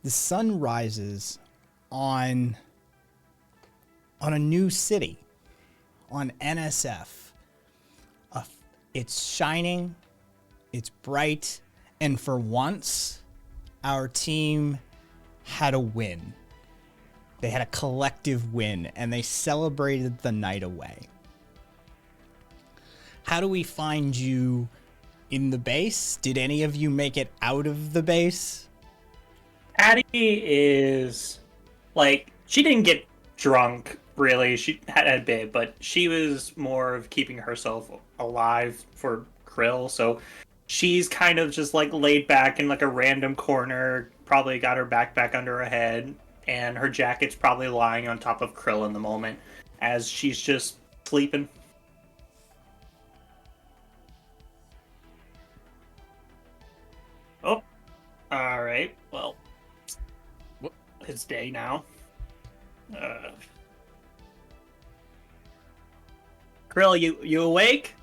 The sun rises on a new city, on NSF. It's shining, it's bright, and for once, our team had a win. They had a collective win, and they celebrated the night away. How do we find you in the base? Did any of you make it out of the base? Addie is, like, she didn't get drunk, really. She had a bit, but she was more of keeping herself alive for Krill, so she's kind of just, like, laid back in, like, a random corner, probably got her backpack under her head, and her jacket's probably lying on top of Krill in the moment, as she's just sleeping. Oh, alright, well, it's day now. Krill, you awake?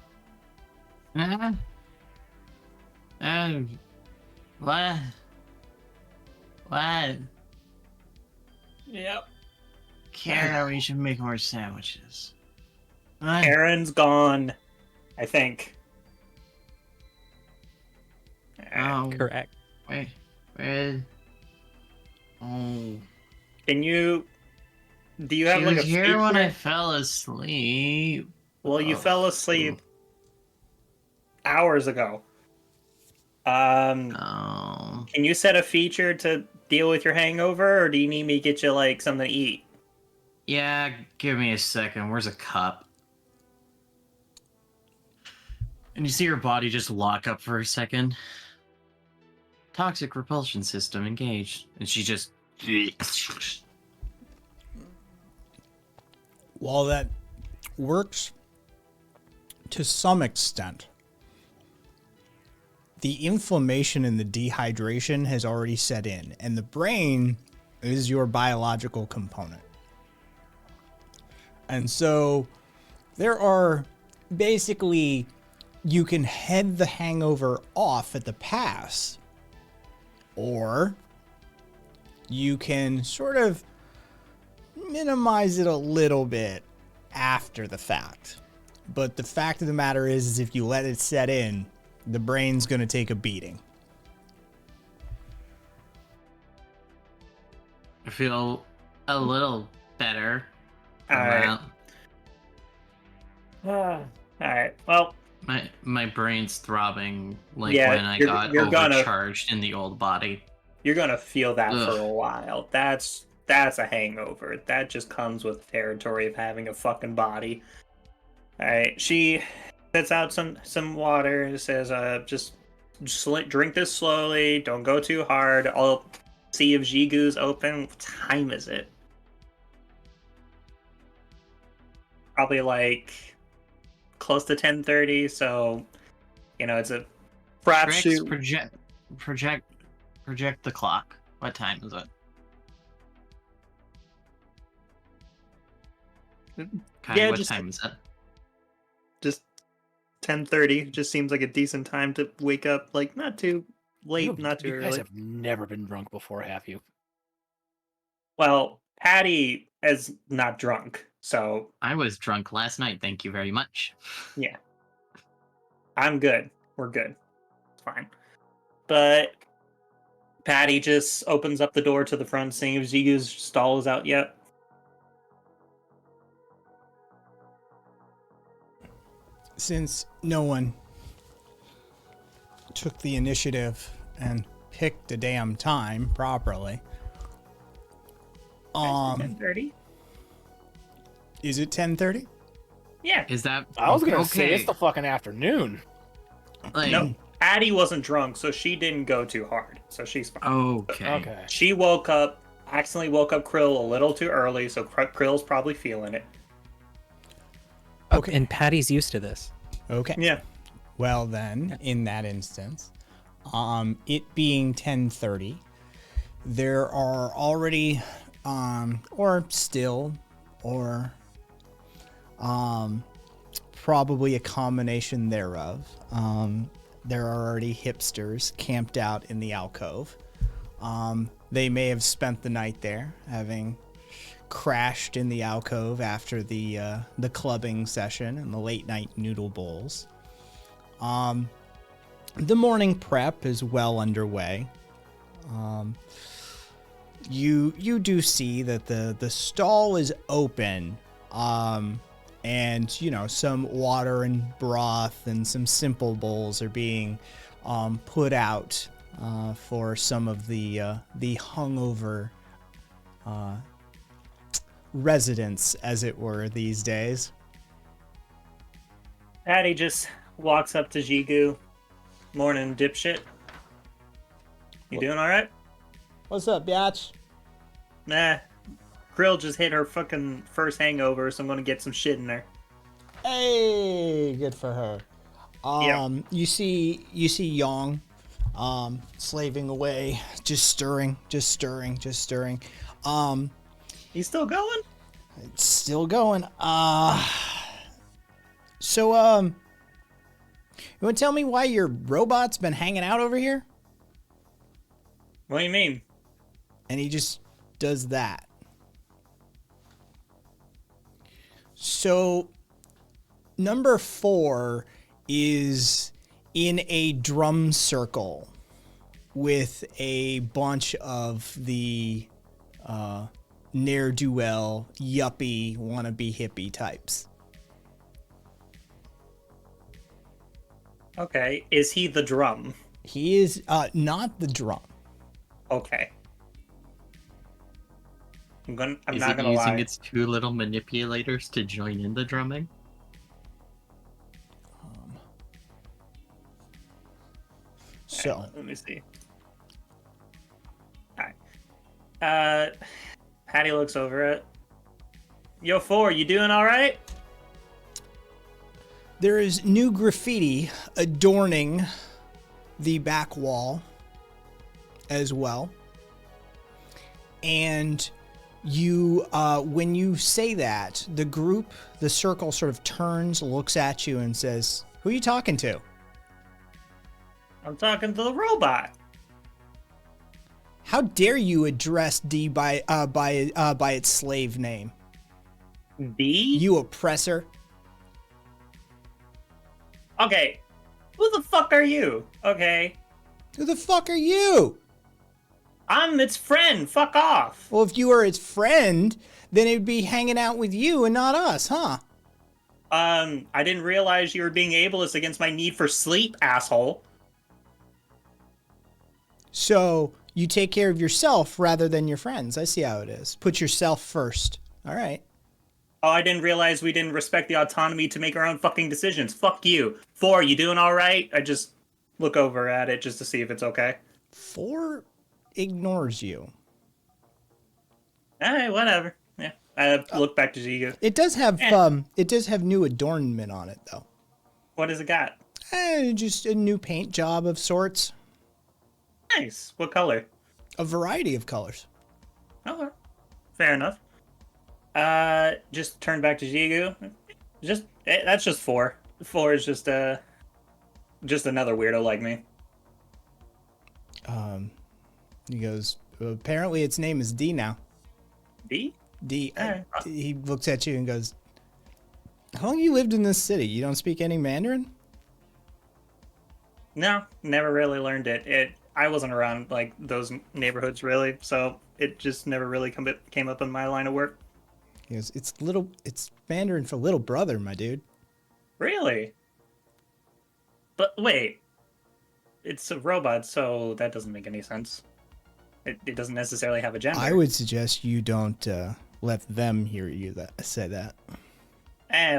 What? What? Yep. Kara, we should make more sandwiches. What? Aaron's gone, I think. Oh, Correct. where? Oh. Can you... Do you have, She like, was a here when I feature? fell asleep. Well, you Oh. fell asleep hours ago. Oh. Can you set a feature to deal with your hangover, or do you need me to get you, like, something to eat? Yeah, give me a second. Where's a cup? And you see her body just lock up for a second. Toxic repulsion system engaged. And she just... While that works to some extent, the inflammation and the dehydration has already set in, and the brain is your biological component. And so there are basically, you can head the hangover off at the pass, or you can sort of minimize it a little bit after the fact. But the fact of the matter is if you let it set in, the brain's going to take a beating. I feel a little better. Alright. Alright, well... My brain's throbbing like Yeah, when I got you're gonna- overcharged in the old body. You're gonna feel that Ugh. for a while. That's a hangover. That just comes with the territory of having a fucking body. Alright, she sets out some water, says, just drink this slowly, don't go too hard. I'll see if Jigu's open. What time is it? Probably like close to 10:30, so it's a crapshoot. Project the clock. What time is it? Yeah, what time is it? Just 10:30 just seems like a decent time to wake up, like not too late, not too You guys early. have never been drunk before, have you? Well, Patty is not drunk, so I was drunk last night, thank you very much. yeah. I'm good. We're good. It's fine. But Patty just opens up the door to the front, seeing if Zigu's stall is out yet. Since no one took the initiative and picked a damn time properly, 10:30? is it 10:30? Yeah. Is that I was gonna say okay? it's the fucking afternoon. Like, No, Patty wasn't drunk, so she didn't go too hard, so she's fine. okay. Okay. She accidentally woke up Krill a little too early, so Krill's probably feeling it. Okay. And Patty's used to this. Okay. Yeah. Well then, in that instance, it being 10:30, there are already, or still, or probably a combination thereof. There are already hipsters camped out in the alcove. They may have spent the night there, having crashed in the alcove after the clubbing session and the late night noodle bowls. The morning prep is well underway. You do see that the stall is open, and some water and broth and some simple bowls are being put out for some of the hungover residents, as it were, these days. Patty just walks up to Jigu. Morning, dipshit. You doing all right? What's up, biatch? Nah. Krill just hit her fucking first hangover, so I'm gonna get some shit in there. Hey, good for her. Yeah. You see Yong, slaving away, just stirring. He's still going? It's still going. So, you want to tell me why your robot's been hanging out over here? What do you mean? And he just does that. So, number 4 is in a drum circle with a bunch of the ne'er-do-well, yuppie, wannabe hippie types. Okay, is he the drum? He is not the drum. Okay. I'm Is not it gonna using lie. its 2 little manipulators to join in the drumming? So, Let me see. Alright. Patty looks over it. Yo, 4, you doing alright? there is new graffiti adorning the back wall as well. And you, when you say that, the group, the circle sort of turns, looks at you and says, "Who are you talking to?" I'm talking to the robot. How dare you address D by its slave name? B? You oppressor. Okay. Who the fuck are you? Okay. Who the fuck are you? I'm its friend. Fuck off. Well, if you were its friend, then it'd be hanging out with you and not us, huh? I didn't realize you were being ableist against my need for sleep, asshole. So you take care of yourself rather than your friends. I see how it is. Put yourself first. All right. Oh, I didn't realize we didn't respect the autonomy to make our own fucking decisions. Fuck you. 4, you doing alright? I just look over at it just to see if it's okay. 4 ignores you. Alright, whatever. Yeah. I look back to Jigu. It does have new adornment on it though. What has it got? Just a new paint job of sorts. Nice. What color? A variety of colors. Okay. Fair enough. Just turn back to Jigu. That's just 4. 4 is just another weirdo like me. He goes, apparently its name is D now. D? D. Alright. He looks at you and goes, how long you lived in this city? You don't speak any Mandarin? No, never really learned it. I wasn't around like those neighborhoods really, so it just never really came up in my line of work. He goes, it's Mandarin for little brother, my dude. Really? But wait, it's a robot, so that doesn't make any sense. It doesn't necessarily have a gender. I would suggest you don't let them hear you say that.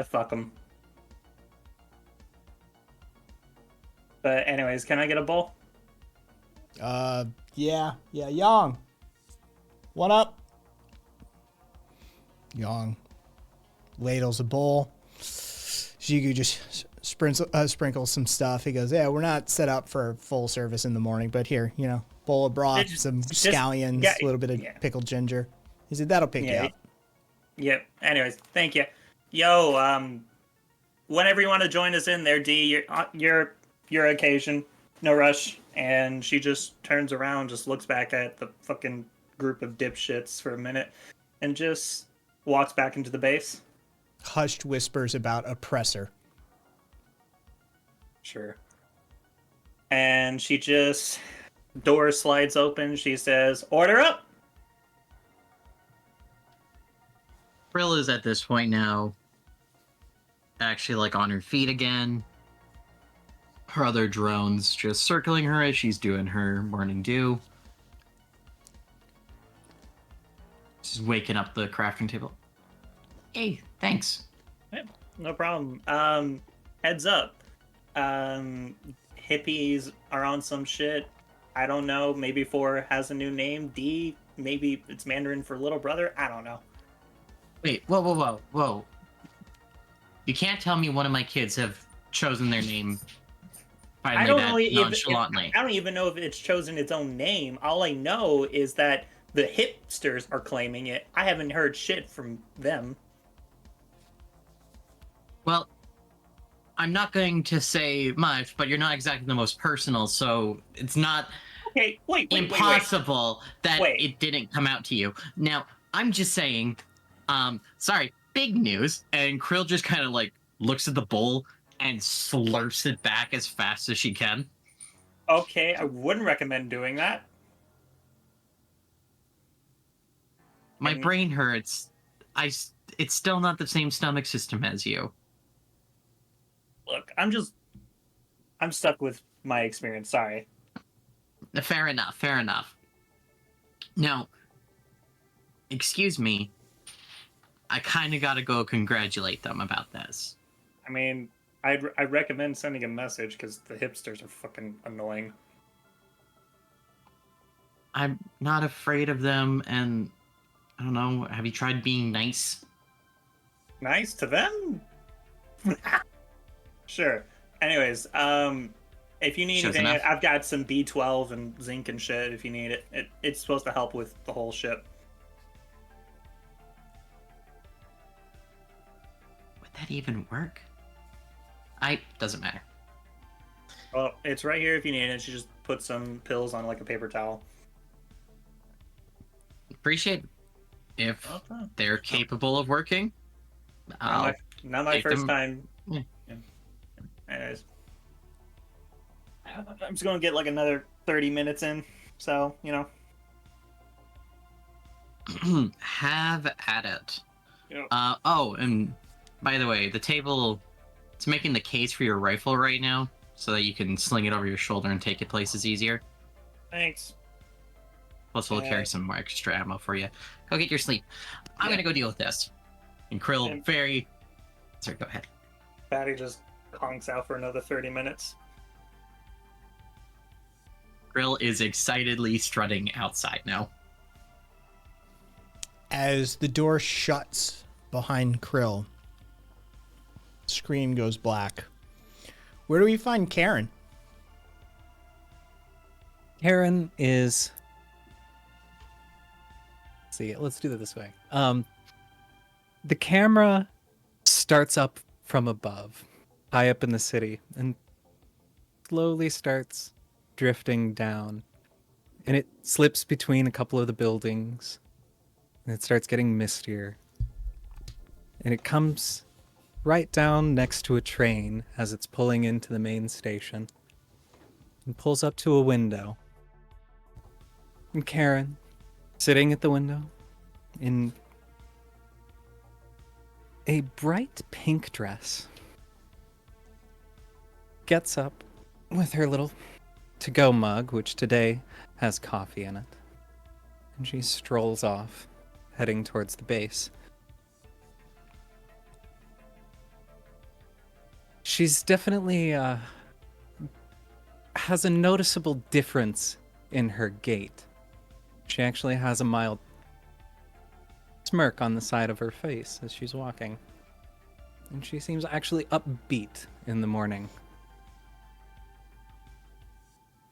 Fuck them. But anyways, can I get a bowl? Yeah, Yang. What up? Yang ladles a bowl. Jigu just sprinkles some stuff. He goes, yeah, we're not set up for full service in the morning, but here, bowl of broth, Just- some just- scallions, yeah, a little bit of yeah. pickled ginger. He said, that'll pick you Yeah. up. Yep. Anyways, thank you. Yo, whenever you want to join us in there, D, your occasion. No rush. And she just turns around, just looks back at the fucking group of dipshits for a minute, and just walks back into the base. Hushed whispers about oppressor. Sure. And she just door slides open. She says, "Order up." Brill is at this point now actually like on her feet again. Her other drones just circling her as she's doing her morning dew. She's waking up the crafting table. Hey, thanks. No problem. Heads up. Hippies are on some shit. I don't know. Maybe 4 has a new name. D, maybe it's Mandarin for little brother. I don't know. Wait, whoa. You can't tell me one of my kids have chosen their name finally that nonchalantly. I don't even know if it's chosen its own name. All I know is that the hipsters are claiming it. I haven't heard shit from them. Well, I'm not going to say much, but you're not exactly the most personal, so it's not Okay, wait. impossible that Wait. it didn't come out to you. Now, I'm just saying, sorry, big news. And Krill just kind of like looks at the bowl and slurps it back as fast as she can. Okay, I wouldn't recommend doing that. My brain hurts. It's still not the same stomach system as you. Look, I'm stuck with my experience. Sorry. Fair enough. Now, excuse me, I kind of got to go congratulate them about this. I mean, I'd recommend sending a message because the hipsters are fucking annoying. I'm not afraid of them, and I don't know, have you tried being nice? Nice to them? Sure. Anyways, if you need Shows anything, enough. I've got some B12 and zinc and shit if you need it. It's supposed to help with the whole ship. Would that even work? Doesn't matter. Well, it's right here if you need it. She just put some pills on like a paper towel. Appreciate it. If Okay. they're capable of working, I'll Not my take first them. time. Yeah. Yeah. Anyways. I'm just gonna get like another 30 minutes in, so, you know. have at it. Yep. Oh, and by the way, the table, it's making the case for your rifle right now, so that you can sling it over your shoulder and take it places easier. Thanks. Plus, we'll carry some more extra ammo for you. Go get your sleep. I'm gonna go deal with this. And Krill, And- Sorry, go ahead. Patty just conks out for another 30 minutes. Krill is excitedly strutting outside now. As the door shuts behind Krill, screen goes black. Where do we find Karen? Karen is. See, let's do it this way. The camera starts up from above, high up in the city, and slowly starts drifting down. And it slips between a couple of the buildings, and it starts getting mistier. And it comes right down next to a train as it's pulling into the main station, and pulls up to a window. And Karen, sitting at the window, in a bright pink dress, gets up with her little to-go mug, which today has coffee in it, and she strolls off, heading towards the base. She's definitely has a noticeable difference in her gait. She actually has a mild smirk on the side of her face as she's walking. And she seems actually upbeat in the morning.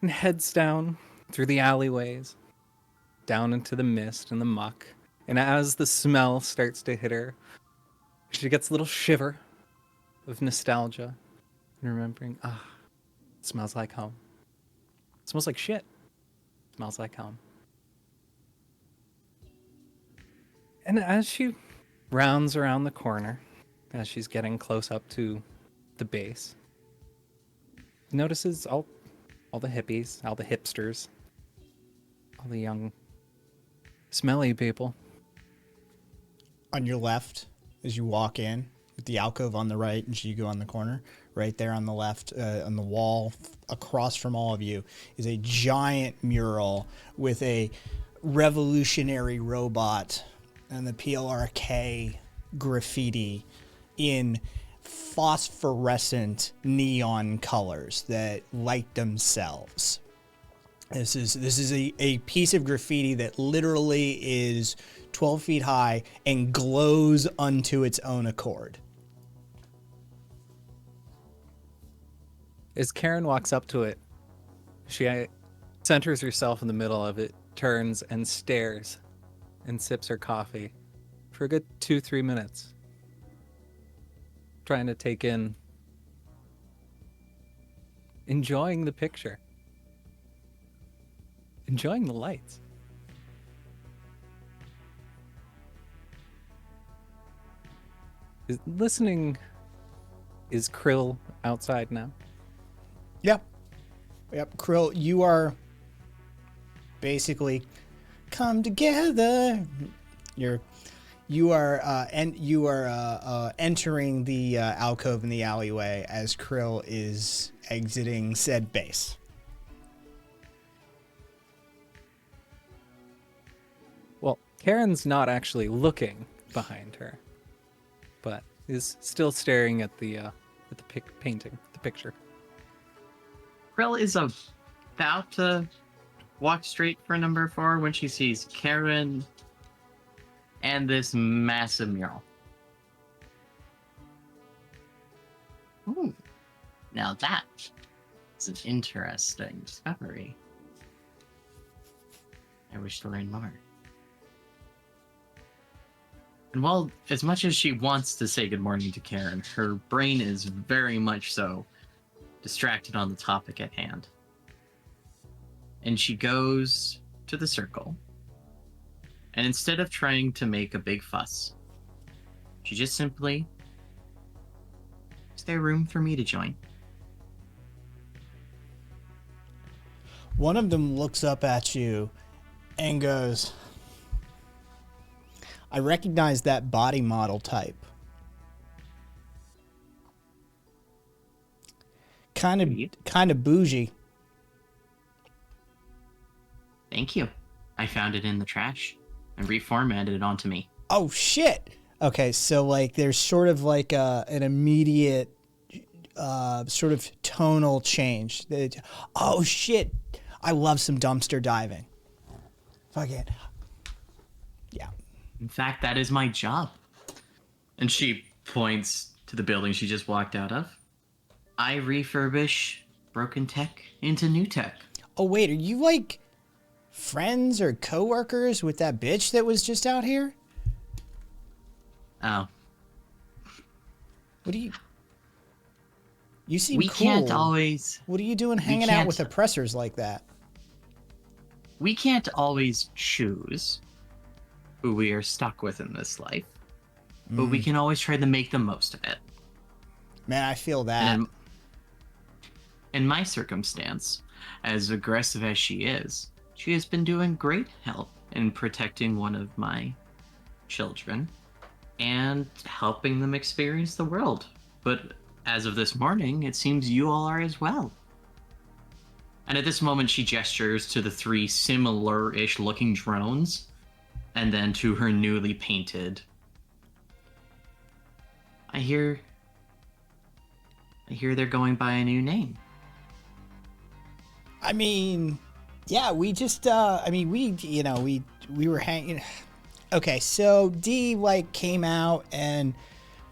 And heads down through the alleyways, down into the mist and the muck. And as the smell starts to hit her, she gets a little shiver of nostalgia and remembering, it smells like home. It smells like shit. It smells like home. And as she rounds around the corner, as she's getting close up to the base, notices all the hippies, all the hipsters, all the young, smelly people. On your left, as you walk in, with the alcove on the right, and you go on the corner, right there on the left, on the wall across from all of you, is a giant mural with a revolutionary robot and the PLRK graffiti in phosphorescent neon colors that light themselves. This is a piece of graffiti that literally is 12 feet high and glows unto its own accord. As Karen walks up to it, she centers herself in the middle of it, turns and stares, and sips her coffee for a good 2-3 minutes, trying to take in, enjoying the picture, enjoying the lights. Listening, is Krill outside now? Yep. Krill, you are basically come together. You are entering the alcove in the alleyway as Krill is exiting said base. Well, Karen's not actually looking behind her, but is still staring at the painting, the picture. Krill is about to walk straight for number 4 when she sees Karen and this massive mural. Ooh, now that is an interesting discovery. I wish to learn more. And while, as much as she wants to say good morning to Karen, her brain is very much so distracted on the topic at hand. And she goes to the circle, and instead of trying to make a big fuss, she just simply, is there room for me to join? One of them looks up at you and goes, I recognize that body model type. Kind of bougie. Thank you. I found it in the trash and reformatted it onto me. Oh shit. Okay, so like there's sort of like an immediate sort of tonal change. Oh shit. I love some dumpster diving. Fuck it. Yeah. In fact, that is my job. And she points to the building she just walked out of. I refurbish broken tech into new tech. Oh wait, are you like friends or coworkers with that bitch that was just out here? Oh. What do you seem We cool. can't always... What are you doing hanging out with oppressors like that? We can't always choose who we are stuck with in this life. But we can always try to make the most of it. Man, I feel that. And in my circumstance, as aggressive as she has been doing great help in protecting one of my children and helping them experience the world. But as of this morning, it seems you all are as well. And at this moment, she gestures to the 3 similar-ish looking drones, and then to her newly painted. I hear they're going by a new name. I mean, yeah, we just, we were hanging. Okay, so D, like, came out and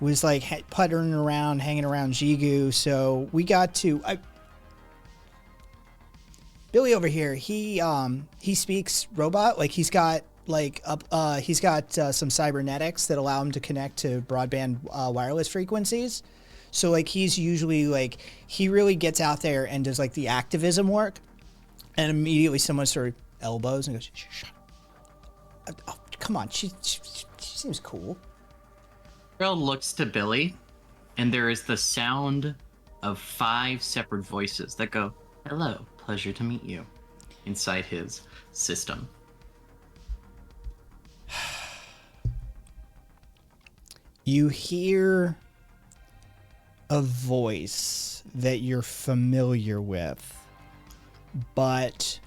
was, like, puttering around, hanging around Jigu, so we got to, Billy over here, he speaks robot. Like he's got some cybernetics that allow him to connect to broadband wireless frequencies. So like he's usually like he really gets out there and does like the activism work, and immediately someone sort of elbows and goes, Shut up. Oh, come on, she seems cool. Krill looks to Billy, and there is the sound of 5 separate voices that go, "Hello, pleasure to meet you," inside his system. You hear a voice that you're familiar with, but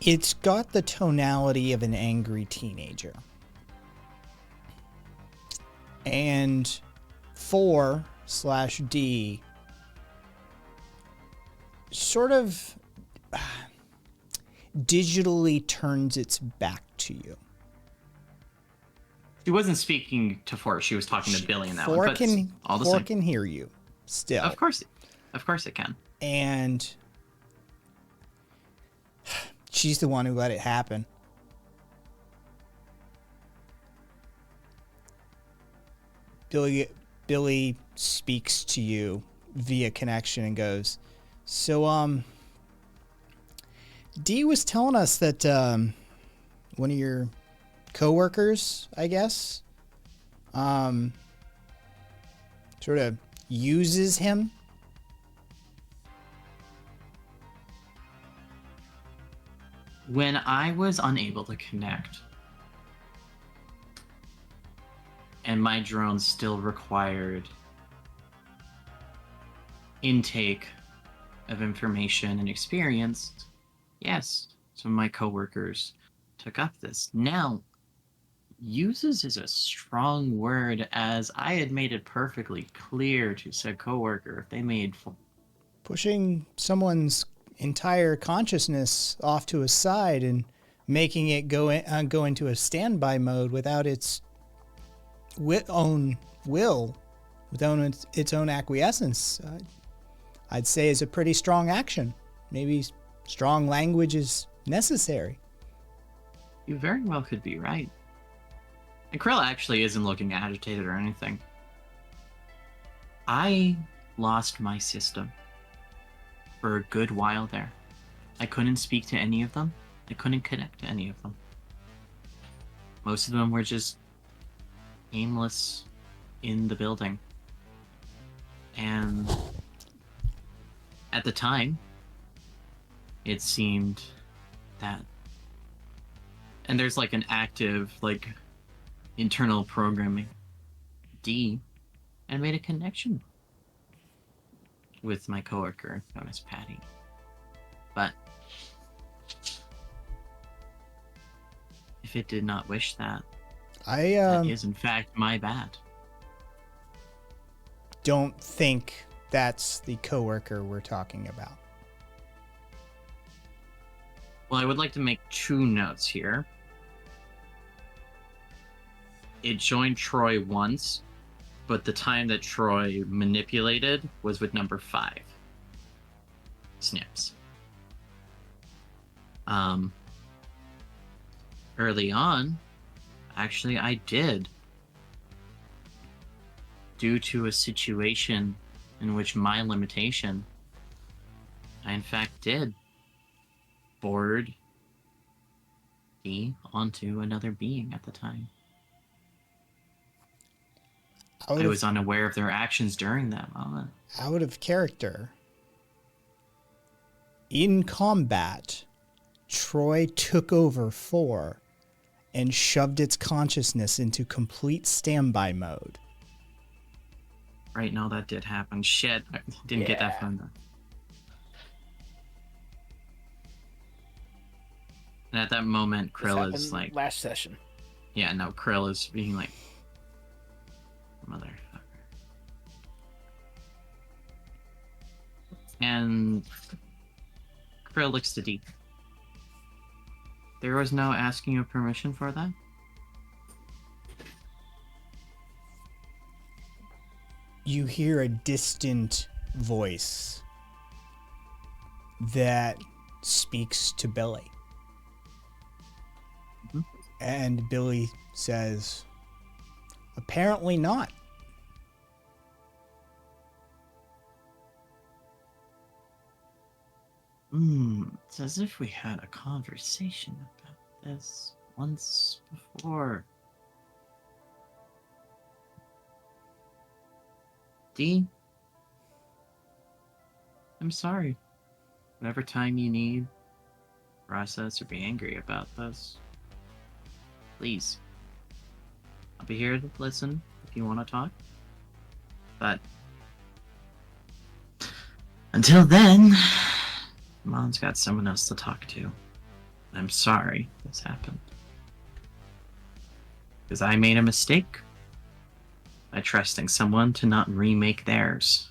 it's got the tonality of an angry teenager. And 4/D sort of digitally turns its back to you. She wasn't speaking to Fort. She was talking to Billy in that Four one. But all the same. can hear you still. Of course it can. And she's the one who let it happen. Billy speaks to you via connection and goes, "So, Dee was telling us that one of your coworkers, I guess, sort of uses him." When I was unable to connect, and my drone still required intake of information and experience, yes, some of my coworkers took up this. Now, uses is a strong word, as I had made it perfectly clear to said coworker if they made Pushing someone's entire consciousness off to a side and making it go into a standby mode without its own will, without its own acquiescence, I'd say is a pretty strong action. Maybe strong language is necessary. You very well could be right. And Krill actually isn't looking agitated or anything. I lost my system for a good while there. I couldn't speak to any of them. I couldn't connect to any of them. Most of them were just aimless in the building. And at the time, it seemed that, and there's like an active like internal programming D, and made a connection with my coworker known as Patty. But if it did not wish that, that is in fact my bad. Don't think that's the coworker we're talking about. Well, I would like to make 2 notes here. It joined Troy once, but the time that Troy manipulated was with number 5. Snips. Early on, actually I did. Due to a situation in which my limitation, I in fact did forward D onto another being at the time. I was unaware of their actions during that moment. Out of character. In combat, Troy took over 4 and shoved its consciousness into complete standby mode. Right, no, that did happen. Shit, I didn't get that from them. And at that moment, Krill is like... last session. Yeah, no, Krill is being like... Motherfucker. And Krill looks to Dee. There was no asking of permission for that? You hear a distant voice that speaks to Billy. Mhm. And Billy says, apparently not. It's as if we had a conversation about this once before. Dee, I'm sorry. Whatever time you need, process or be angry about this, please. I'll be here to listen if you want to talk. But until then, Mom's got someone else to talk to. I'm sorry this happened. Because I made a mistake by trusting someone to not remake theirs.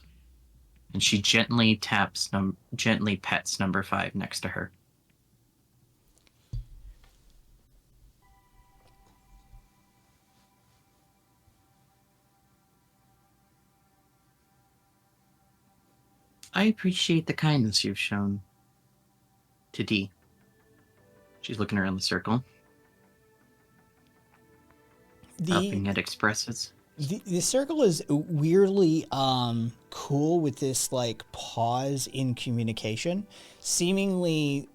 And she gently pets number 5 next to her. I appreciate the kindness you've shown to Dee. She's looking around the circle. Nothing yet expresses. The circle is weirdly cool with this like pause in communication. Seemingly,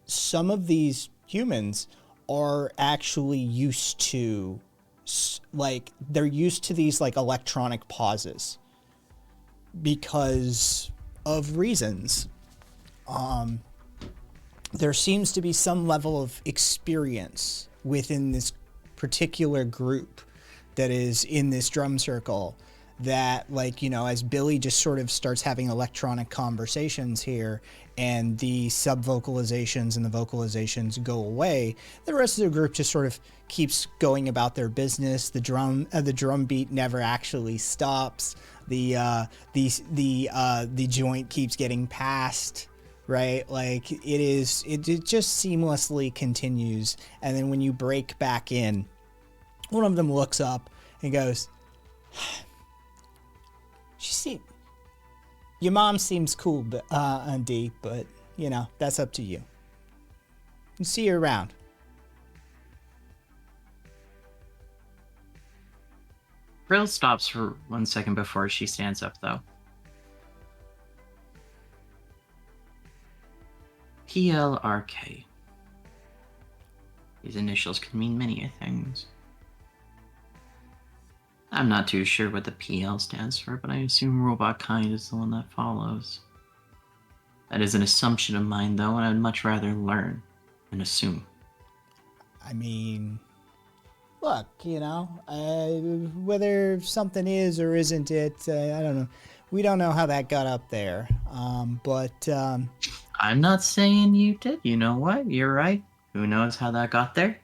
some of these humans are actually used to like they're used to these like electronic pauses because of reasons. There seems to be some level of experience within this particular group that is in this drum circle that, like, you know, as Billy just sort of starts having electronic conversations here and the sub vocalizations and the vocalizations go away, the rest of the group just sort of keeps going about their business. The drum beat never actually stops. The joint keeps getting passed, right? Like it just seamlessly continues. And then when you break back in, one of them looks up and goes, your mom seems cool, Dee, but, you know, that's up to you. I'll see you around. Brill stops for 1 second before she stands up, though. PLRK. These initials can mean many things. I'm not too sure what the PL stands for, but I assume robot kind is the one that follows. That is an assumption of mine, though, and I'd much rather learn than assume. I mean, look, you know, whether something is or isn't it, I don't know. We don't know how that got up there, but... I'm not saying you did. You know what? You're right. Who knows how that got there?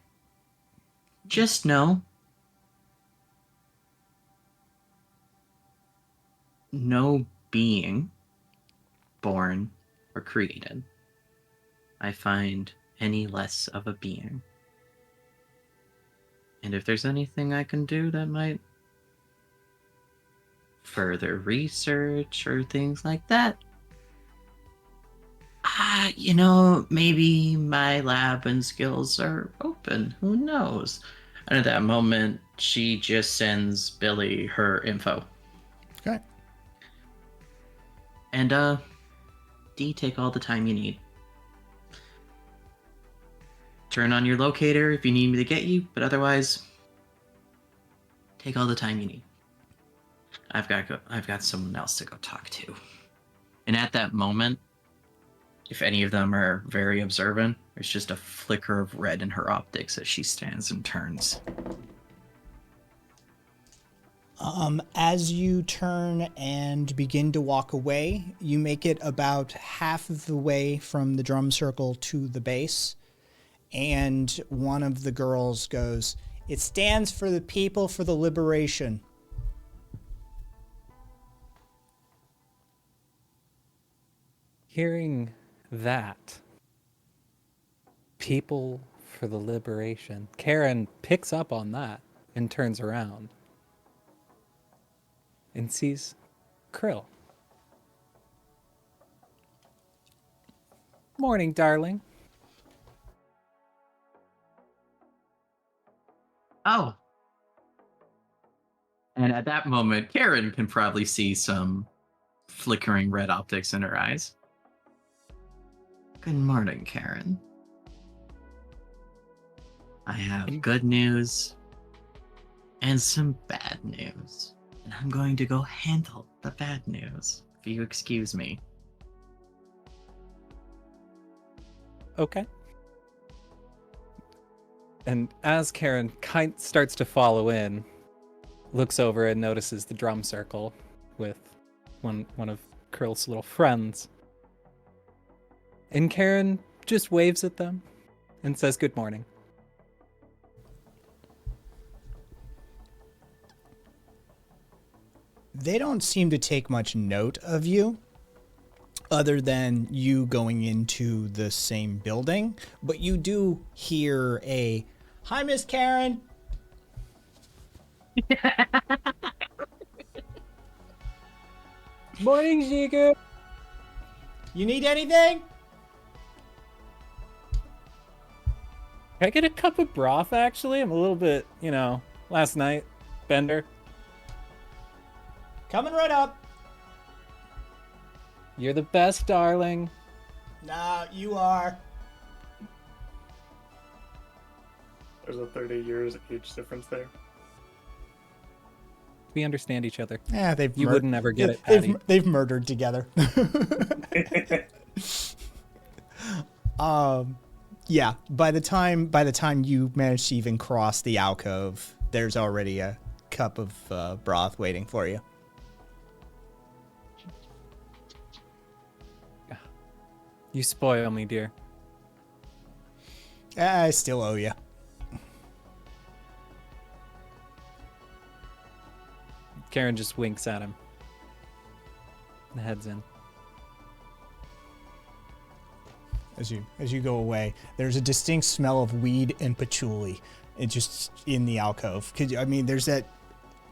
Just know, no being, born or created, I find any less of a being. And if there's anything I can do that might further research or things like that, you know, maybe my lab and skills are open. Who knows? And at that moment, she just sends Billy her info. Okay. And, Dee, take all the time you need. Turn on your locator if you need me to get you, but otherwise, take all the time you need. I've got someone else to go talk to. And at that moment, if any of them are very observant, there's just a flicker of red in her optics as she stands and turns. As you turn and begin to walk away, you make it about half of the way from the drum circle to the base. And one of the girls goes, "It stands for the people for the liberation." Hearing that, people for the liberation, Karen picks up on that and turns around and sees Krill. morning, darling. Oh. And at that moment, Karen can probably see some flickering red optics in her eyes. Good morning, Karen. I have good news and some bad news. And I'm going to go handle the bad news, if you excuse me. Okay. And as Karen starts to follow in, looks over and notices the drum circle with one of Krill's little friends. And Karen just waves at them and says good morning. They don't seem to take much note of you, other than you going into the same building, but you do hear a, "Hi, Miss Karen." Morning, Ziga. You need anything? Can I get a cup of broth, actually? I'm a little bit, last night, bender. Coming right up. You're the best, darling. Nah, you are. There's a 30 years age difference there. We understand each other. Yeah, You wouldn't ever get it, Patty. They've murdered together. Yeah. By the time you manage to even cross the alcove, there's already a cup of broth waiting for you. You spoil me, dear. I still owe you. Karen just winks at him. And heads in. As you go away, there's a distinct smell of weed and patchouli. It's just in the alcove. There's that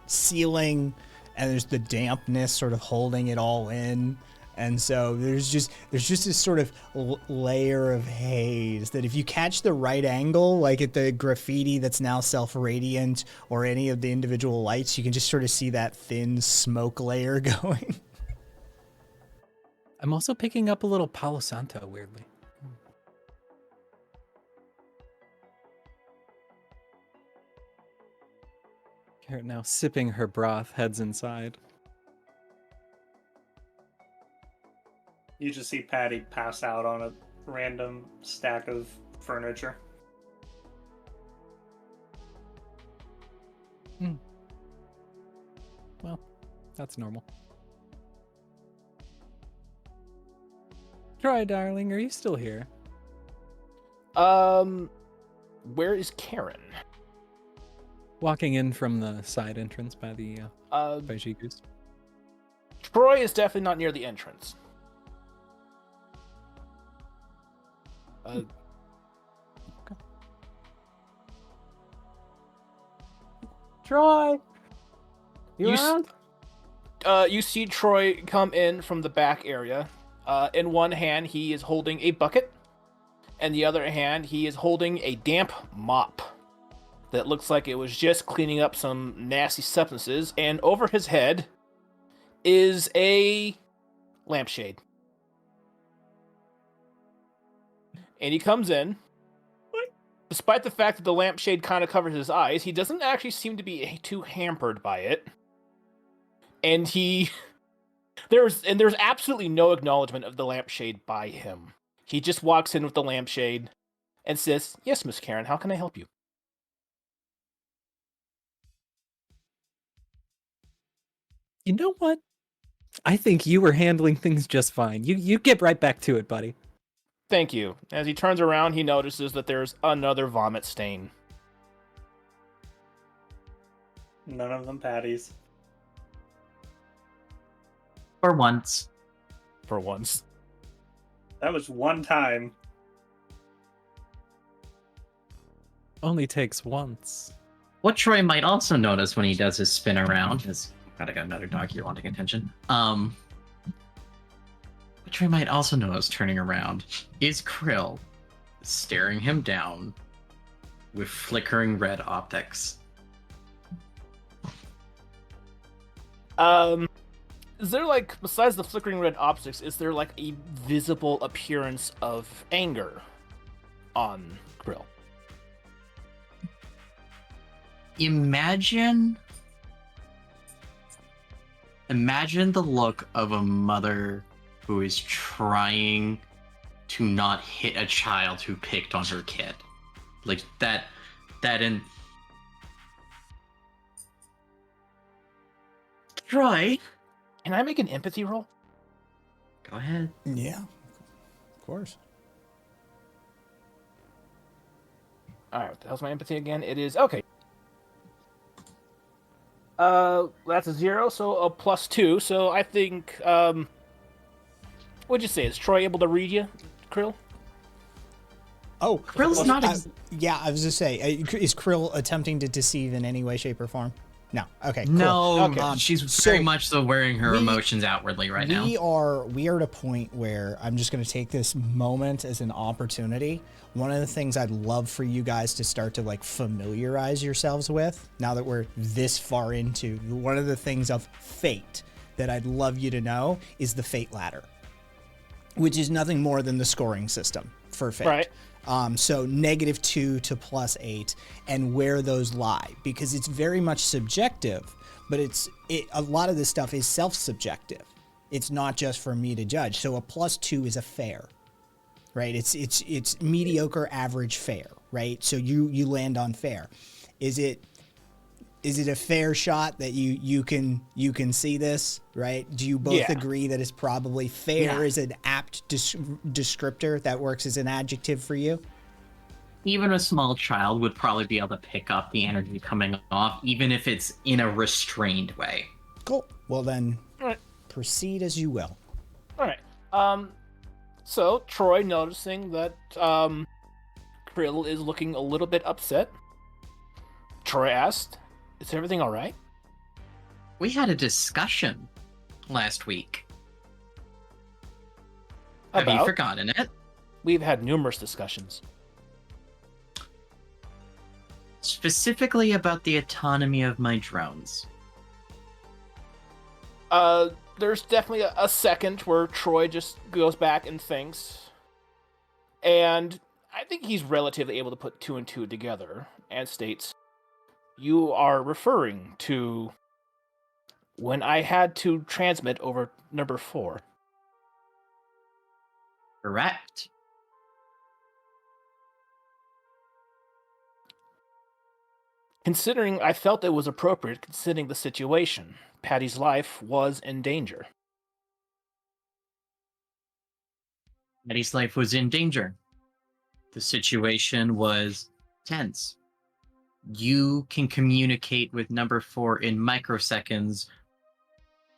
ceiling, and there's the dampness sort of holding it all in. And so there's just this sort of layer of haze that if you catch the right angle, like at the graffiti that's now self-radiant or any of the individual lights, you can just sort of see that thin smoke layer going. I'm also picking up a little Palo Santo, weirdly. Karen, now sipping her broth, heads inside. You just see Patty pass out on a random stack of furniture. Well, that's normal. Troy, darling, are you still here? Where is Karen? Walking in from the side entrance by the by Jigus. Troy is definitely not near the entrance. Okay. Troy, you around? You see Troy come in from the back area. In one hand, he is holding a bucket, and the other hand, he is holding a damp mop that looks like it was just cleaning up some nasty substances. And over his head is a lampshade. And he comes in. Despite the fact that the lampshade kind of covers his eyes, he doesn't actually seem to be too hampered by it. And there's absolutely no acknowledgement of the lampshade by him. He just walks in with the lampshade and says, "Yes, Miss Karen, how can I help you?" You know what? I think you were handling things just fine. You get right back to it, buddy. Thank you. As he turns around, he notices that there's another vomit stain. None of them Patties. For once. For once. That was one time. Only takes once. What Troy might also notice when he does his spin around is... God, I got another dog here wanting attention. What which we might also know as turning around, is Krill staring him down with flickering red optics. Is there, like, besides the flickering red optics, is there, like, a visible appearance of anger on Krill? Imagine the look of a mother who is trying to not hit a child who picked on her kid. Like that in Troy. Can I make an empathy roll? Go ahead. Yeah, of course. Alright, how's my empathy again? It is okay. That's a 0, so a +2. So I think, what'd you say? Is Troy able to read you, Krill? Oh, Krill's not. Yeah, I was just say, is Krill attempting to deceive in any way, shape, or form? No. Okay. Cool. No, Okay. she's So very much so wearing her we- emotions outwardly right now. We are at a point where I'm just going to take this moment as an opportunity. One of the things I'd love for you guys to start to like familiarize yourselves with, now that we're this far into, one of the things of fate that I'd love you to know is the fate ladder, which is nothing more than the scoring system for fate. Right. So -2 to +8, and where those lie, because it's very much subjective, but a lot of this stuff is self-subjective. It's not just for me to judge. So a +2 is a fair, right? It's mediocre, average, fair, right? So you land on fair. Is it a fair shot that you can see this, right? Do you both Yeah. agree that it's probably fair Yeah. is an apt descriptor that works as an adjective for you? Even a small child would probably be able to pick up the energy coming off, even if it's in a restrained way. Cool. Well then, Alright. proceed as you will. Alright. So Troy, noticing that Krill is looking a little bit upset, Troy asked, "Is everything alright?" We had a discussion last week. Have you About? forgotten it? We've had numerous discussions. Specifically about the autonomy of my drones. There's definitely a second where Troy just goes back and thinks. And I think he's relatively able to put 2 and 2 together and states, "You are referring to when I had to transmit over number 4. Correct. Considering I felt it was appropriate considering the situation. Patty's life was in danger." Eddie's life was in danger. The situation was tense. You can communicate with number 4 in microseconds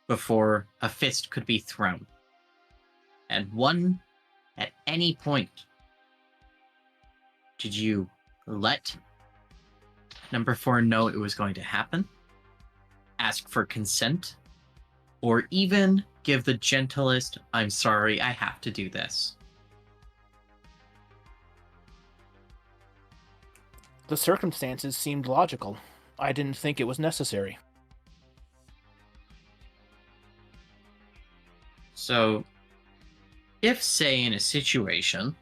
before a fist could be thrown. And one, at any point, did you let number 4 know it was going to happen? Ask for consent? Or even give the gentlest, "I'm sorry, I have to do this"? The circumstances seemed logical. I didn't think it was necessary. So, if, say, in a situation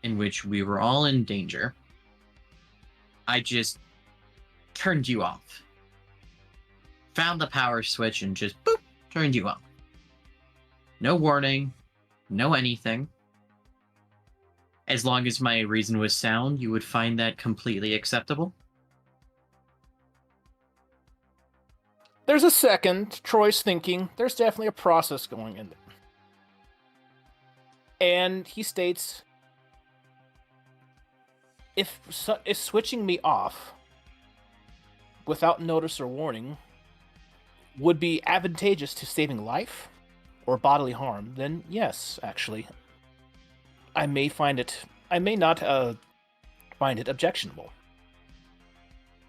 in which we were all in danger, I just turned you off, found the power switch and just boop, turned you off. No warning, no anything. As long as my reason was sound, you would find that completely acceptable? There's a second. Troy's thinking. There's definitely a process going in there. And he states, if switching me off without notice or warning would be advantageous to saving life or bodily harm, then yes, actually, I may not find it objectionable.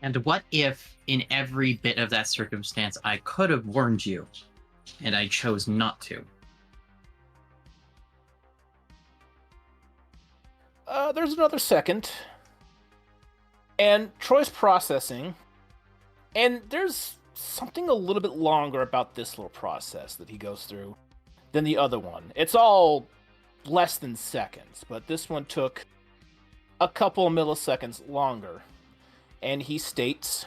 And what if, in every bit of that circumstance, I could have warned you, and I chose not to? there's another second, and Troy's processing, and there's something a little bit longer about this little process that he goes through than the other one. It's all less than seconds, but this one took a couple of milliseconds longer. And he states,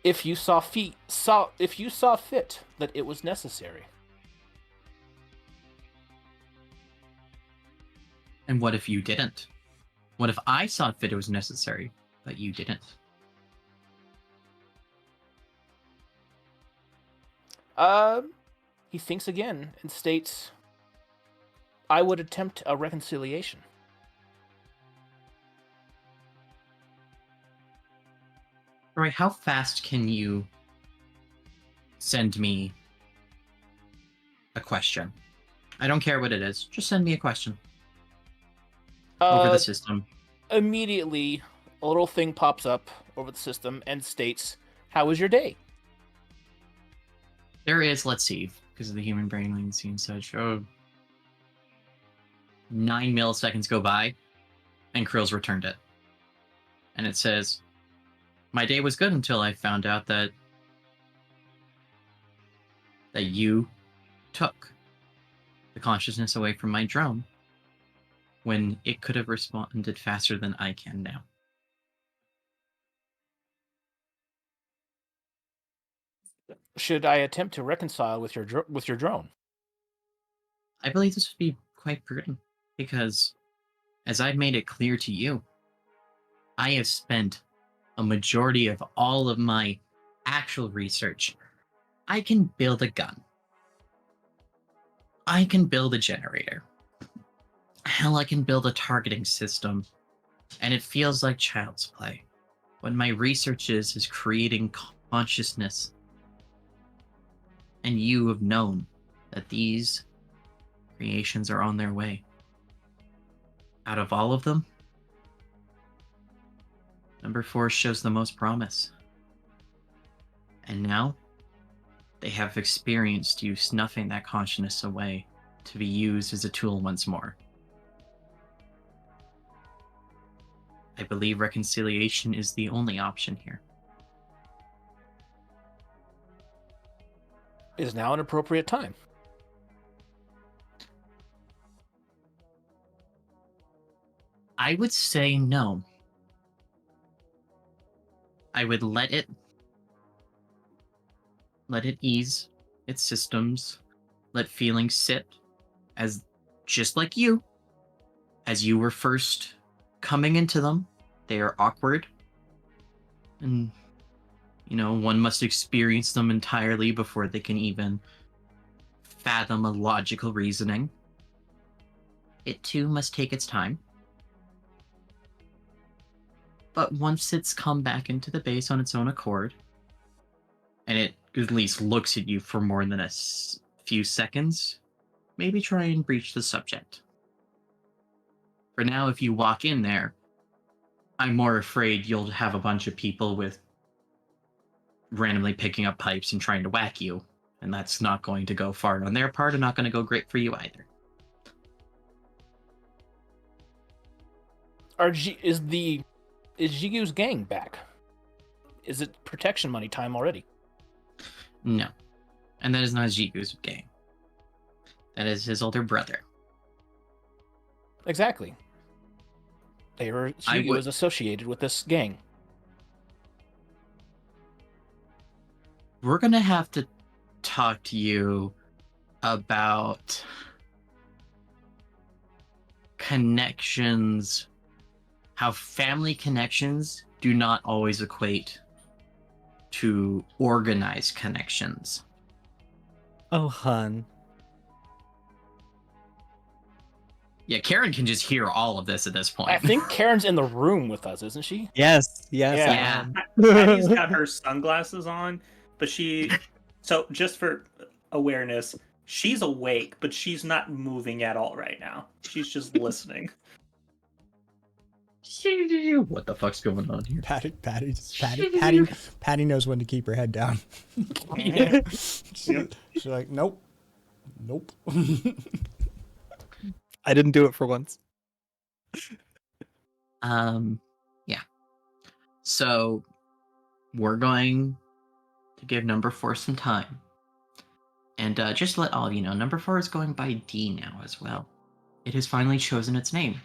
if you saw fit that it was necessary. And what if you didn't? What if I saw fit it was necessary, but you didn't? He thinks again and states, I would attempt a reconciliation. Roy, how fast can you send me a question? I don't care what it is. Just send me a question. Over the system. Immediately, a little thing pops up over the system and states, how was your day? There is, let's see, because of the human brain latency and such. 9 milliseconds go by, and Krill's returned it. And it says, my day was good until I found out that you took the consciousness away from my drone when it could have responded faster than I can now. Should I attempt to reconcile with your drone? I believe this would be quite prudent, because as I've made it clear to you, I have spent a majority of all of my actual research. I can build a gun. I can build a generator. Hell, I can build a targeting system. And it feels like child's play. What my research is creating consciousness. And you have known that these creations are on their way. Out of all of them, number 4 shows the most promise. And now, they have experienced you snuffing that consciousness away to be used as a tool once more. I believe reconciliation is the only option here. Is now an appropriate time. I would say no. I would let it ease its systems, let feelings sit, as just like you, as you were first coming into them. They are awkward, and one must experience them entirely before they can even fathom a logical reasoning. It too must take its time. But once it's come back into the base on its own accord, and it at least looks at you for more than a few seconds, maybe try and breach the subject. For now, if you walk in there, I'm more afraid you'll have a bunch of people with randomly picking up pipes and trying to whack you, and that's not going to go far on their part and not going to go great for you either. Is Jigu's gang back? Is it protection money time already? No. And that is not Jigu's gang. That is his older brother. Exactly. Jigu is associated with this gang. We're going to have to talk to you about connections, how family connections do not always equate to organized connections. Oh, hun. Yeah, Karen can just hear all of this at this point. I think Karen's in the room with us, isn't she? Yes. Yeah. Patty's got her sunglasses on, but so just for awareness, she's awake, but she's not moving at all right now. She's just listening. What the fuck's going on here? Patty knows when to keep her head down. She's like, nope. I didn't do it for once. Yeah. So we're going to give number 4 some time. And just to let all of you know, number 4 is going by D now as well. It has finally chosen its name.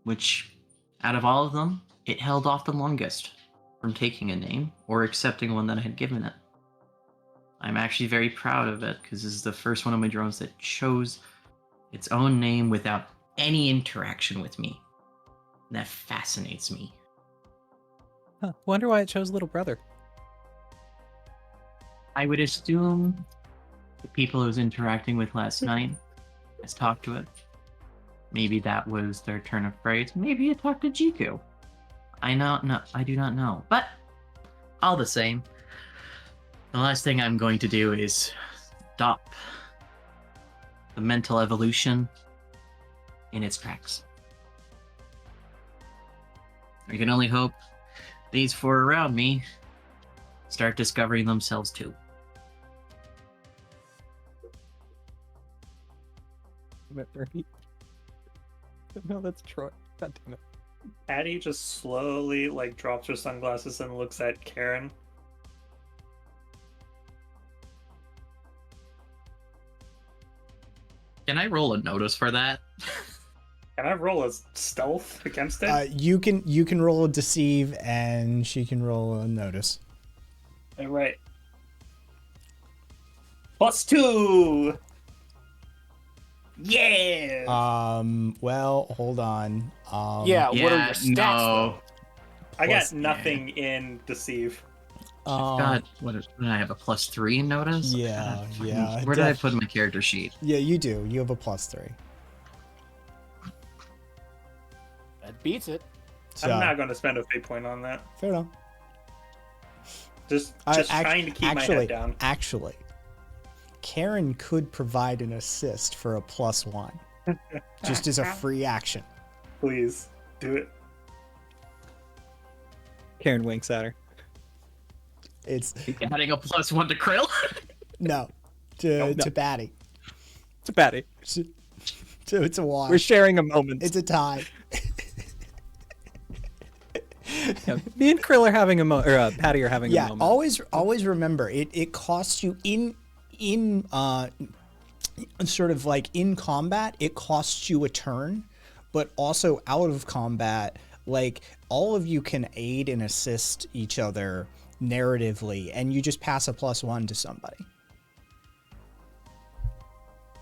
Which, out of all of them, it held off the longest from taking a name or accepting one that I had given it. I'm actually very proud of it because this is the first one of my drones that chose its own name without any interaction with me. And that fascinates me. Huh. Wonder why it chose little brother. I would assume the people it was interacting with last night has talked to it. Maybe that was their turn of phrase. Maybe it talked to Jiku. I do not know. But all the same, the last thing I'm going to do is stop the mental evolution in its tracks. I can only hope these 4 around me start discovering themselves too. No, that's Troy. God damn it. Addie just slowly drops her sunglasses and looks at Karen. Can I roll a notice for that? Can I roll a stealth against it? You can roll a deceive, and she can roll a notice. All right. +2. Yeah. Well, hold on. Yeah, what are your stats, though? I plus- got nothing in deceive. God, what did I have? A +3 in notice? Yeah, God, yeah, Where did I put in my character sheet? Yeah, you do. You have a +3. That beats it. So, I'm not going to spend a fate point on that. fair enough. Just trying to keep my head down. Actually, Karen could provide an assist for a +1, just as a free action. Please do it. Karen winks at her. It's Adding a +1 to Krill? no No. to Batty. It's a baddie. So it's a wash. We're sharing a moment. It's a tie. Yeah, me and Krill are having a moment, or Patty are having a Yeah, moment. always remember it costs you in sort of like in combat, it costs you a turn, but also out of combat, like all of you can aid and assist each other narratively, and you just pass a +1 to somebody.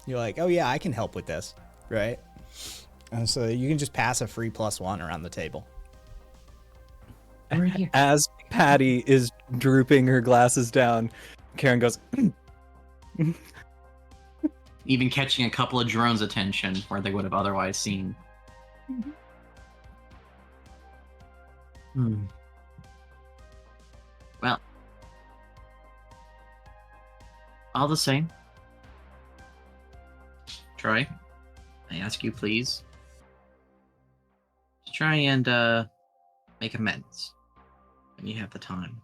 You're like, oh yeah, I can help with this, right? And so you can just pass a free +1 around the table. As Patty is drooping her glasses down, Karen goes, Even catching a couple of drones' attention where they would have otherwise seen. Well, all the same, Troy, I ask you please to try and make amends when you have the time.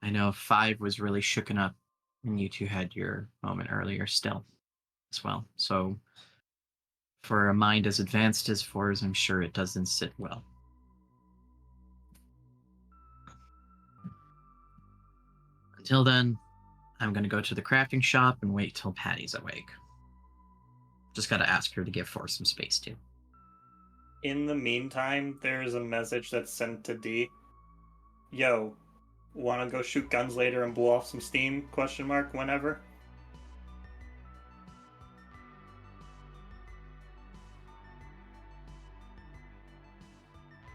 I know 5 was really shooken up when you two had your moment earlier still as well. So for a mind as advanced as 4's, I'm sure it doesn't sit well. Until then, I'm going to go to the crafting shop and wait till Patty's awake. Just got to ask her to give 4 some space too. In the meantime, there's a message that's sent to D. Yo, wanna go shoot guns later and blow off some steam? ? Whenever.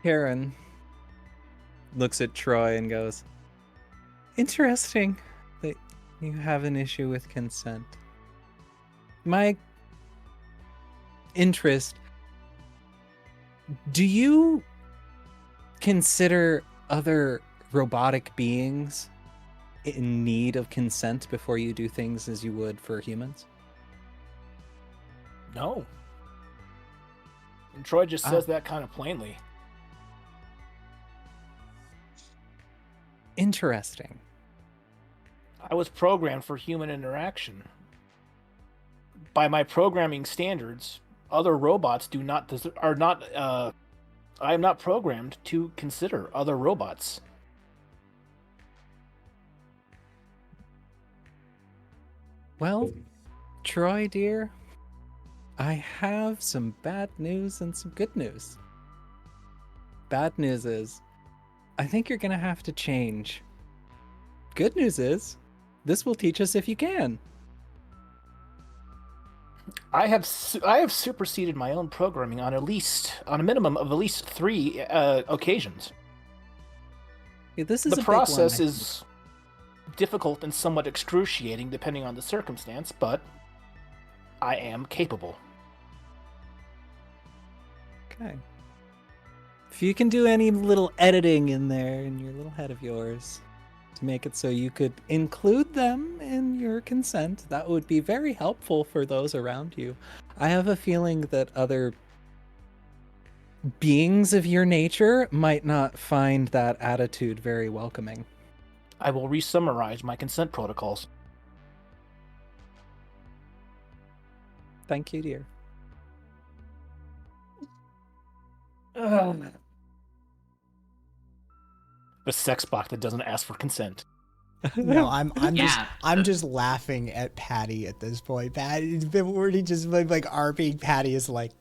Karen looks at Troy and goes, interesting that you have an issue with consent. My interest, do you consider other robotic beings in need of consent before you do things as you would for humans? No. And Troy just says that kind of plainly. Interesting. I was programmed for human interaction. By my programming standards, other robots are not. I am not programmed to consider other robots. Well, Troy, dear, I have some bad news and some good news. Bad news is, I think you're gonna have to change. Good news is, this will teach us if you can. I have superseded my own programming on a minimum of at least 3 occasions. Yeah, this is The a big one, process I think. is difficult and somewhat excruciating depending on the circumstance, but I am capable. Okay. If you can do any little editing in there in your little head of yours to make it so you could include them in your consent, that would be very helpful for those around you. I have a feeling that other beings of your nature might not find that attitude very welcoming. I will re-summarize my consent protocols. Thank you, dear. The sex bot that doesn't ask for consent. No, I'm Yeah. just laughing at Patty at this point. Patty's been already just like RP. Patty is like,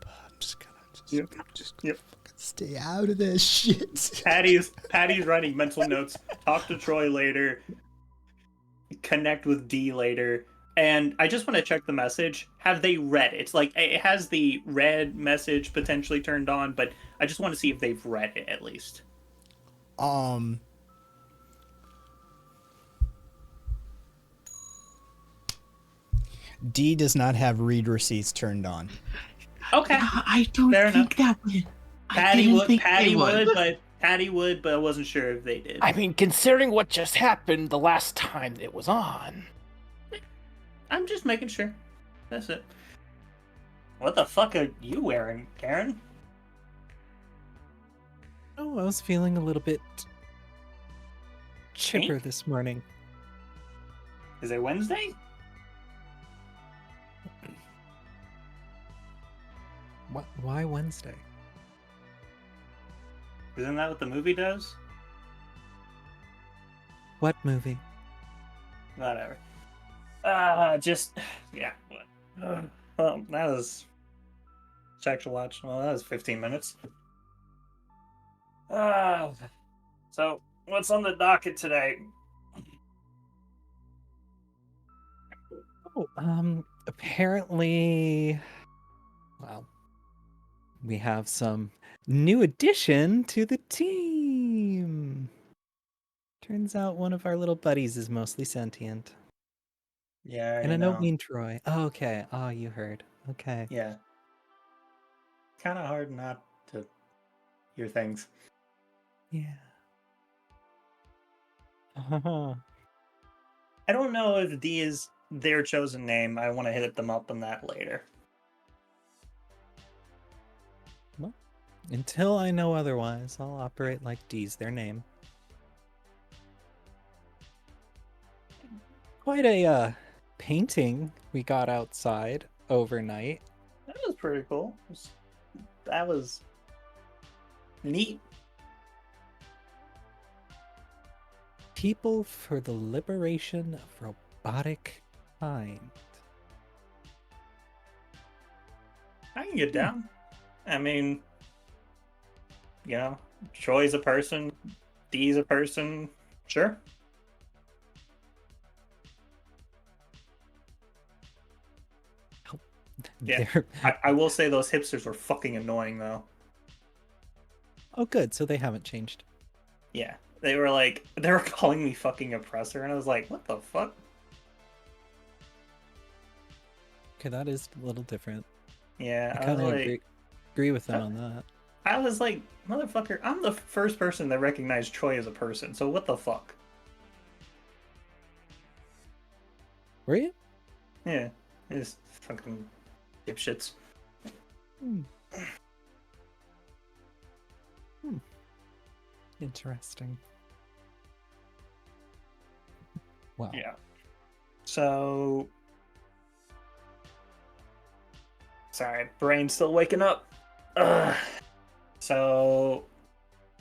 I'm just gonna Yep. fucking stay out of this shit. Patty's writing mental notes. Talk to Troy later. Connect with D later. And I just want to check the message. Have they read it? It's like it has the read message potentially turned on, but I just want to see if they've read it at least. D does not have read receipts turned on. Okay. I don't Fair think that would. Patty didn't would. think Patty they would, but I wasn't sure if they did. I mean, considering what just happened the last time it was on. I'm just making sure. That's it. What the fuck are you wearing, Karen? Oh, I was feeling a little bit chipper Pink? this morning. Is it Wednesday? Why Wednesday? Isn't that what the movie does? What movie? Whatever. Yeah. Well, that was sexual watch. Well, that was 15 minutes. So what's on the docket today? Oh, apparently, well, we have some new addition to the team. Turns out one of our little buddies is mostly sentient. Yeah, And I don't mean Troy. Oh, okay. Oh, you heard. Okay. Yeah. Kind of hard not to hear things. Yeah. I don't know if D is their chosen name. I want to hit them up on that later. Well, until I know otherwise, I'll operate like D's their name. Quite a painting we got outside overnight. That was pretty cool. That was neat. People for the Liberation of Robotic Kind. I can get down. I mean, you know, Troy's a person, D's a person. Sure. Yeah. I will say those hipsters were fucking annoying, though. Oh, good. So they haven't changed. Yeah. They were calling me fucking oppressor, and I was like, what the fuck? Okay, that is a little different. Yeah, I kind of agree with them on that. I was like, motherfucker, I'm the first person that recognized Troy as a person, so what the fuck? Were you? Yeah, it's fucking dipshits. Interesting. Wow. Yeah. So Sorry, brain's still waking up. Ugh. So,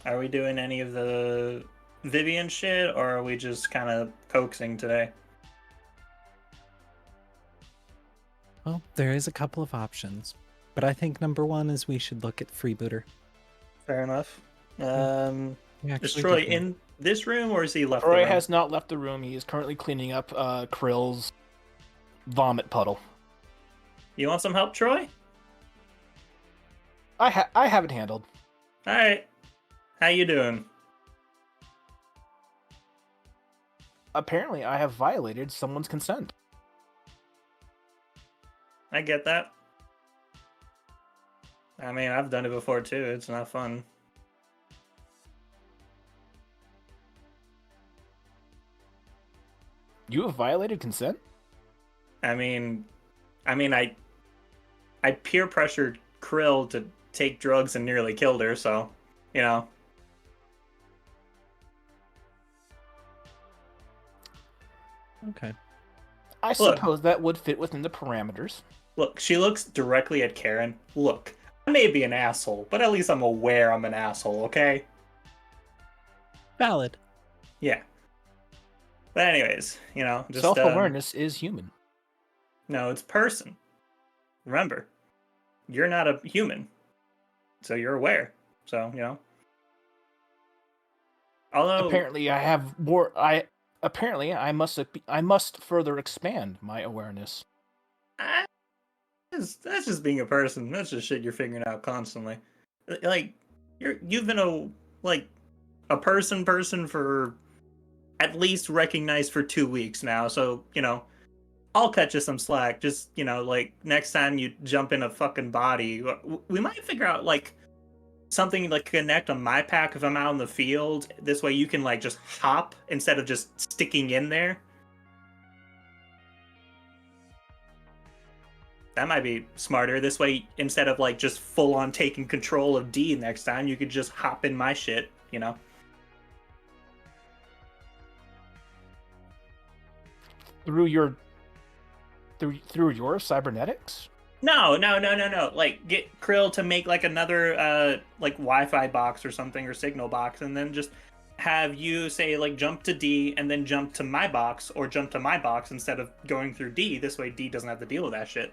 are we doing any of the Vivian shit, or are we just kind of coaxing today? Well, there is a couple of options, but I think number one is we should look at Freebooter. Fair enough. We Is actually Troy did one. in this room, or is he left the Troy room? has not left the room. He is currently cleaning up Krill's vomit puddle. You want some help, Troy? I have it handled. All right. How you doing? Apparently, I have violated someone's consent. I get that. I mean, I've done it before too. It's not fun. You have violated consent? I mean, I peer pressured Krill to take drugs and nearly killed her. So, you know. Okay. I suppose that would fit within the parameters. Look, she looks directly at Karen. Look, I may be an asshole, but at least I'm aware I'm an asshole, okay? Valid. Yeah. But anyways, you know, just Self-awareness is human. No, it's person. Remember, you're not a human, so you're aware. So, you know. Although Apparently, I have more. I must further expand my awareness. that's just being a person. That's just shit you're figuring out constantly. Like you've been a person for at least recognized for 2 weeks now. So, you know, I'll cut you some slack. Just, you know, like next time you jump in a fucking body, we might figure out like something like connect on my pack if I'm out in the field. This way you can like just hop instead of just sticking in there. That might be smarter. This way, instead of like just full on taking control of D next time, you could just hop in my shit, you know? Through your cybernetics? No. Like, get Krill to make like another like Wi-Fi box or something, or signal box, and then just have you say like jump to D and then jump to my box, or jump to my box instead of going through D. This way D doesn't have to deal with that shit.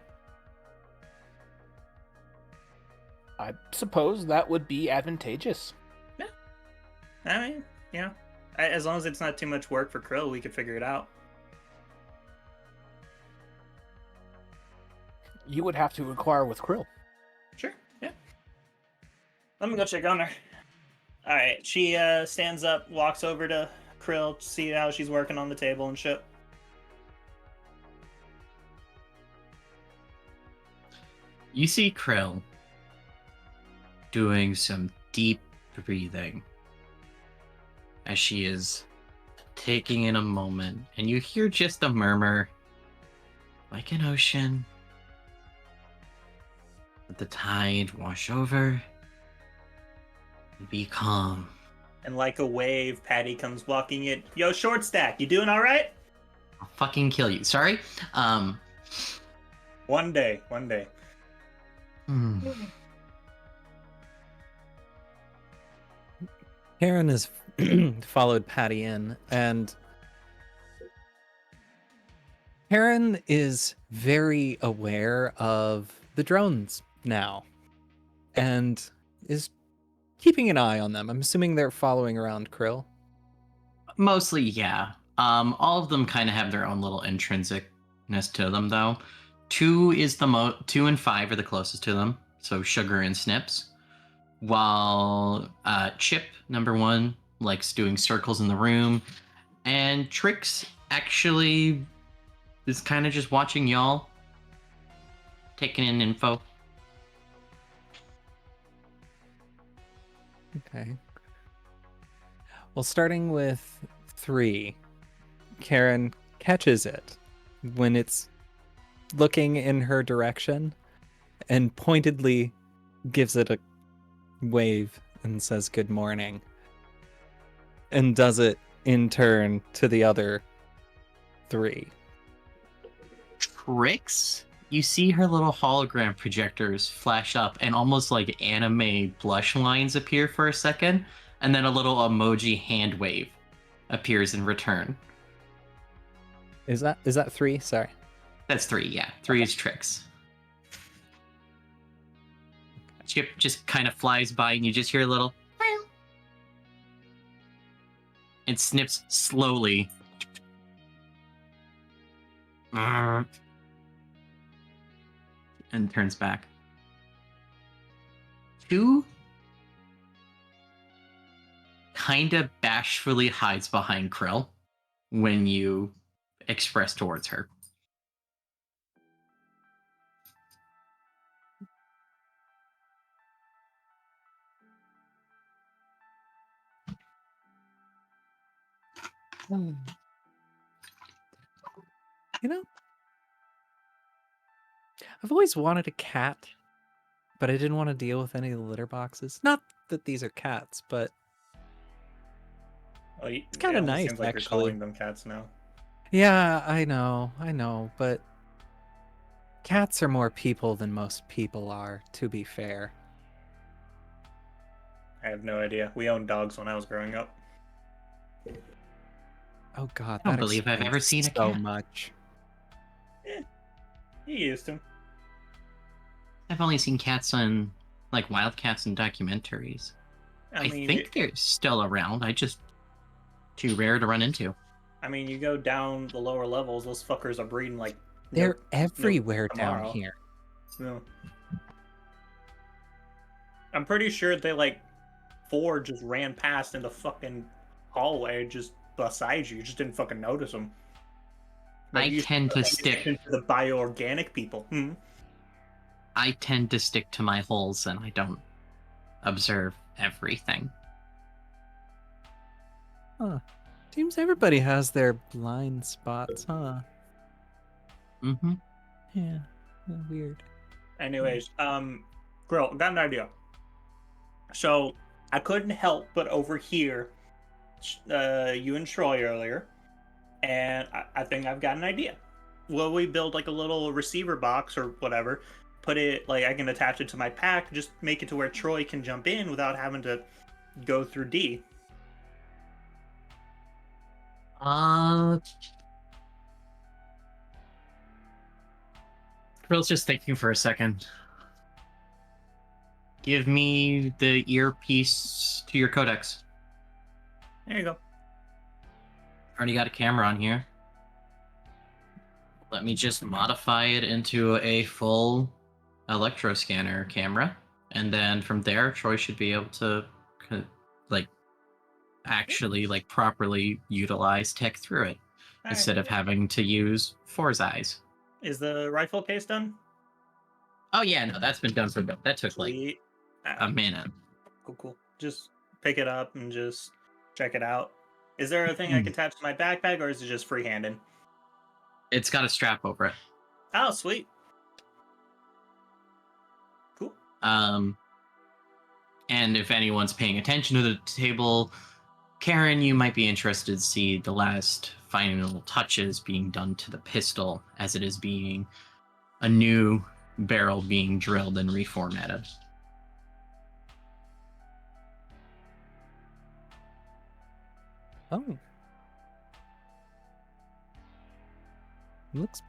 I suppose that would be advantageous. Yeah. I mean, you know, as long as it's not too much work for Krill, we could figure it out. You would have to inquire with Krill. Sure, yeah. Let me go check on her. Alright, she stands up, walks over to Krill to see how she's working on the table and shit. You see Krill doing some deep breathing as she is taking in a moment, and you hear just a murmur like an ocean. Let the tide wash over and be calm. And like a wave, Patty comes walking in. Yo, short stack, you doing alright? I'll fucking kill you. Sorry. One day. Karen has followed Patty in, and Karen is very aware of the drones now and is keeping an eye on them. I'm assuming they're following around Krill. Mostly, yeah. All of them kind of have their own little intrinsicness to them, though. 2 and 5 are the closest to them, so Sugar and Snips. While Chip, number 1, likes doing circles in the room, and Trix actually is kind of just watching y'all, taking in info. Okay. Well, starting with 3, Karen catches it when it's looking in her direction and pointedly gives it a wave and says good morning, and does it in turn to the other 3. Trix you see her little hologram projectors flash up and almost like anime blush lines appear for a second, and then a little emoji hand wave appears in return. Is that 3? Sorry. That's 3, yeah. 3 is tricks. Chip just kind of flies by and you just hear a little and snips slowly. And turns back. 2 kind of bashfully hides behind Krill when you express towards her. You know, I've always wanted a cat, but I didn't want to deal with any of the litter boxes. Not that these are cats, but Well, it's kind of nice, Seems like actually. you're calling them cats now. Yeah, I know, but cats are more people than most people are, to be fair. I have no idea. We owned dogs when I was growing up. Oh god, I don't that believe I've ever explains seen a so cat. much. You used to. I've only seen cats on like wild cats in documentaries. I think they're still around. I just too rare to run into. I mean, you go down the lower levels; those fuckers are breeding like. They're everywhere down tomorrow. here. No. I'm pretty sure they like 4 just ran past in the fucking hallway just beside you. You just didn't fucking notice them. I tend to stick to the bioorganic people. I tend to stick to my holes and I don't observe everything. Huh. Seems everybody has their blind spots, huh? Mm-hmm. Yeah. Weird. Anyways, Grill, got an idea. So I couldn't help but overhear you and Troy earlier, and I think I've got an idea. Will we build like a little receiver box or whatever? Put it like I can attach it to my pack, just make it to where Troy can jump in without having to go through D. Krill's just thinking for a second. Give me the earpiece to your codex. There you go. Already got a camera on here. Let me just modify it into a full electro scanner camera. And then from there, Troy should be able to like actually like properly utilize tech through it. All Instead right. of having to use Four's eyes. Is the rifle case done? Oh yeah, no, that's been done for a bit. That took like Sweet. a minute. Cool. Just pick it up and just check it out. Is there a thing I can attach to my backpack, or is it just freehanding? It's got a strap over it. Oh, sweet. Cool. And if anyone's paying attention to the table, Karen, you might be interested to see the last final touches being done to the pistol as it is being a new barrel being drilled and reformatted. Oh. Looks.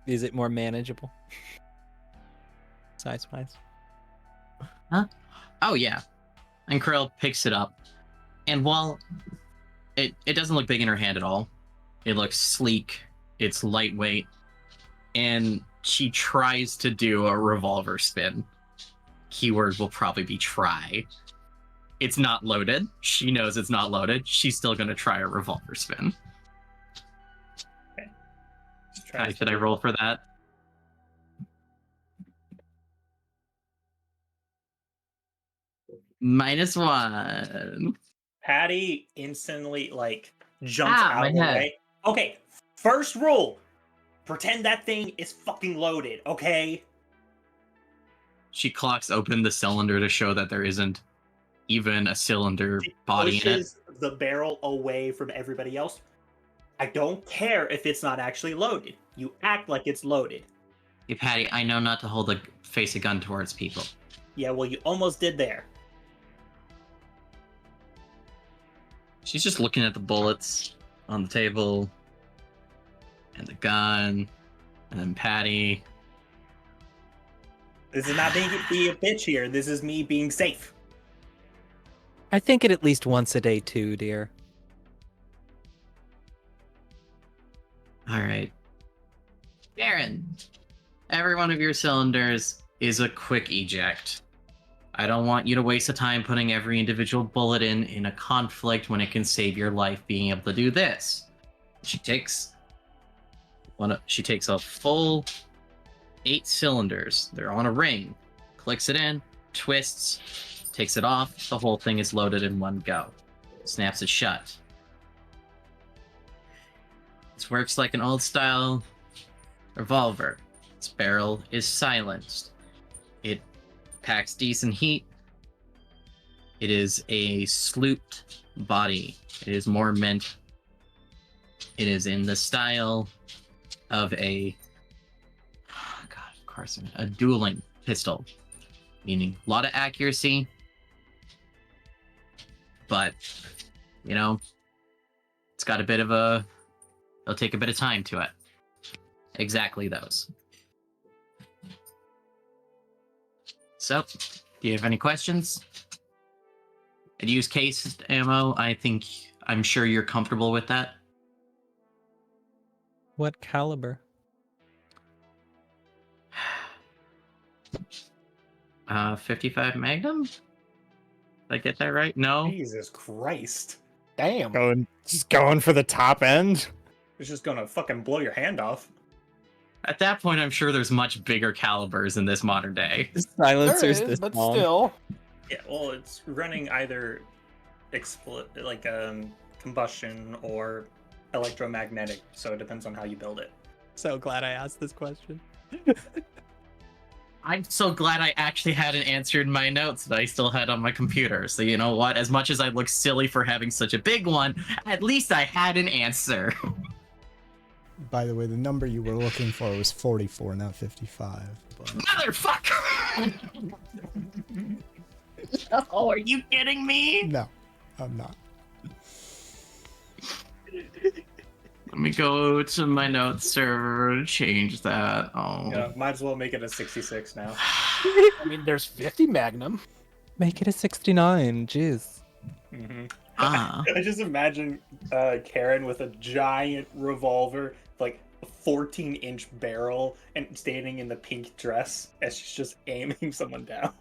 Is it more manageable? Size-wise? Huh? Oh, yeah. And Krill picks it up. And while it doesn't look big in her hand at all, it looks sleek, it's lightweight, and she tries to do a revolver spin. Keyword will probably be try. It's not loaded. She knows it's not loaded. She's still going to try a revolver spin. Okay. Should I roll for that? -1. Patty instantly like jumps out my of the head. way. Okay, first rule: pretend that thing is fucking loaded. Okay. She clocks open the cylinder to show that there isn't even a cylinder She body in it. pushes the barrel away from everybody else. I don't care if it's not actually loaded. You act like it's loaded. Hey, Patty, I know not to face a gun towards people. Yeah, well, you almost did there. She's just looking at the bullets on the table, and the gun, and then Patty. This is not being be a bitch here. This is me being safe. I think it at least once a day too, dear. All right. Darren, every one of your cylinders is a quick eject. I don't want you to waste the time putting every individual bullet in a conflict when it can save your life being able to do this. She takes a full 8 cylinders. They're on a ring. Clicks it in, twists, takes it off. The whole thing is loaded in one go. Snaps it shut. This works like an old-style revolver. Its barrel is silenced. It packs decent heat. It is a slooped body. It is more meant. It is in the style of a dueling pistol, meaning a lot of accuracy, but it's got it'll take a bit of time to it. Exactly those. So, do you have any questions? I'd use cased ammo. I'm sure you're comfortable with that. What caliber? 55 Magnum? Did I get that right? No. Jesus Christ. Damn. Just going for the top end. It's just gonna fucking blow your hand off. At that point, I'm sure there's much bigger calibers in this modern day. Silencers There is, this but long. still. Yeah, well, it's running either combustion or electromagnetic, so it depends on how you build it. So glad I asked this question. I'm so glad I actually had an answer in my notes that I still had on my computer. So you know what? As much as I look silly for having such a big one, at least I had an answer. By the way, the number you were looking for was 44, not 55. But... Motherfucker! Oh, are you kidding me? No, I'm not. Let me go to my notes server and change that. Oh. Yeah, might as well make it a 66 now. I mean, there's 50 Magnum. Make it a 69. Jeez. Mm-hmm. Ah. I just imagine Karen with a giant revolver, like a 14-inch barrel, and standing in the pink dress as she's just aiming someone down.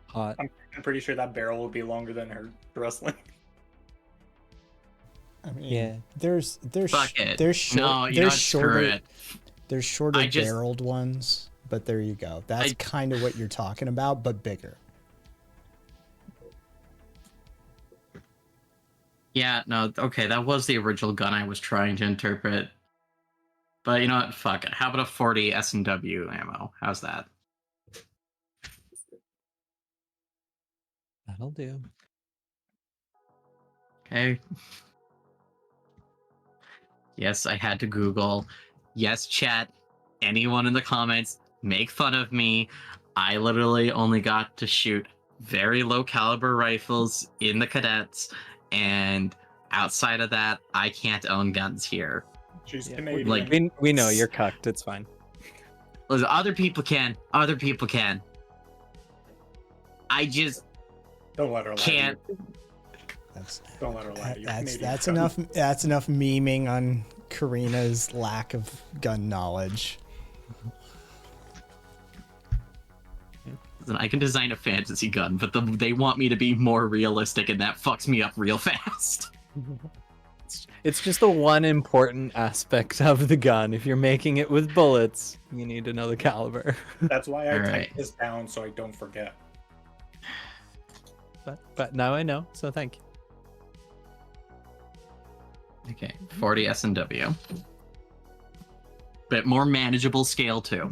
Hot. I'm pretty sure that barrel will be longer than her dress length. I mean, Yeah. there's Fuck it. there's short, No, you there's know, screw shorter it. there's shorter I just- barreled ones, but there you go. That's kind of what you're talking about, but bigger. Yeah, no, okay, that was the original gun I was trying to interpret. But you know what? Fuck it. How about a 40 S&W ammo? How's that? That'll do. Okay. Yes, I had to Google. Yes, chat. Anyone in the comments, make fun of me. I literally only got to shoot very low caliber rifles in the cadets, and outside of that, I can't own guns here. She's Yeah, Canadian. like- we know you're cucked. It's fine. Listen, other people can. Other people can. I just Don't let her lie. can't. Don't let her lie. to you. That's Canadian. enough. That's enough memeing on Karina's lack of gun knowledge. Listen, I can design a fantasy gun, but they want me to be more realistic, and that fucks me up real fast. It's just the one important aspect of the gun. If you're making it with bullets, you need to know the caliber. That's why I All typed right. this down so I don't forget. But now I know, so thank you. Okay, 40 S&W. Bit more manageable scale, too.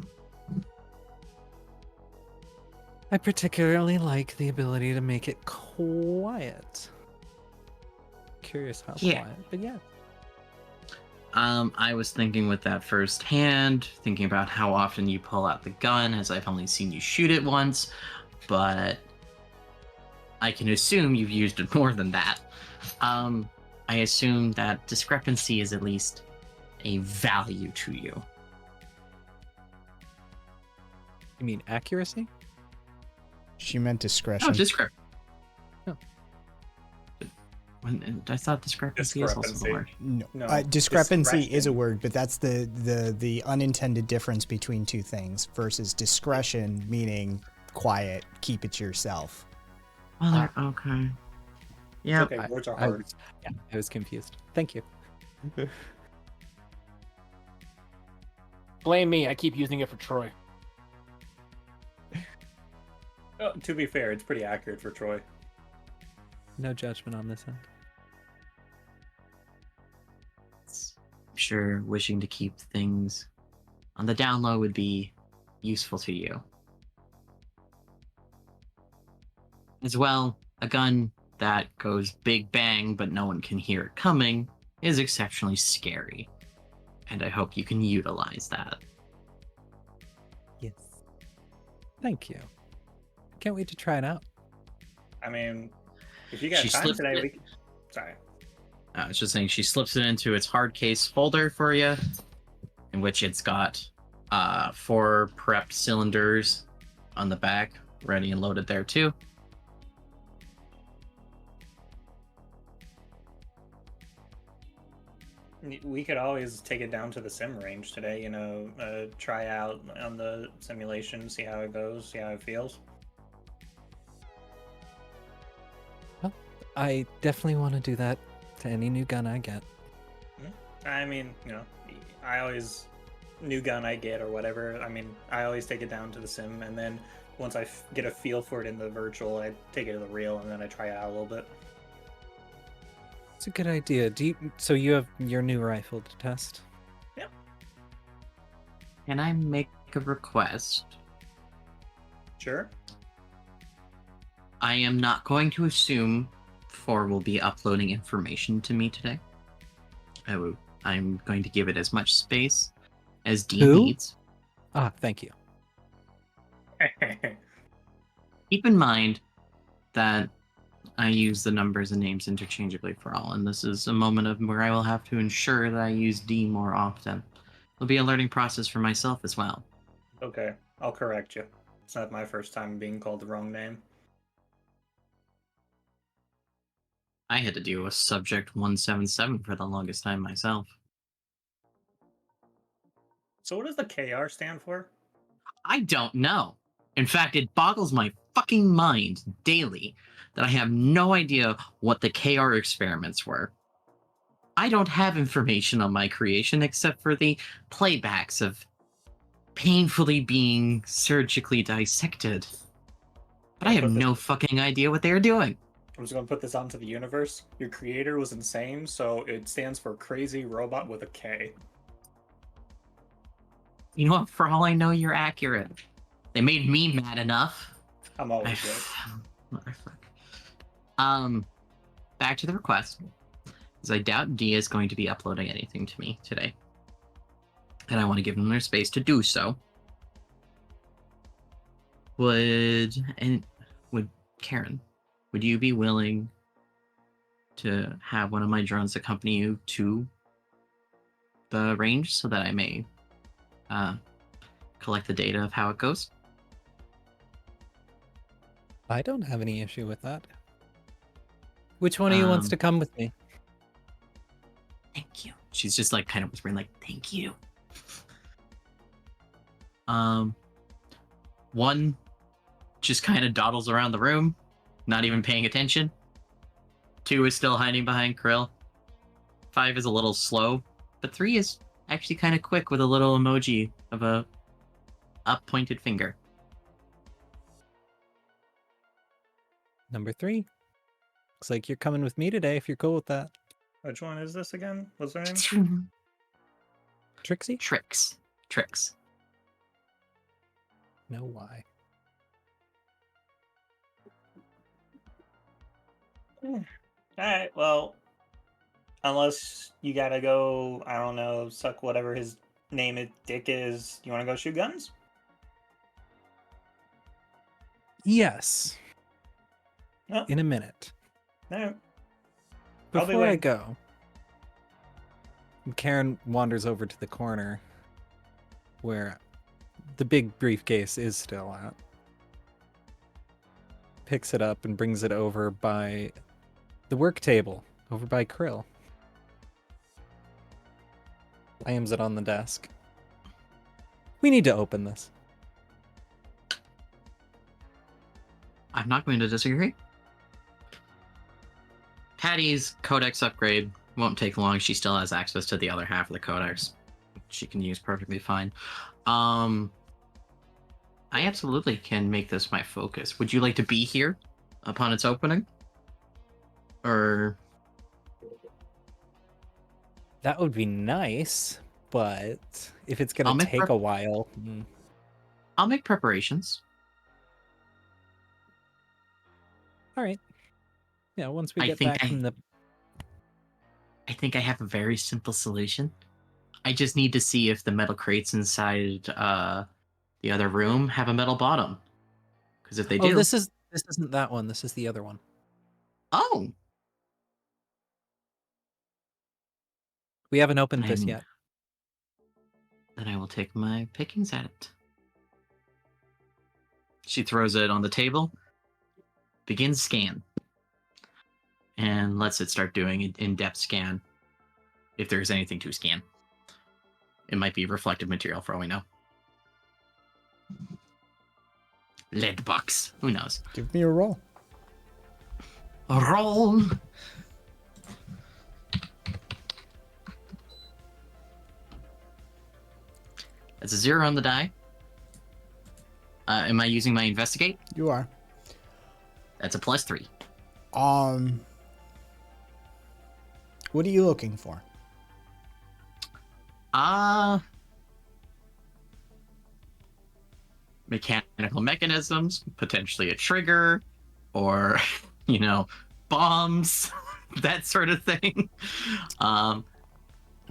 I particularly like the ability to make it quiet. Curious how Yeah. quiet, but yeah. I was thinking with that first hand, thinking about how often you pull out the gun, as I've only seen you shoot it once, but I can assume you've used it more than that. I assume that discrepancy is at least a value to you. You mean accuracy? She meant discretion. Oh, discrepancy. Oh. I thought discrepancy is also the word. No, No, discrepancy is a discretion. word, but that's the unintended difference between two things versus discretion, meaning quiet, keep it to yourself. Well, okay. Yeah. Okay, words are hard. I was confused. Thank you. Blame me. I keep using it for Troy. To be fair, it's pretty accurate for Troy. No judgment on this end. I'm sure wishing to keep things on the down low would be useful to you. As well, a gun that goes big bang but no one can hear it coming is exceptionally scary. And I hope you can utilize that. Yes. Thank you. Can't wait to try it out. I mean, if you got She time slipped today, it. we can... Sorry. I was just saying she slips it into its hard case folder for you, in which it's got 4 prepped cylinders on the back, ready and loaded there too. We could always take it down to the sim range today, you know, try out on the simulation, see how it goes, see how it feels. Well, I definitely want to do that to any new gun I get. I mean, you know, I always, new gun I get or whatever, I mean, I always take it down to the sim, and then once I get a feel for it in the virtual, I take it to the real, and then I try it out a little bit. It's a good idea. So you have your new rifle to test? Yep. Can I make a request? Sure. I am not going to assume 4 will be uploading information to me today. I'm going to give it as much space as D Who? needs. Ah, thank you. Keep in mind that I use the numbers and names interchangeably for all, and this is a moment of where I will have to ensure that I use D more often. It'll be a learning process for myself as well. Okay, I'll correct you. It's not my first time being called the wrong name. I had to deal with Subject 177 for the longest time myself. So what does the KR stand for? I don't know. In fact, it boggles my fucking mind daily that I have no idea what the KR experiments were. I don't have information on my creation except for the playbacks of painfully being surgically dissected. But I have no fucking idea what they're doing. I'm just gonna put this onto the universe. Your creator was insane, so it stands for crazy robot with a K. You know what? For all I know, you're accurate. They made me mad enough. I'm always good. Motherfucker. Back to the request. Because I doubt D is going to be uploading anything to me today. And I want to give them their space to do so. Would Karen, would you be willing to have one of my drones accompany you to the range so that I may collect the data of how it goes? I don't have any issue with that. Which one of you wants to come with me? Thank you. She's just like kind of whispering like, thank you. One just kind of dawdles around the room, not even paying attention. 2 is still hiding behind Krill. 5 is a little slow, but 3 is actually kind of quick with a little emoji of a up-pointed finger. Number 3. Looks like you're coming with me today if you're cool with that. Which one is this again? What's her name? Trixie? Tricks. No, why? Alright, well, unless you gotta go, I don't know, suck whatever his name is, dick is. You want to go shoot guns? Yes. No. In a minute. No. I'll be Before I waiting. go, Karen wanders over to the corner where the big briefcase is still at. Picks it up and brings it over by the work table, over by Krill. Slams it on the desk. We need to open this. I'm not going to disagree. Patty's codex upgrade won't take long. She still has access to the other half of the codex. She can use perfectly fine. I absolutely can make this my focus. Would you like to be here upon its opening? Or That would be nice, but if it's I'll going to make take a while... I'll make preparations. All right. Yeah, once we I get think back from the... I think I have a very simple solution. I just need to see if the metal crates inside the other room have a metal bottom. Because if they do... this isn't that one. This is the other one. Oh! We haven't opened this I'm- yet. Then I will take my pickings at it. She throws it on the table, begins scan, and lets it start doing an in-depth scan. If there's anything to scan. It might be reflective material for all we know. Lead box. Who knows? Give me a roll. Roll! That's a 0 on the die. Am I using my investigate? You are. That's a +3. What are you looking for? Mechanical mechanisms, potentially a trigger, or, bombs, that sort of thing.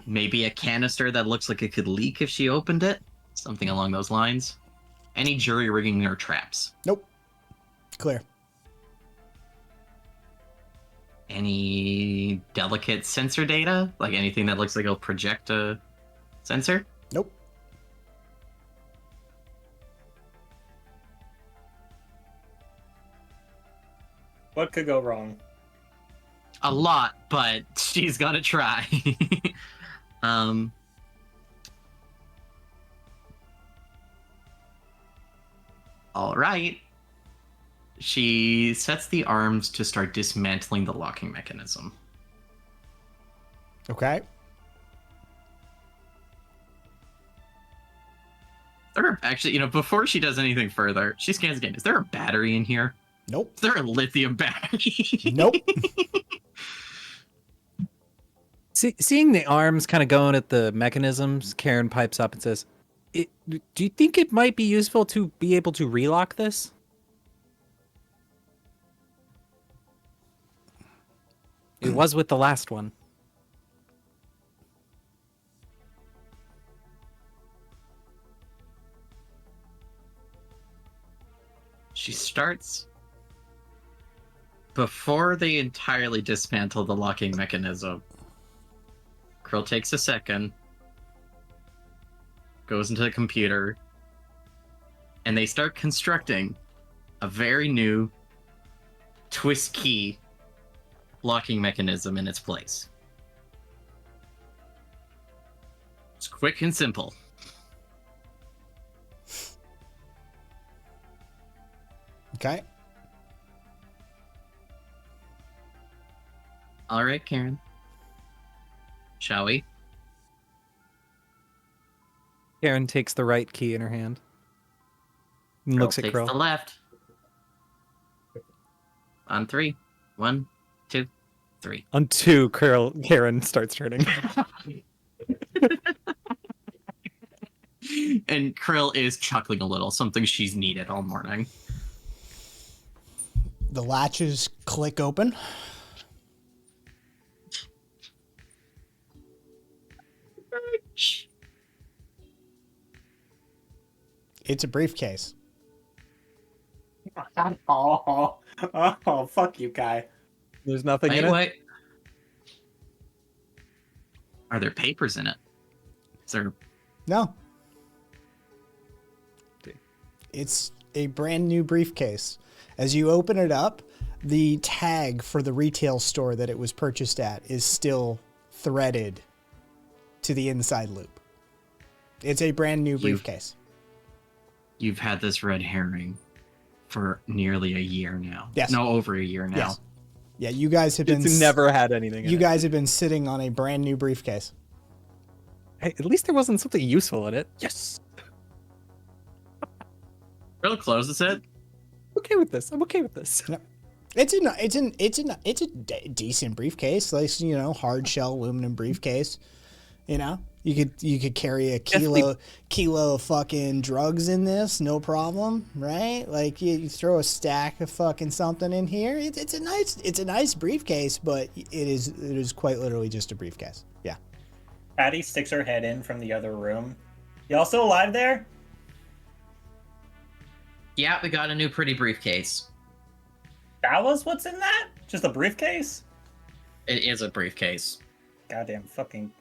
Maybe a canister that looks like it could leak if she opened it. Something along those lines. Any jury rigging or traps. Nope. Clear. Any delicate sensor data? Like anything that looks like it'll project a sensor? Nope. What could go wrong? A lot, but she's gonna try. All right. She sets the arms to start dismantling the locking mechanism. Okay. Actually, before she does anything further, she scans again. Is there a battery in here? Nope. Is there a lithium battery? Nope. Seeing the arms kind of going at the mechanisms, Karen pipes up and says, do you think it might be useful to be able to relock this? It was with the last one. She starts before they entirely dismantle the locking mechanism. Krill takes a second, goes into the computer, and they start constructing a very new twist key locking mechanism in its place. It's quick and simple. Okay. All right, Karen. Shall we? Karen takes the right key in her hand and Krill looks at takes Krill. the left. On 3. 1, 2, 3. On 2, Karen starts turning. And Krill is chuckling a little, something she's needed all morning. The latches click open. It's a briefcase. Oh, fuck you, guy. There's nothing in it. Wait. Are there papers in it? Is there? No. It's a brand new briefcase. As you open it up, the tag for the retail store that it was purchased at is still threaded to the inside loop. It's a brand new briefcase. You've had this red herring for nearly a year now. Yes. No, over a year now. Yes. Yeah, you guys have been... It's never had anything in You it. guys have been sitting on a brand new briefcase. Hey, at least there wasn't something useful in it. Yes. Real closes it. I'm okay with this. I'm okay with this. It's a decent briefcase, like, you know, hard shell aluminum briefcase. You know, you could carry a kilo of fucking drugs in this, no problem, right? Like you throw a stack of fucking something in here. It's a nice briefcase, but it is quite literally just a briefcase. Yeah. Patty sticks her head in from the other room. Y'all still alive there? Yeah, we got a new pretty briefcase. That was what's in that? Just a briefcase? It is a briefcase. Goddamn fucking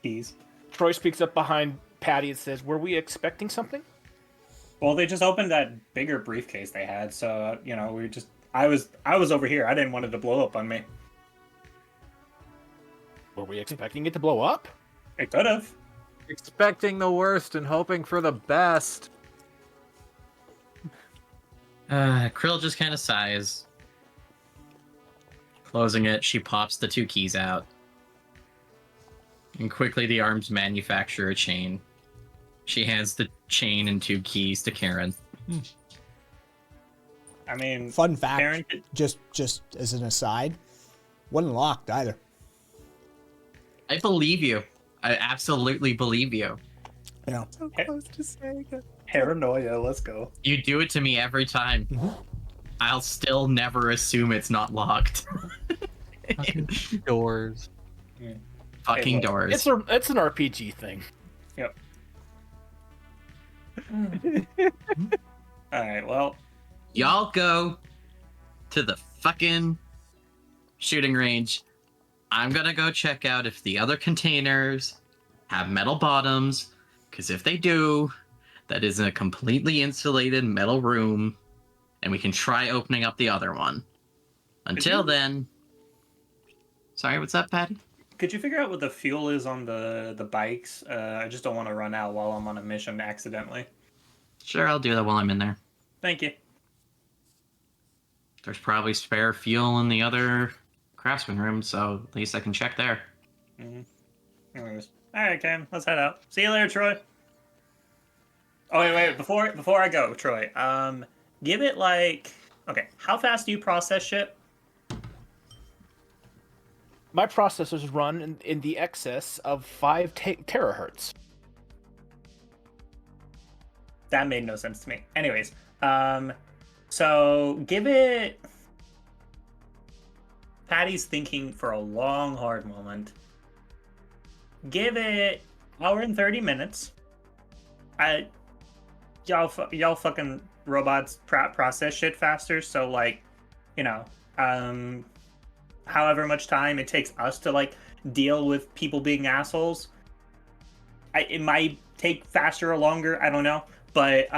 keys. Troy speaks up behind Patty and says, "Were we expecting something?" Well, they just opened that bigger briefcase they had, so you know, I was over here. I didn't want it to blow up on me. Were we expecting it to blow up? It could have. Expecting the worst and hoping for the best. Krill just kind of sighs. Closing it, she pops the 2 keys out. And quickly the arms manufacture a chain. She hands the chain and 2 keys to Karen. I mean, Fun fact, Karen, just as an aside, wasn't locked either. I believe you. I absolutely believe you. You know, So close to saying it. paranoia. Let's go. You do it to me every time. I'll still never assume it's not locked. Fucking doors. Fucking look, doors. It's an RPG thing. Yep. All right. Well, Y'all go to the fucking shooting range. I'm gonna go check out if the other containers have metal bottoms, because if they do, that is a completely insulated metal room, and we can try opening up the other one. Until then... Sorry, what's up, Patty? could you figure out what the fuel is on the bikes? I just don't want to run out while I'm on a mission accidentally. Sure, I'll do that while I'm in there. Thank you. There's probably spare fuel in the other craftsman room, so at least I can check there. Anyways. All right, Cam. Let's head out. See you later, Troy. Oh wait. Before I go, Troy. Give it like. Okay. How fast do you process shit? My processors run in the excess of 5 terahertz. That made no sense to me. Anyways, so give it. Patty's thinking for a long, hard moment. Give it hour and 30 minutes. Y'all fucking robots process shit faster. So like, you know, however much time it takes us to like deal with people being assholes, it might take faster or longer. I don't know. But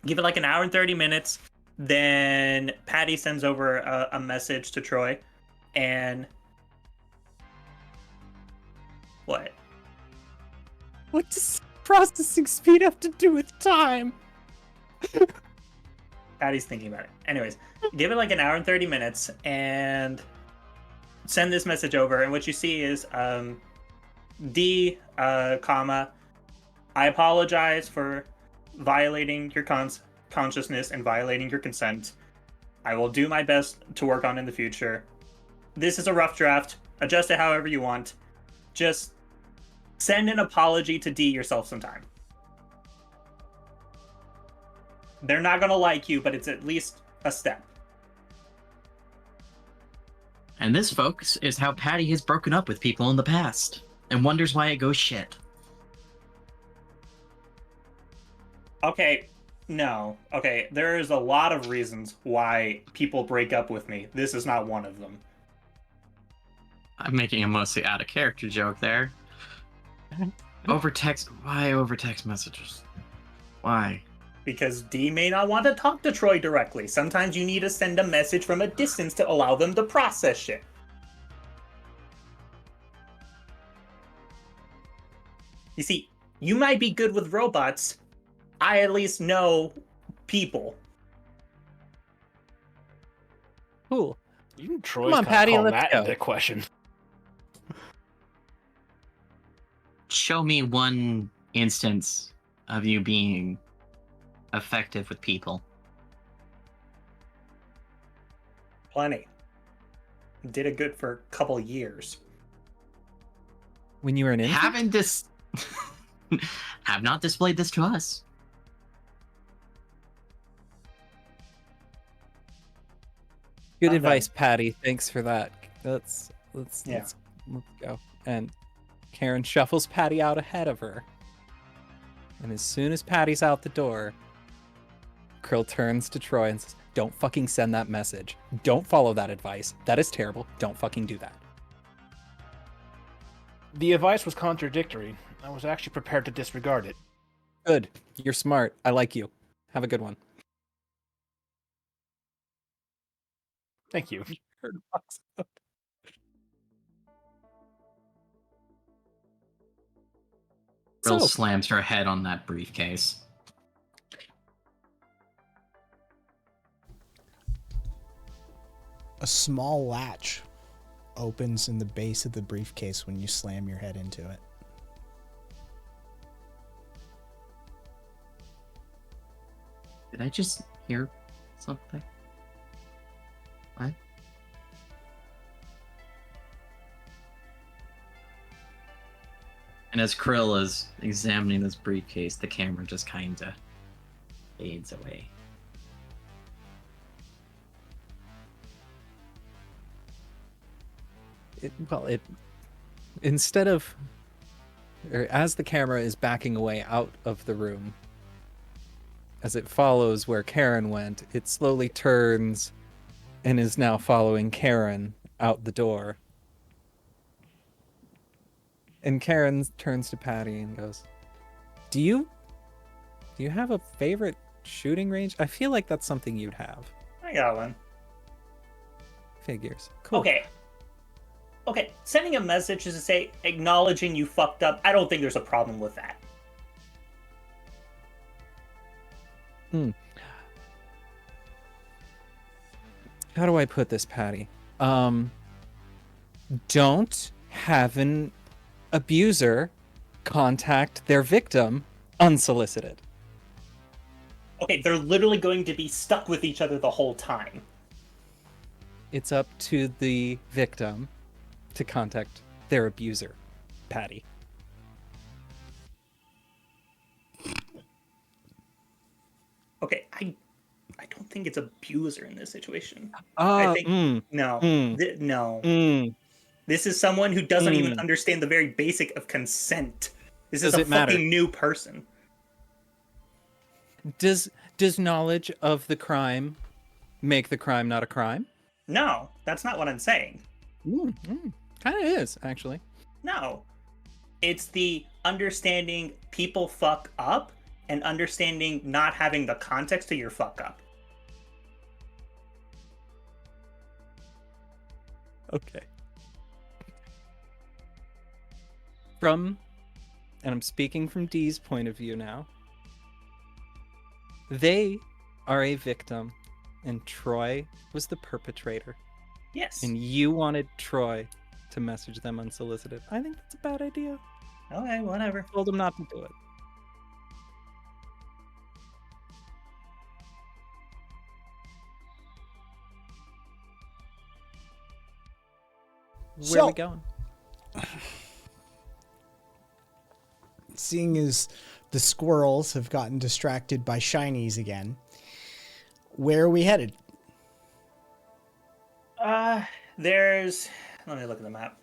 give it like an hour and 30 minutes. Then Patty sends over a message to Troy. And... What? What does processing speed have to do with time? Patty's thinking about it. Anyways, give it like an hour and 30 minutes. And send this message over. And what you see is... D, comma... I apologize for violating your consciousness and violating your consent. I will do my best to work on in the future. This is a rough draft. Adjust it however you want. Just send an apology to D yourself sometime. They're not going to like you, but it's at least a step. And this, folks, is how Patty has broken up with people in the past and wonders why it goes shit. Okay, no. Okay, there's a lot of reasons why people break up with me. This is not one of them. I'm making a mostly out of character joke there. Over text? Why over text messages? Why? Because D may not want to talk to Troy directly. Sometimes you need to send a message from a distance to allow them to process shit. You see, you might be good with robots. I at least know people. Cool. Even Troy's on, kind of Patty, calling let's that go. into question. Show me one instance of you being effective with people. Plenty. Did it good for a couple years. When you were an infant? Haven't this have not displayed this to us. Good Not advice, Patty. Thanks for that. Let's Yeah. let's go. And Karen shuffles Patty out ahead of her. And as soon as Patty's out the door, Krill turns to Troy and says, "Don't fucking send that message. Don't follow that advice. That is terrible. Don't fucking do that." The advice was contradictory. I was actually prepared to disregard it. Good. You're smart. I like you. Have a good one. Thank you. Brill So, slams her head on that briefcase. A small latch opens in the base of the briefcase when you slam your head into it. Did I just hear something? What? And as Krill is examining this briefcase, the camera just kinda fades away. Instead of, or as the camera is backing away out of the room, as it follows where Karen went, it slowly turns and is now following Karen out the door. And Karen turns to Patty and goes, Do you have a favorite shooting range? I feel like that's something you'd have." I got one. Figures. Cool. Okay, sending a message is to say, acknowledging you fucked up. I don't think there's a problem with that. How do I put this, Patty? Don't have an abuser contact their victim unsolicited. Okay, they're literally going to be stuck with each other the whole time. It's up to the victim to contact their abuser, Patty. Okay, I don't think it's abuser in this situation. I I think no. This is someone who doesn't even understand the very basic of consent. This is Does a it matter? fucking new person. Does knowledge of the crime make the crime not a crime? No, that's not what I'm saying. Kind of is, actually. No. It's the understanding people fuck up and understanding not having the context to your fuck up. Okay. And I'm speaking from Dee's point of view now, they are a victim and Troy was the perpetrator. Yes. And you wanted Troy to message them unsolicited. I think that's a bad idea. Okay, whatever. Told him not to do it. Where are we going? Seeing as the squirrels have gotten distracted by shinies again, where are we headed? There's... Let me look at the map.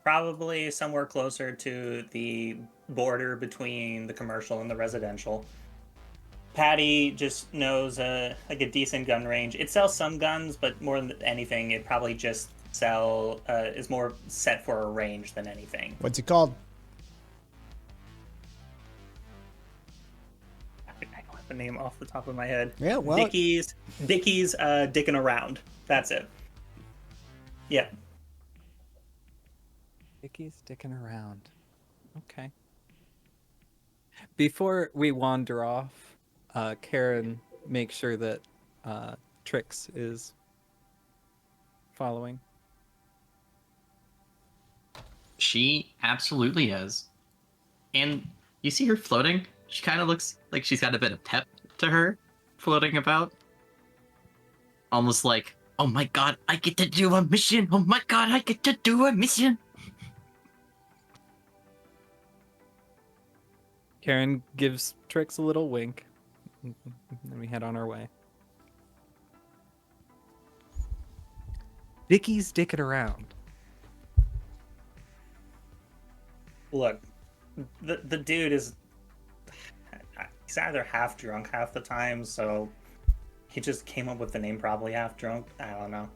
probably somewhere closer to the border between the commercial and the residential. Patty just knows like a decent gun range. It sells some guns, but more than anything, it probably just is more set for a range than anything. What's it called? I don't have the name off the top of my head. Yeah, well, Dickies, dicking around. That's it. Yeah. Dicky's sticking around. Okay. Before we wander off, Karen makes sure that Trix is following. She absolutely is. And you see her floating? She kind of looks like she's got a bit of pep to her, floating about. Almost like, oh my god, I get to do a mission! Oh my god, I get to do a mission! Karen gives Trix a little wink, and we head on our way. Dicky's dicking around. Look, the dude is, he's either half drunk half the time, so he just came up with the name probably half drunk. I don't know.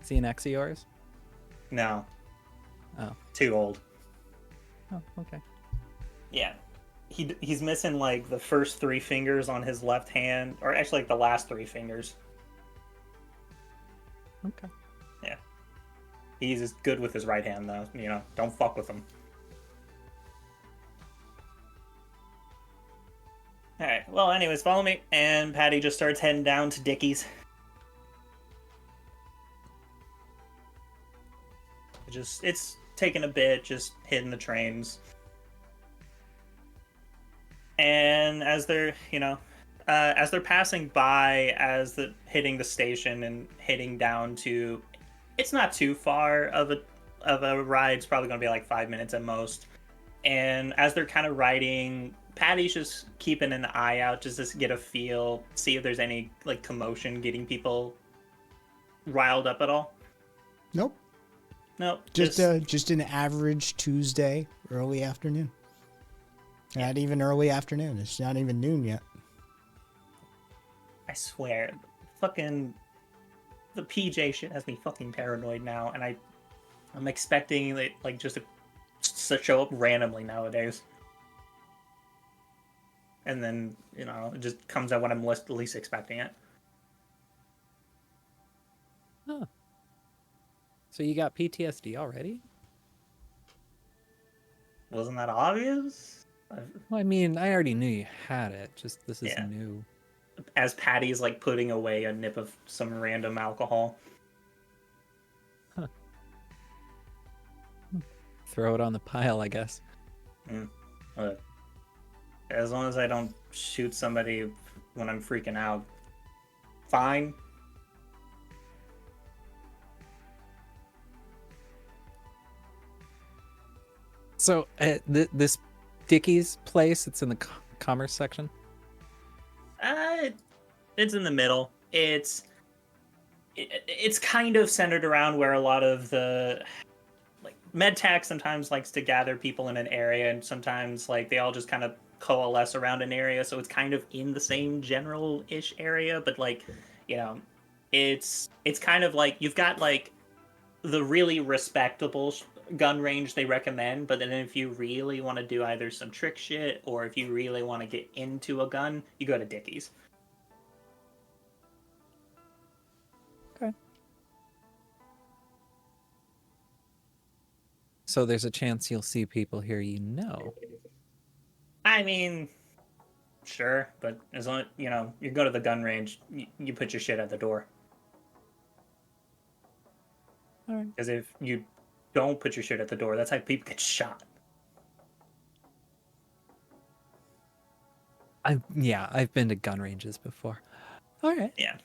Is he an ex of yours? No. Oh. Too old. Oh, okay. Yeah. He's missing like the first 3 fingers on his left hand, or actually like the last 3 fingers. Okay. Yeah. He's as good with his right hand though, you know, don't fuck with him. Alright, well anyways, follow me, and Patty just starts heading down to Dickie's. It's taking a bit, just hitting the trains. And as they're, as they're passing by, hitting the station and heading down to, it's not too far of a ride. It's probably going to be like 5 minutes at most. And as they're kind of riding, Patty's just keeping an eye out just to get a feel, see if there's any like commotion getting people riled up at all. Nope. Nope. Just an average Tuesday early afternoon. Not even early afternoon. It's not even noon yet. I swear, fucking the PJ shit has me fucking paranoid now, and I'm expecting it like just to show up randomly nowadays. And then, it just comes out when I'm least expecting it. Huh. So you got PTSD already? Wasn't that obvious? Well, I mean, I already knew you had it. Just this is Yeah. new. As Patty's like putting away a nip of some random alcohol. Throw it on the pile, I guess. As long as I don't shoot somebody when I'm freaking out, fine. So this Dickie's place, it's in the commerce section. It's in the middle. It's kind of centered around where a lot of the like MedTech sometimes likes to gather people in an area, and sometimes like they all just kind of coalesce around an area. So it's kind of in the same general-ish area, but like, it's kind of like you've got like the really respectable gun range they recommend, but then if you really want to do either some trick shit or if you really want to get into a gun, you go to Dickie's. Okay. So there's a chance you'll see people here you know. I mean, sure, but as long you go to the gun range, you put your shit at the door. All right. Because if you don't put your shit at the door, that's how people get shot. I've been to gun ranges before. All right. Yeah.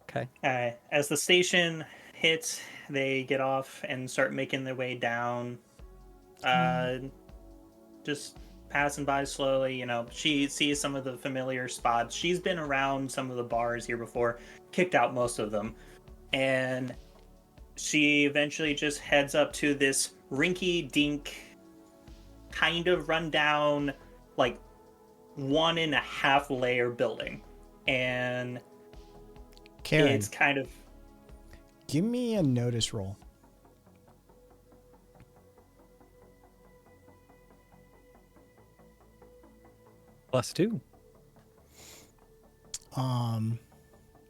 Okay. As the station hits, they get off and start making their way down. Just passing by slowly. She sees some of the familiar spots. She's been around some of the bars here before, kicked out most of them. And she eventually just heads up to this rinky-dink, kind of rundown, like 1.5 layer building. And Karen, it's kind of... give me a notice roll. +2.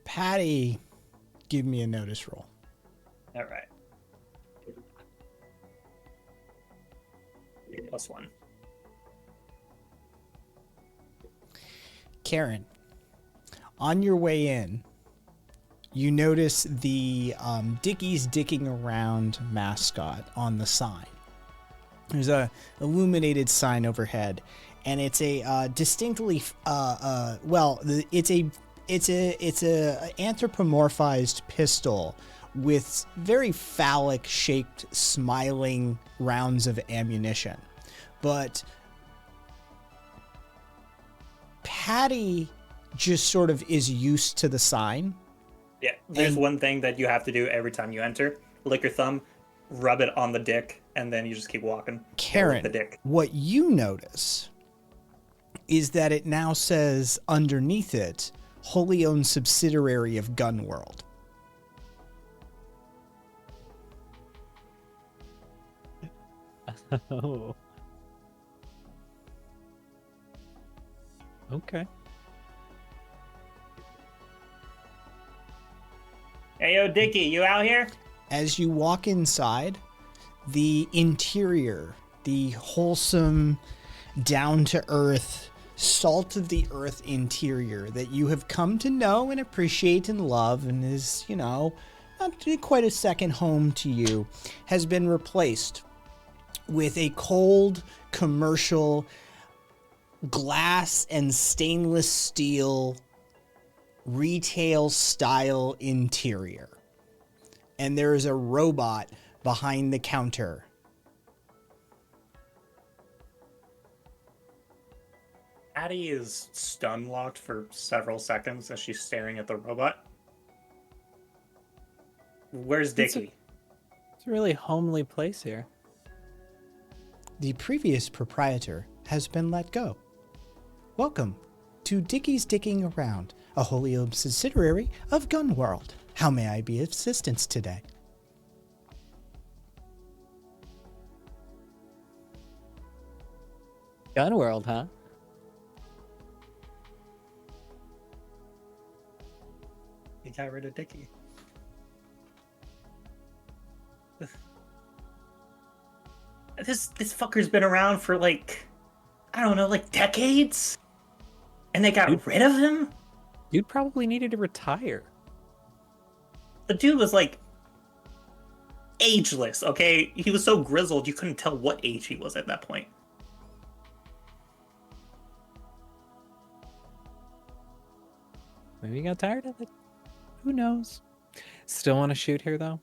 Patty, give me a notice roll. All right. +1. Karen, on your way in, you notice the Dickie's Dicking Around mascot on the sign. There's a illuminated sign overhead, and it's a distinctly it's a anthropomorphized pistol with very phallic shaped smiling rounds of ammunition. But Patty just sort of is used to the sign. Yeah, there's And- one thing that you have to do every time you enter. Lick your thumb, rub it on the dick, and then you just keep walking. Karen, The dick. what you notice is that it now says underneath it, wholly owned subsidiary of Gun World. Oh. Okay. Hey, yo, Dickie, you out here? As you walk inside, the interior, the wholesome, down-to-earth, salt-of-the-earth interior that you have come to know and appreciate and love and is, not quite a second home to you, has been replaced with a cold, commercial, glass and stainless steel retail style interior. And there is a robot behind the counter. Addie is stun locked for several seconds as she's staring at the robot. Where's Dickie? It's a really homely place here. The previous proprietor has been let go. Welcome to Dickie's Dicking Around, a wholly owned subsidiary of Gun World. How may I be of assistance today? Gun World, huh? You got rid of Dickie. This fucker's been around for I don't know, decades? And they got rid of him? Dude probably needed to retire. The dude was ageless, okay? He was so grizzled you couldn't tell what age he was at that point. Maybe he got tired of it. Who knows? Still want to shoot here, though?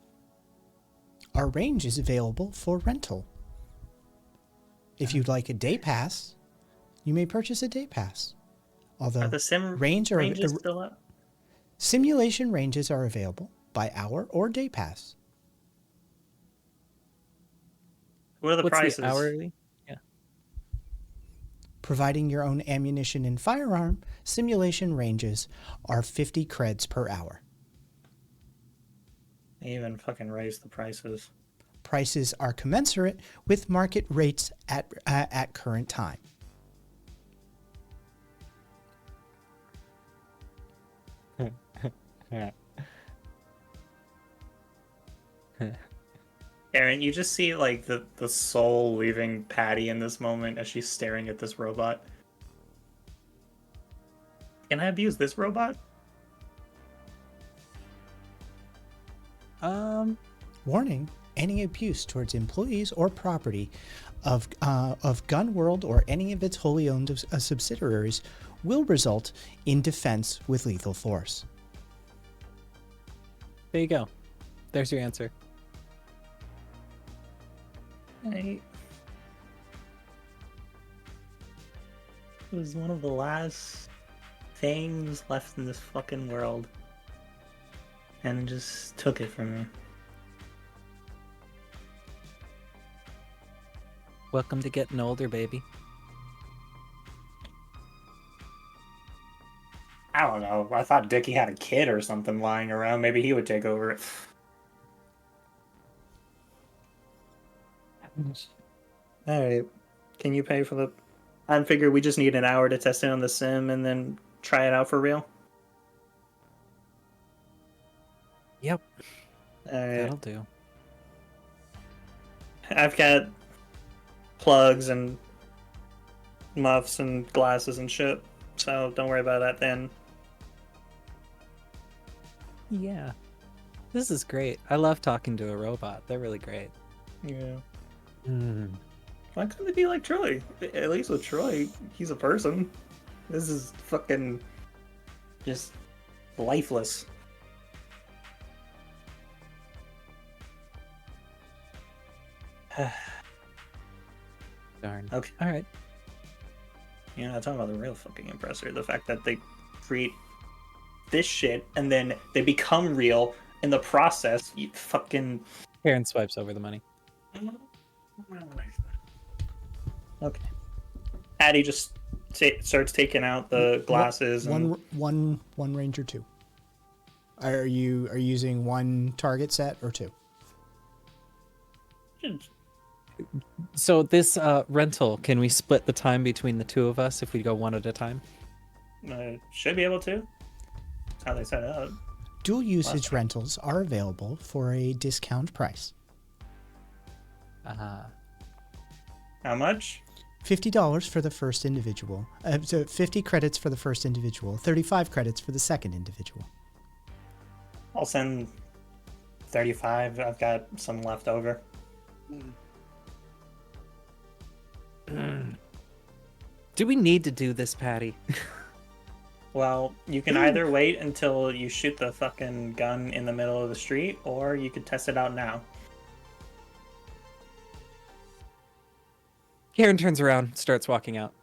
Our range is available for rental. If you'd like a day pass, you may purchase a day pass. Although Are the sim ranges still up? simulation ranges are available by hour or day pass. What are the What's prices? the hourly? Yeah. Providing your own ammunition and firearm, simulation ranges are 50 creds per hour. They even fucking raised the prices. Prices are commensurate with market rates at current time. Aaron, you just see the soul leaving Patty in this moment as she's staring at this robot. Can I abuse this robot? Warning, any abuse towards employees or property of Gun World or any of its wholly owned subsidiaries will result in defense with lethal force. There you go. There's your answer. It was one of the last things left in this fucking world. And just took it from me. Welcome to getting older, baby. I don't know. I thought Dickie had a kid or something lying around. Maybe he would take over it. All right. Can you pay for the? I figure we just need an hour to test it on the sim and then try it out for real. Yep, All right. that'll do. I've got plugs and muffs and glasses and shit, so don't worry about that then. Yeah. This is great. I love talking to a robot. They're really great. Yeah. Mm. Why couldn't it be like Troy? At least with Troy, he's a person. This is fucking just lifeless. Darn. Okay. All right. You know, I'm talking about the real fucking impressor. The fact that they create this shit and then they become real in the process. You fucking. Karen swipes over the money. Okay. Addie just starts taking out the glasses and One range or two. Are you using one target set or two? So this rental, can we split the time between the two of us if we go one at a time? should be able to. That's how they set it up. Dual usage rentals are available for a discount price. How much? $50 for the first individual. So 50 credits for the first individual. 35 credits for the second individual. I'll send 35. I've got some left over. Do we need to do this, Patty? Well, you can either wait until you shoot the fucking gun in the middle of the street, or you could test it out now. Karen turns around, starts walking out.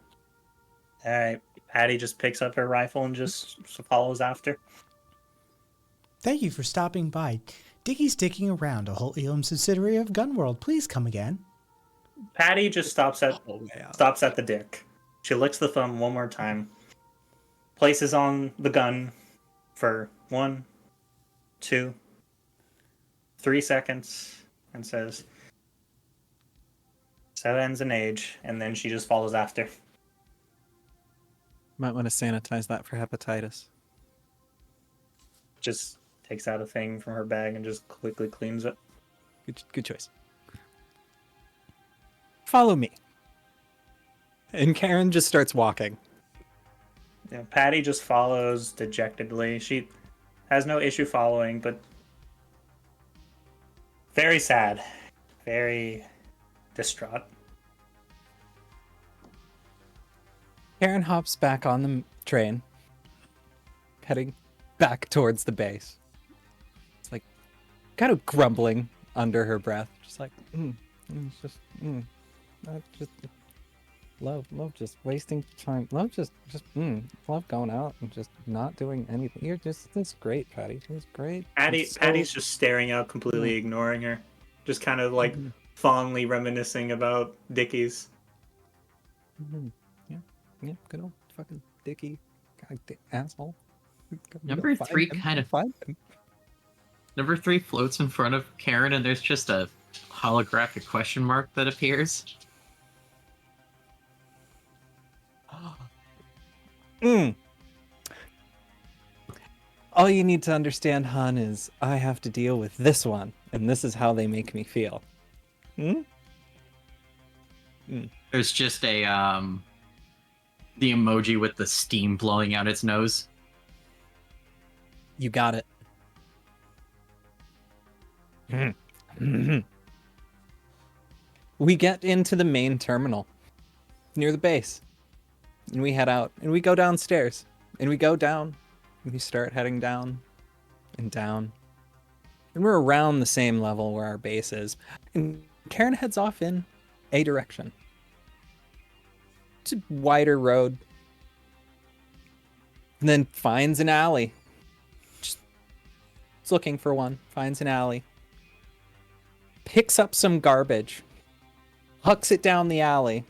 Alright, Patty just picks up her rifle and just follows after. Thank you for stopping by. Dickie's Dicking Around, a wholly owned subsidiary of Gunworld. Please come again. Patty just stops at the dick. She licks the thumb one more time, places on the gun for 1, 2, 3 seconds, and says, "So ends an age," and then she just follows after. Might want to sanitize that for hepatitis. Just takes out a thing from her bag and just quickly cleans it. Good choice. Follow me. And Karen just starts walking. Yeah, Patty just follows dejectedly. She has no issue following, but very sad, very distraught. Karen hops back on the train, heading back towards the base. It's like kind of grumbling under her breath, just like, it's just, not just love just wasting time. Love just love going out and just not doing anything. It's great, Patty. It's great. Patty's just staring out, completely ignoring her, just kind of like fondly reminiscing about Dickie's. Yeah, good old fucking Dickie, God, asshole. Number 3 kind of. Number 3 floats in front of Karen, and there's just a holographic question mark that appears. All you need to understand, hon, is I have to deal with this one, and this is how they make me feel. There's just a the emoji with the steam blowing out its nose. You got it. We get into the main terminal near the base, and we head out, and we go downstairs, and we go down, and we start heading down and down, and we're around the same level where our base is, and Karen heads off in a direction. It's a wider road, and then finds an alley. Just looking for one, finds an alley, picks up some garbage, hucks it down the alley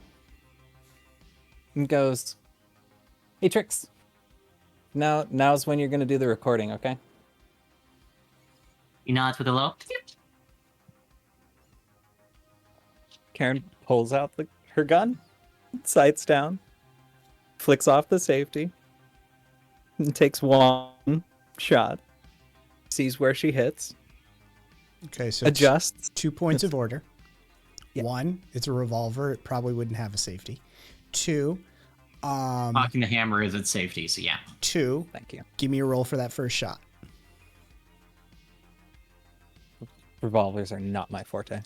and goes, "Hey, Trix. Now's when you're gonna do the recording, okay?" He nods with a low. Karen pulls out her gun, sights down, flicks off the safety, and takes one shot. Sees where she hits, Okay, so adjusts. 2 points of order. Yeah. 1, it's a revolver. It probably wouldn't have a safety. 2, Cocking the hammer is its safety, so yeah. 2, Thank you. give me a roll for that first shot. Revolvers are not my forte. I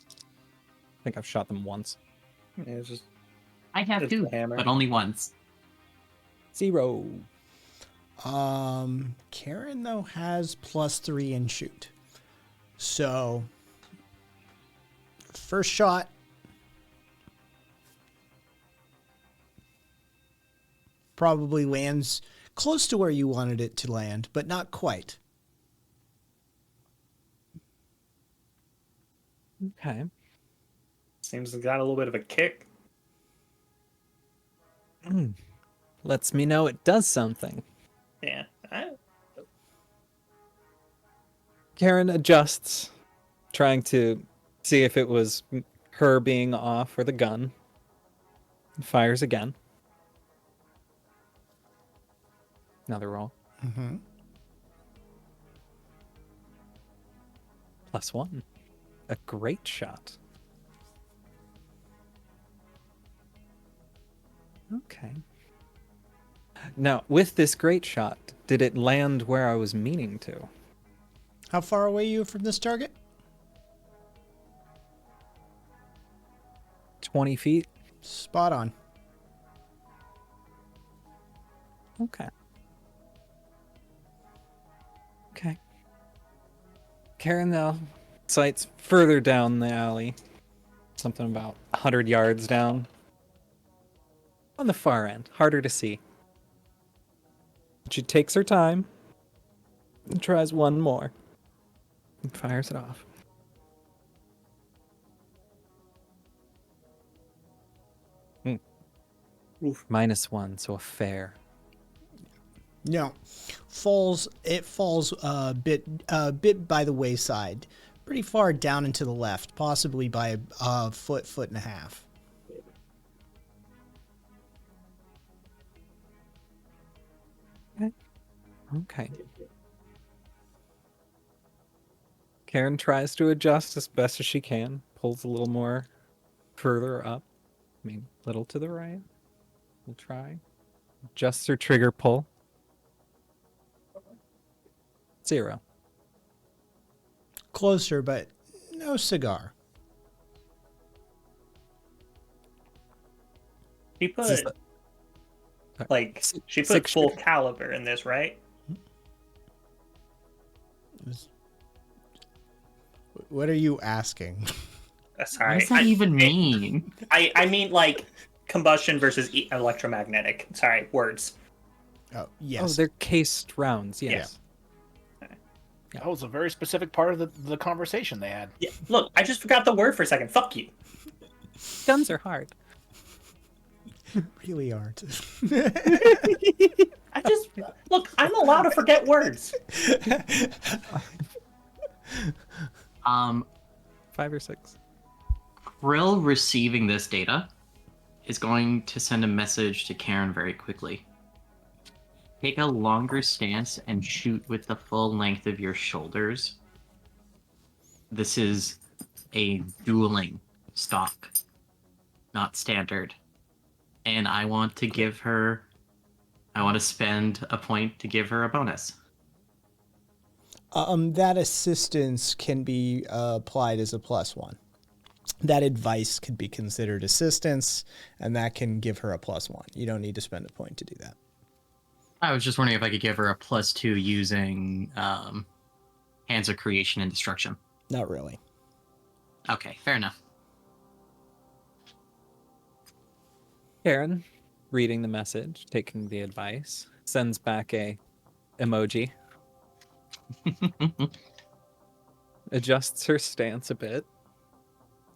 think I've shot them once. Yeah, it's just I have It's two, the hammer. but only once. 0. Karen, though, has +3 in shoot. So, first shot. Probably lands close to where you wanted it to land, but not quite. Okay. Seems it's got a little bit of a kick. Lets me know it does something. Yeah. Karen adjusts, trying to see if it was her being off or the gun. Fires again. Another roll. Mm-hmm. +1. A great shot. Okay. Now, with this great shot, did it land where I was meaning to? How far away are you from this target? 20 feet? Spot on. Okay. Okay. Karen now sights further down the alley. Something about 100 yards down. On the far end. Harder to see. She takes her time and tries one more. And fires it off. Oof. -1, so a fair. No, it falls a bit by the wayside, pretty far down and to the left, possibly by a foot and a half. Okay. Karen tries to adjust as best as she can. Pulls a little more further up. I mean, little to the right. We'll try. Adjusts her trigger pull. 0. Closer, but no cigar. She This is put the- like she put Six full shooter. caliber in this, right? What are you asking? What Sorry. does that even mean? I mean like combustion versus electromagnetic. Sorry, words. Oh, Oh, yes. they're cased rounds, yes. That was a very specific part of the conversation they had. Yeah. Look, I just forgot the word for a second. Fuck you. Guns are hard. Really aren't. I just look. I'm allowed to forget words. 5 or 6. Krill receiving this data is going to send a message to Karen very quickly. Take a longer stance and shoot with the full length of your shoulders. This is a dueling stock, not standard. And I want to spend a point to give her a bonus. That assistance can be applied as a +1. That advice could be considered assistance, and that can give her a +1. You don't need to spend a point to do that. I was just wondering if I could give her a +2 using Hands of Creation and Destruction. Not really. Okay, fair enough. Karen, reading the message, taking the advice, sends back a emoji. Adjusts her stance a bit.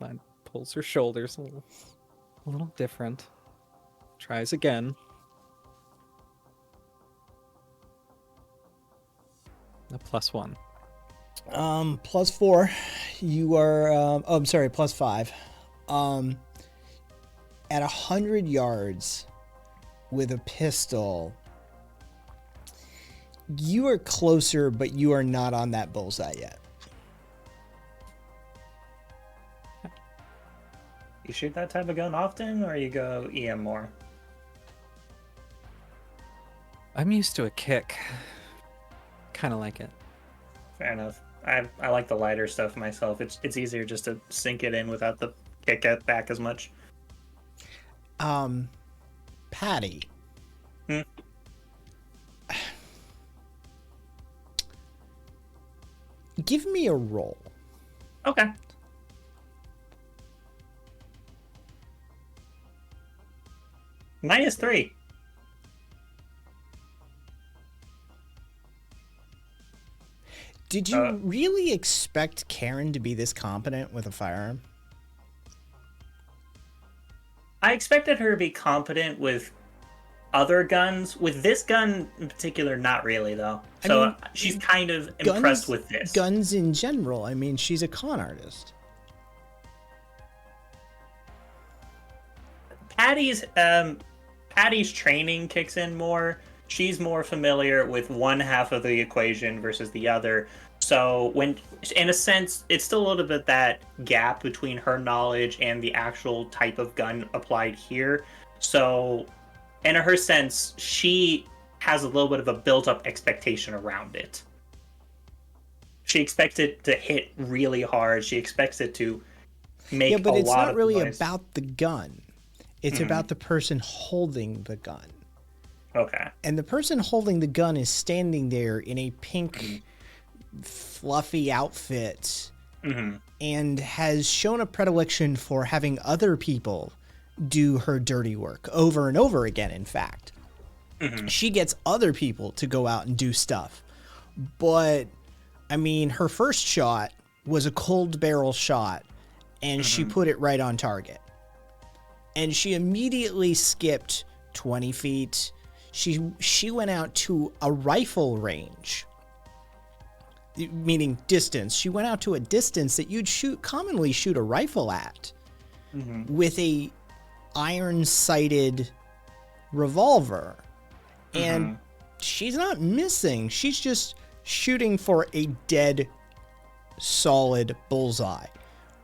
I pulls her shoulders a little different. Tries again. A +1. +4. You are. I'm sorry. +5. At 100 yards with a pistol, you are closer, but you are not on that bullseye yet. You shoot that type of gun often, or you go EM more? I'm used to a kick. Kind of like it. Fair enough. I like the lighter stuff myself. It's easier just to sink it in without the kick it back as much. Patty. Give me a roll. Okay. -3. Did you really expect Karen to be this competent with a firearm? I expected her to be competent with other guns. With this gun in particular, not really, though. So I mean, she's kind of impressed with this. Guns in general. I mean, she's a con artist. Patty's training kicks in more. She's more familiar with one half of the equation versus the other. So when, in a sense, it's still a little bit that gap between her knowledge and the actual type of gun applied here. So in her sense, she has a little bit of a built-up expectation around it. She expects it to hit really hard. She expects it to make a lot of noise. Yeah, but it's not really about the gun. It's about the person holding the gun. Okay. And the person holding the gun is standing there in a pink, fluffy outfit and has shown a predilection for having other people do her dirty work over and over again, in fact. She gets other people to go out and do stuff. But, I mean, her first shot was a cold barrel shot, and she put it right on target. And she immediately skipped 20 feet. She went out to a rifle range, meaning distance. She went out to a distance that you'd commonly shoot a rifle at with a iron-sighted revolver. And she's not missing. She's just shooting for a dead, solid bullseye.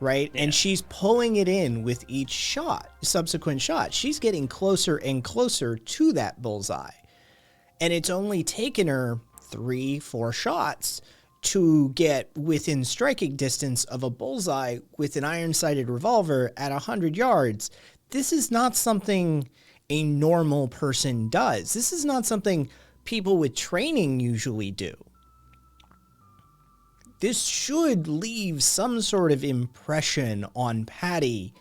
Right? Yeah. And she's pulling it in with each subsequent shot. She's getting closer and closer to that bullseye. And it's only taken her 3-4 shots to get within striking distance of a bullseye with an iron-sighted revolver at 100 yards. This is not something a normal person does. This is not something people with training usually do. This should leave some sort of impression on Patty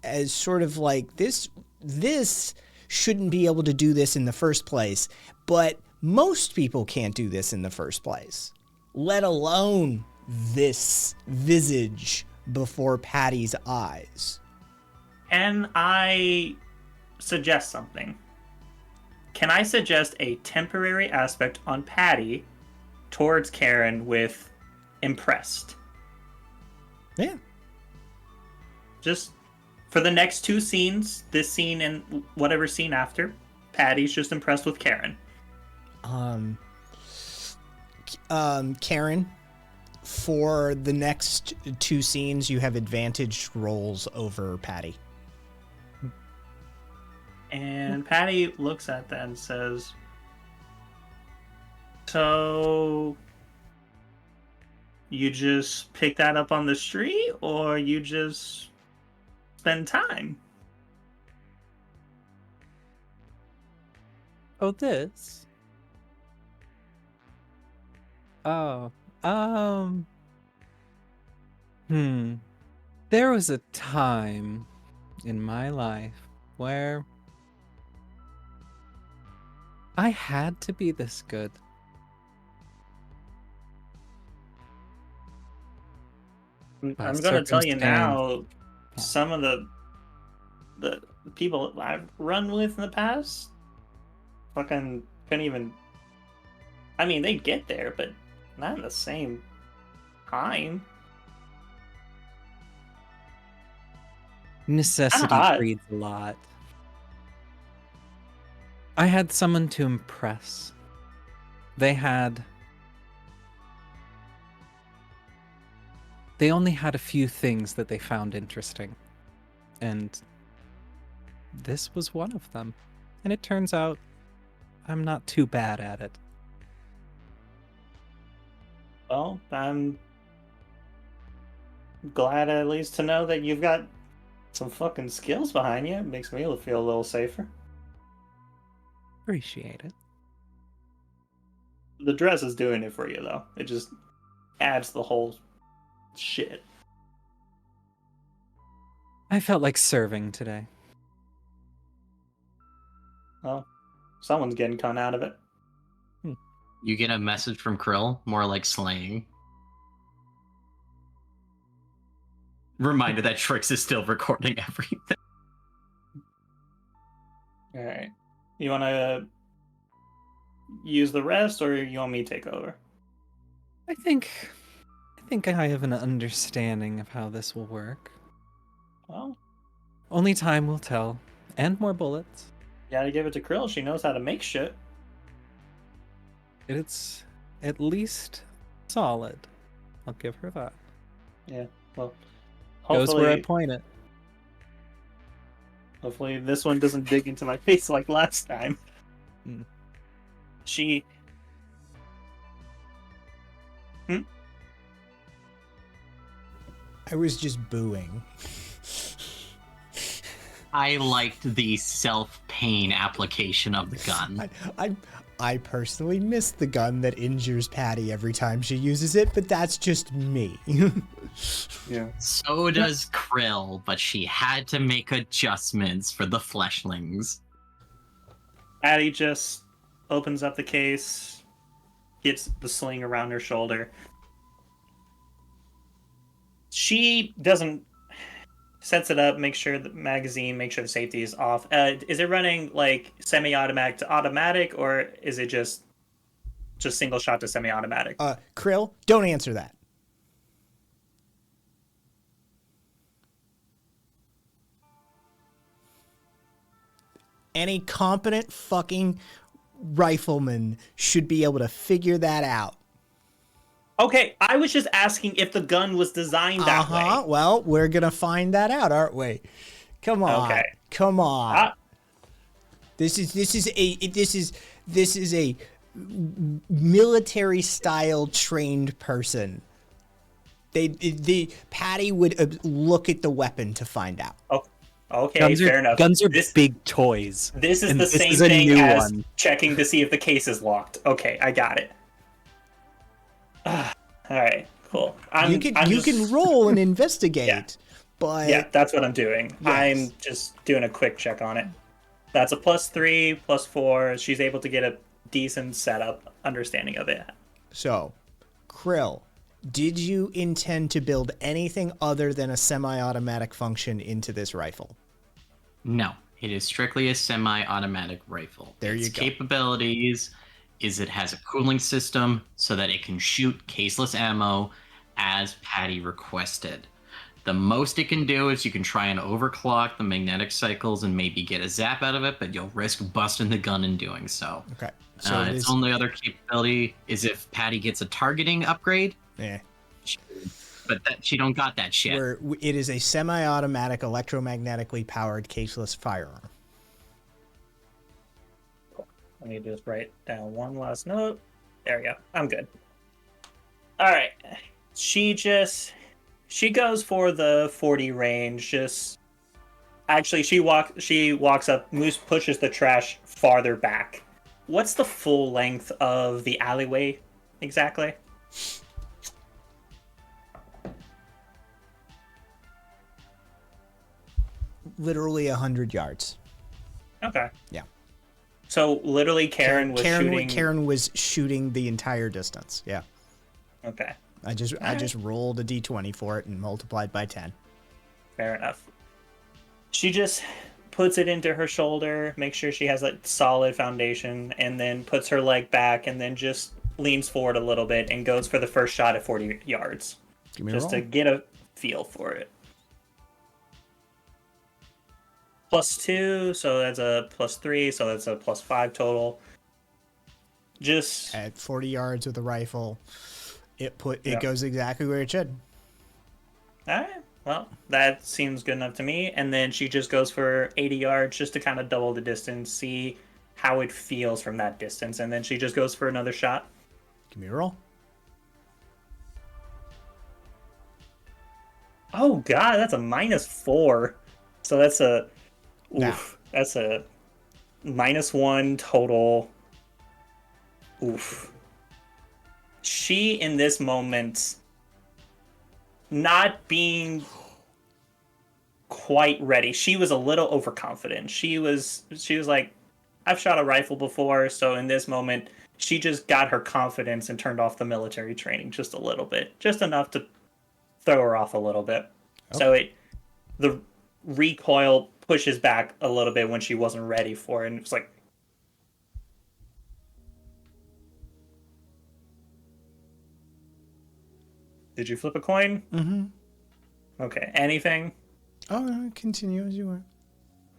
as sort of like this shouldn't be able to do this in the first place, but most people can't do this in the first place, let alone this visage before Patty's eyes. And I suggest something. Can I suggest a temporary aspect on Patty towards Karen with impressed? Yeah. Just for the next 2 scenes, this scene and whatever scene after, Patty's just impressed with Karen. Karen, for the next 2 scenes, you have advantaged rolls over Patty. And Patty looks at that and says, so you just pick that up on the street, or you just spend time? Oh, this? Oh, There was a time in my life where I had to be this good. I'm going to tell you now, some of the people I've run with in the past fucking couldn't even. I mean, they get there, but not in the same time. Necessity hot. breeds a lot. I had someone to impress. They only had a few things that they found interesting. And this was one of them. And it turns out I'm not too bad at it. Well, I'm glad at least to know that you've got some fucking skills behind you. It makes me feel a little safer. Appreciate it. The dress is doing it for you, though. It just adds the whole shit. I felt like serving today. Well, someone's getting con out of it. You get a message from Krill, more like slang. Reminder that Trix is still recording everything. Alright. You want to use the rest, or you want me to take over? I think I have an understanding of how this will work. Well, Only time will tell. And more bullets. you gotta give it to Krill. She knows how to make shit. It's at least solid. I'll give her that. Yeah, well, Goes where I hopefully, point it. hopefully this one doesn't dig into my face like last time. Mm. She... I was just booing. I liked the self-pain application of the gun. I personally miss the gun that injures Patty every time she uses it, but that's just me. Yeah. So does Krill, but she had to make adjustments for the fleshlings. Addie just opens up the case, gets the sling around her shoulder. She doesn't sets it up, make sure the magazine, make sure the safety is off. Is it running like semi-automatic to automatic, or is it just single shot to semi-automatic? Krill, don't answer that. Any competent fucking rifleman should be able to figure that out. Okay, I was just asking if the gun was designed that way. Well, we're gonna find that out, aren't we? Come on. Okay. Come on. Ah. This is a military style trained person. Patty would look at the weapon to find out. Oh, okay, fair enough. Guns are This big toys. is and the this same is a thing new as one. checking to see if the case is locked. Okay, I got it. All right, cool. You can roll and investigate, Yeah. but Yeah, that's what I'm doing. Yes. I'm just doing a quick check on it. That's a +3, +4. She's able to get a decent setup understanding of it. So, Krill, did you intend to build anything other than a semi-automatic function into this rifle? No, it is strictly a semi-automatic rifle. There you Its go. capabilities is it has a cooling system so that it can shoot caseless ammo as Patty requested. The most it can do is you can try and overclock the magnetic cycles and maybe get a zap out of it, but you'll risk busting the gun in doing so. Okay. So Its only other capability is if Patty gets a targeting upgrade, but she don't got that shit. where it is a semi-automatic, electromagnetically powered caseless firearm. Let me just write down one last note. There we go. I'm good. All right. She goes for the 40 range. She walks up. Moose pushes the trash farther back. What's the full length of the alleyway exactly? Literally 100 yards. Okay. Yeah. So literally, Karen was shooting. Karen was shooting the entire distance. Yeah. Okay. I just rolled a d20 for it and multiplied by 10. Fair enough. She just puts it into her shoulder, makes sure she has a solid foundation, and then puts her leg back, and then just leans forward a little bit and goes for the first shot at 40 yards. Give me a Just roll. to get a feel for it. +2, so that's a +3, so that's a +5 total. Just At 40 yards with a rifle, it Yeah. goes exactly where it should. Alright, well, that seems good enough to me. And then she just goes for 80 yards just to kind of double the distance, see how it feels from that distance. And then she just goes for another shot. Give me a roll. Oh god, that's a -4. So that's a Now. that's a -1 total. Oof. She in this moment not being quite ready. She was a little overconfident. She was like, I've shot a rifle before, so in this moment she just got her confidence and turned off the military training just a little bit. Just enough to throw her off a little bit. So the recoil pushes back a little bit when she wasn't ready for it, and it's like, did you flip a coin? Mm-hmm. Okay. Anything? Oh, no, continue as you were.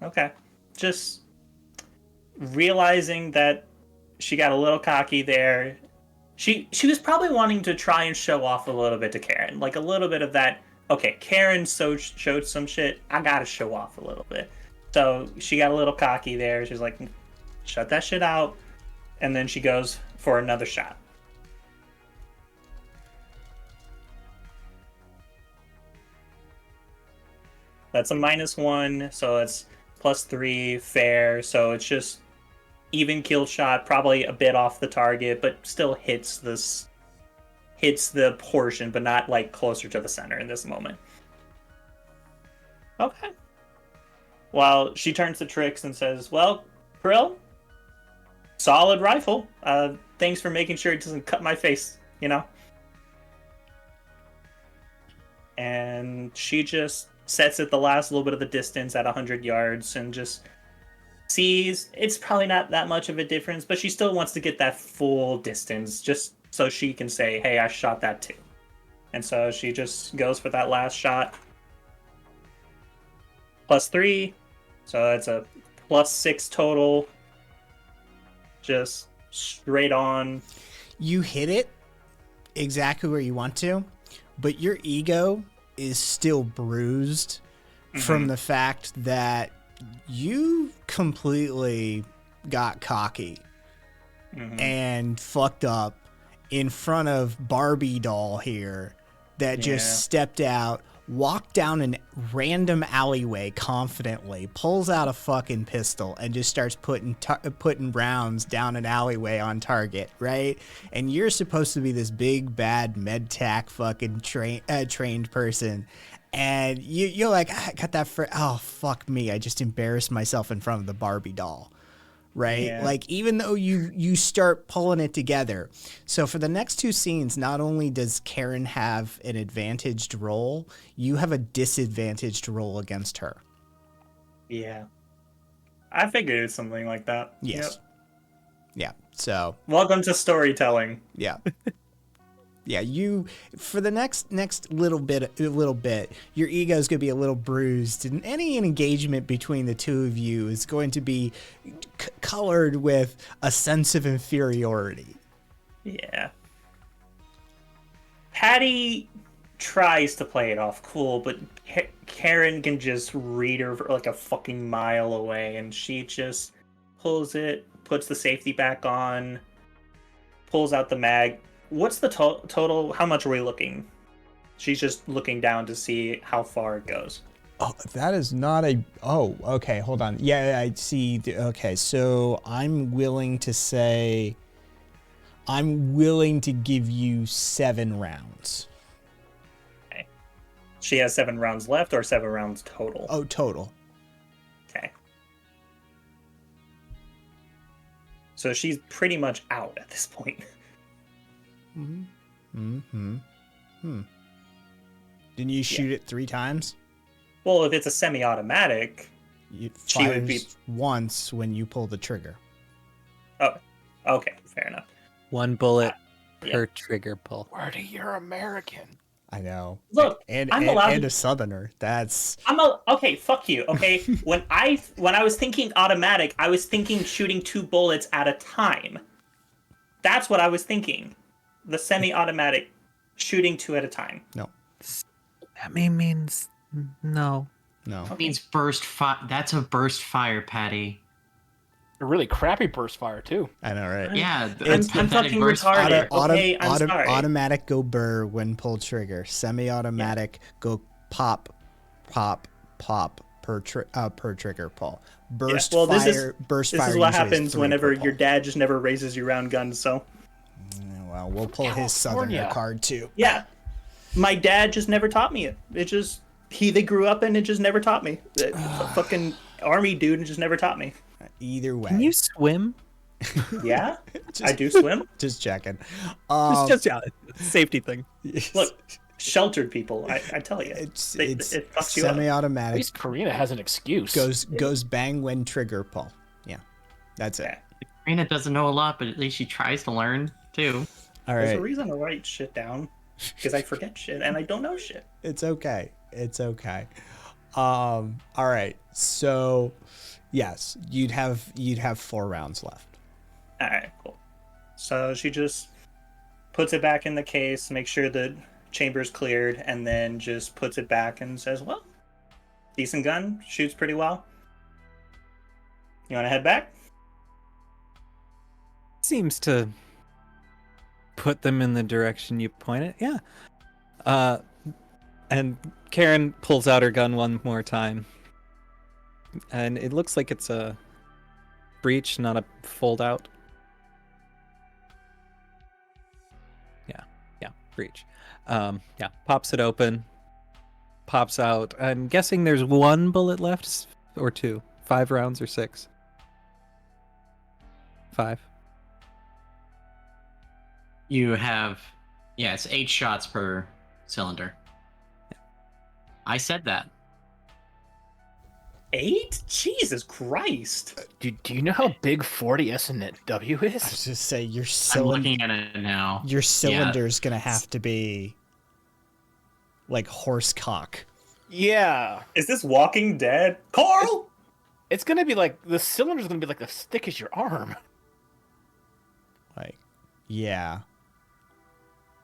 Okay. Just realizing that she got a little cocky there. She was probably wanting to try and show off a little bit to Karen. Like a little bit of that, okay, Karen showed some shit. I gotta show off a little bit. So she got a little cocky there. She's like, shut that shit out. And then she goes for another shot. That's a -1, so it's +3, fair. So it's just even kill shot, probably a bit off the target, but still hits the portion, but not like closer to the center in this moment. Okay. Well, she turns to Trix and says, "Well, Krill, solid rifle. Thanks for making sure it doesn't cut my face, you know." And she just sets it the last little bit of the distance at 100 yards and just sees it's probably not that much of a difference, but she still wants to get that full distance just so she can say, hey, I shot that too. And so she just goes for that last shot. +3, so that's a +6 total. Just straight on. You hit it exactly where you want to, but your ego is still bruised from the fact that you completely got cocky and fucked up in front of Barbie doll here that just stepped out, walked down a random alleyway confidently, pulls out a fucking pistol and just starts putting rounds down an alleyway on target, right? And you're supposed to be this big bad med tac fucking trained person, and you're like, I got that for, oh fuck me, I just embarrassed myself in front of the Barbie doll. Right? Yeah. Like, even though you start pulling it together. So for the next two scenes, not only does Karen have an advantaged roll, you have a disadvantaged roll against her. Yeah. I figured it's something like that. Yes. Yep. Yeah. So, Welcome to storytelling. yeah. Yeah, you, for the next little bit, your ego is going to be a little bruised, and any engagement between the two of you is going to be colored with a sense of inferiority. Yeah. Patty tries to play it off cool, but Karen can just read her like a fucking mile away, and she just pulls it, puts the safety back on, pulls out the mag. What's the total? How much are we looking? She's just looking down to see how far it goes. Oh, that is not a... Oh, okay, hold on. Yeah, I see. Okay, so I'm willing to say... I'm willing to give you 7 rounds. Okay. She has 7 rounds left, or 7 rounds total? Oh, total. Okay. So she's pretty much out at this point. Didn't you shoot it 3 times? Well, if it's a semi-automatic, It She would be- fires once when you pull the trigger. okay, fair enough. One bullet Yeah. per trigger pull. Wordy, you're American. I know. Look, and I'm and, allowed and to- a southerner. That's Okay, fuck you. Okay, when I was thinking automatic, I was thinking shooting 2 bullets at a time. That's what I was thinking. The semi-automatic shooting 2 at a time. no. That means no. No. That means burst fire. That's a burst fire, Patty. A really crappy burst fire too. I know, right? Yeah, I'm it's pathetic fucking burst retarded. fire. Okay, I'm sorry. Automatic go burr when pull trigger. Semi-automatic go pop per trigger pull. Burst well, fire. this is- burst This fire. is what usually happens three whenever per your pull. dad just never raises you around guns, so... Well, we'll pull his southerner California. card too. Yeah. My dad just never taught me it. They grew up and it just never taught me. Fucking army dude just never taught me. Either way. Can you swim? Yeah? Just, I do swim. Just checking. Yeah, safety thing. Look, sheltered people, I tell you. it's it fucks you up. At semi-automatic. least Karina has an excuse. Goes bang when trigger pull. Yeah, that's it. Yeah. Karina doesn't know a lot, but at least she tries to learn too. All There's a right, reason to write shit down. Because I forget shit and I don't know shit. it's okay. It's okay. All right. So, yes, you'd have 4 rounds left. Alright, cool. So she just puts it back in the case, makes sure the chamber's cleared, and then just puts it back and says, well, decent gun, shoots pretty well. You want to head back? Seems to put them in the direction you pointed. Yeah. And Karen pulls out her gun one more time. And it looks like it's a breech, not a fold out. Yeah, breech. Yeah, pops it open. Pops out. I'm guessing there's 1 bullet left or 2. 5 rounds or 6. 5. You have, it's 8 shots per cylinder. I said that. 8? Jesus Christ. Do you know how big 40 SNW I is? was just say your I'm looking at it now. your cylinder's gonna have to be like horse cock. Yeah. Is this Walking Dead? Carl! It's gonna be like the cylinder's gonna be like as thick as your arm. Like, yeah.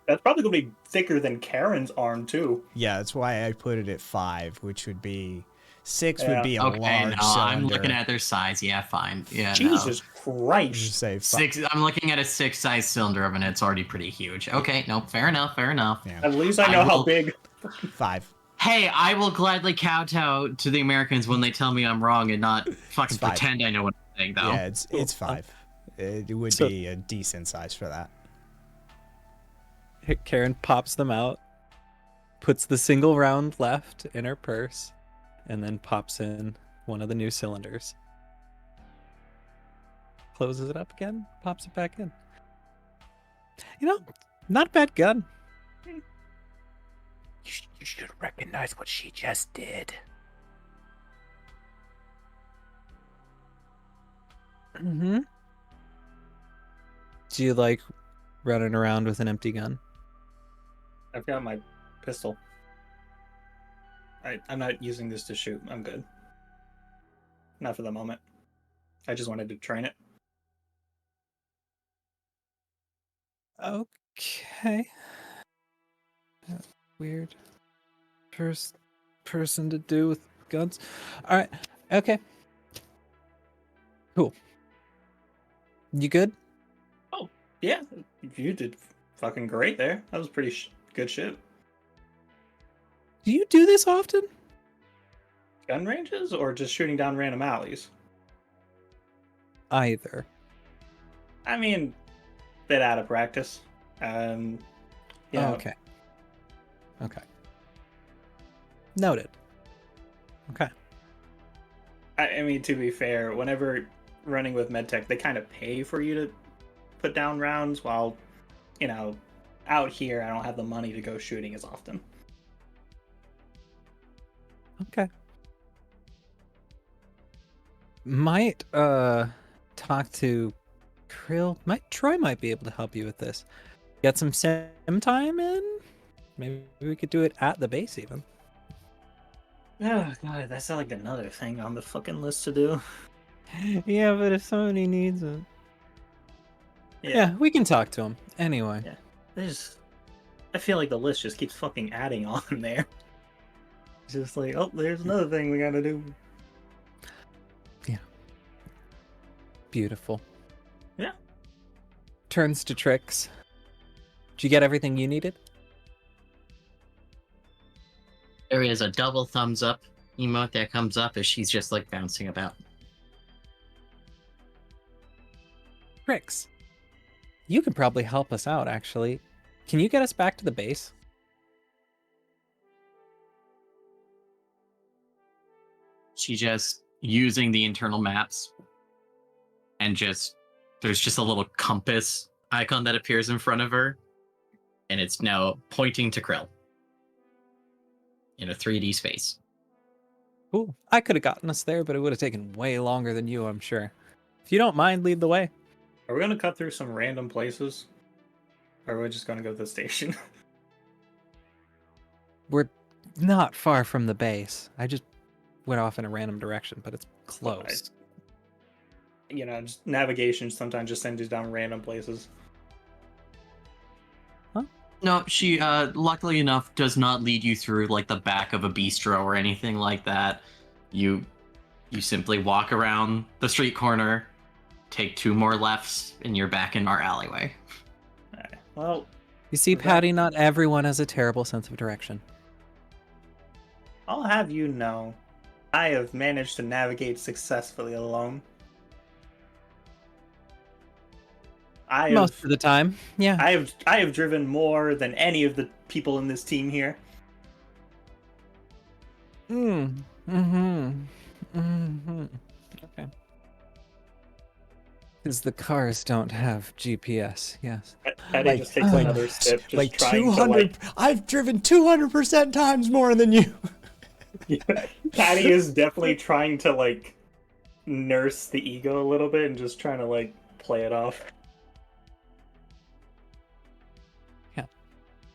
That's probably going to be thicker than Karen's arm, too. Yeah, that's why I put it at 5, which would be 6 would Yeah. be a Okay, large no, cylinder. I'm looking at their size. Yeah, fine. Yeah, Jesus You Christ. say 5. 6. I'm looking at a 6 size cylinder and it's already pretty huge. Okay, no, fair enough. Yeah, At least I know I how will- big. 5. Hey, I will gladly kowtow to the Americans when they tell me I'm wrong and not fucking It's 5. pretend I know what I'm saying, though. Yeah, it's 5. It would So- be a decent size for that. Karen pops them out, puts the single round left in her purse, and then pops in one of the new cylinders. Closes it up again, pops it back in. You know, not a bad gun. You should recognize what she just did. Mm-hmm. Do you like running around with an empty gun? I've got my pistol. I'm not using this to shoot. I'm good. Not for the moment. I just wanted to train it. Okay. Weird. First person to do with guns. All right. Okay. Cool. You good? Yeah, you did fucking great there. That was pretty good shit. Do you do this often? Gun ranges or just shooting down random alleys? Either. I mean, bit out of practice. Yeah. Oh, okay. Okay. Noted. Okay. I mean, to be fair, whenever running with medtech, they kind of pay for you to put down rounds, while, out here, I don't have the money to go shooting as often. Okay. Might talk to Krill. Troy might be able to help you with this. Get some sim time in? Maybe we could do it at the base even. Oh god, that's like another thing on the fucking list to do. Yeah, but if somebody needs it. Yeah, we can talk to him. Anyway. Yeah. I feel like the list just keeps fucking adding on there. It's just like, oh, there's another thing we gotta do. Yeah. Beautiful. Yeah. Turns to Trix. Did you get everything you needed? There is a double thumbs up emote that comes up as she's just like bouncing about. Trix, you could probably help us out, actually. Can you get us back to the base? She just using the internal maps and there's just a little compass icon that appears in front of her, and it's now pointing to Krill in a 3D space. Ooh, I could have gotten us there, but it would have taken way longer than you, I'm sure. If you don't mind, lead the way. Are we gonna cut through some random places? Or are we just gonna go to the station? We're not far from the base. I just went off in a random direction, but it's close. You know, just navigation sometimes just sends you down random places. No, she luckily enough does not lead you through like the back of a bistro or anything like that. You simply walk around the street corner, take 2 more lefts, and you're back in our alleyway. Alright, well, You see, Patty, not everyone has a terrible sense of direction. I'll have you know, I have managed to navigate successfully alone. Most of the time, yeah. I have driven more than any of the people in this team here. Okay. Because the cars don't have GPS, yes. Patty just takes another sip, just like trying 200. I've driven 200% times more than you. Patty is definitely trying to like nurse the ego a little bit and just trying to like play it off.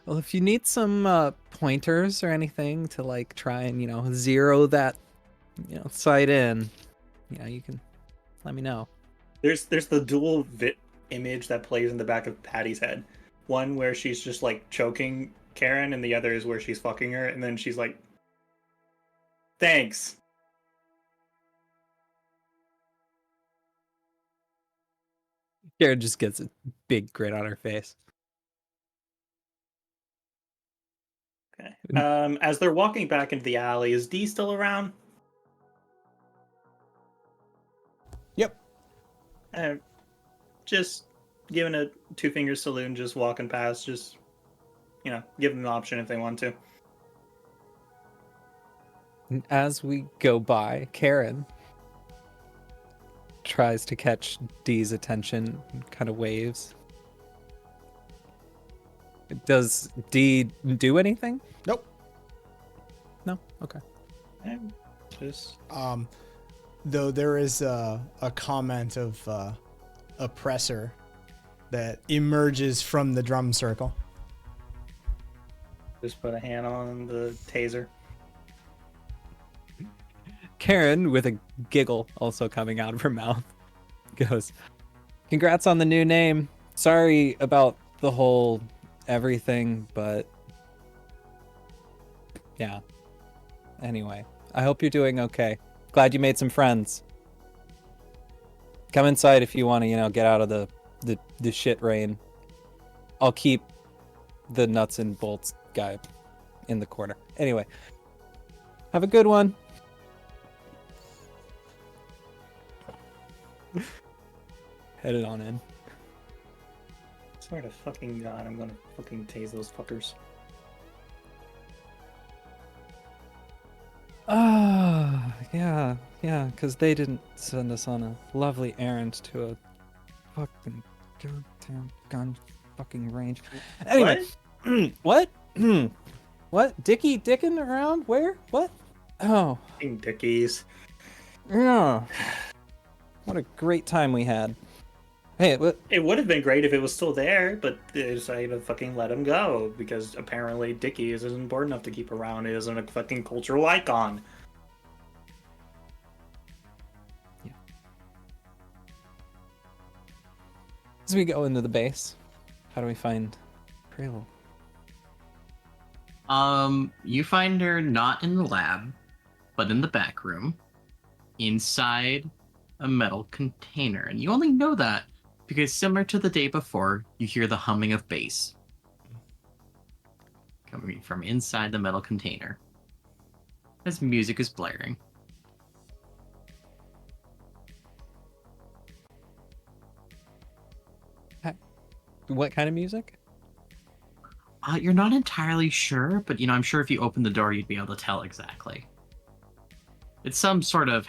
Well, if you need some pointers or anything to like try and zero that sight in, you can let me know. There's the dual image that plays in the back of Patty's head. One where she's just like choking Karen, and the other is where she's fucking her, and then she's like, "Thanks." Karen just gets a big grin on her face. Okay. As they're walking back into the alley, is Dee still around? Yep. Just giving a 2-finger salute, just walking past, just give them an option if they want to. As we go by, Karen tries to catch Dee's attention and kind of waves. Does Dee do anything? Nope. No? Okay. Just Though there is a comment of oppressor that emerges from the drum circle. Just put a hand on the taser. Karen, with a giggle also coming out of her mouth, goes, "Congrats on the new name. Sorry about the whole everything, but yeah. Anyway, I hope you're doing okay. Glad you made some friends. Come inside if you want to, get out of the shit rain. I'll keep the nuts and bolts guy in the corner. Anyway, have a good one." Headed on in. Swear to fucking God, I'm gonna fucking tase those fuckers. Yeah, because they didn't send us on a lovely errand to a fucking goddamn gun fucking range. Anyway, what? What? Dickie Dickin around? Where? What? Oh, Fucking Dickies. yeah. What a great time we had. Hey, what? It would have been great if it was still there, but they decided to fucking let him go because apparently Dickie isn't important enough to keep around. It isn't a fucking cultural icon. As we go into the base, how do we find Krill? You find her not in the lab, but in the back room, inside a metal container. And you only know that because similar to the day before, you hear the humming of bass coming from inside the metal container as music is blaring. What kind of music? You're not entirely sure, but I'm sure if you open the door, you'd be able to tell exactly. It's some sort of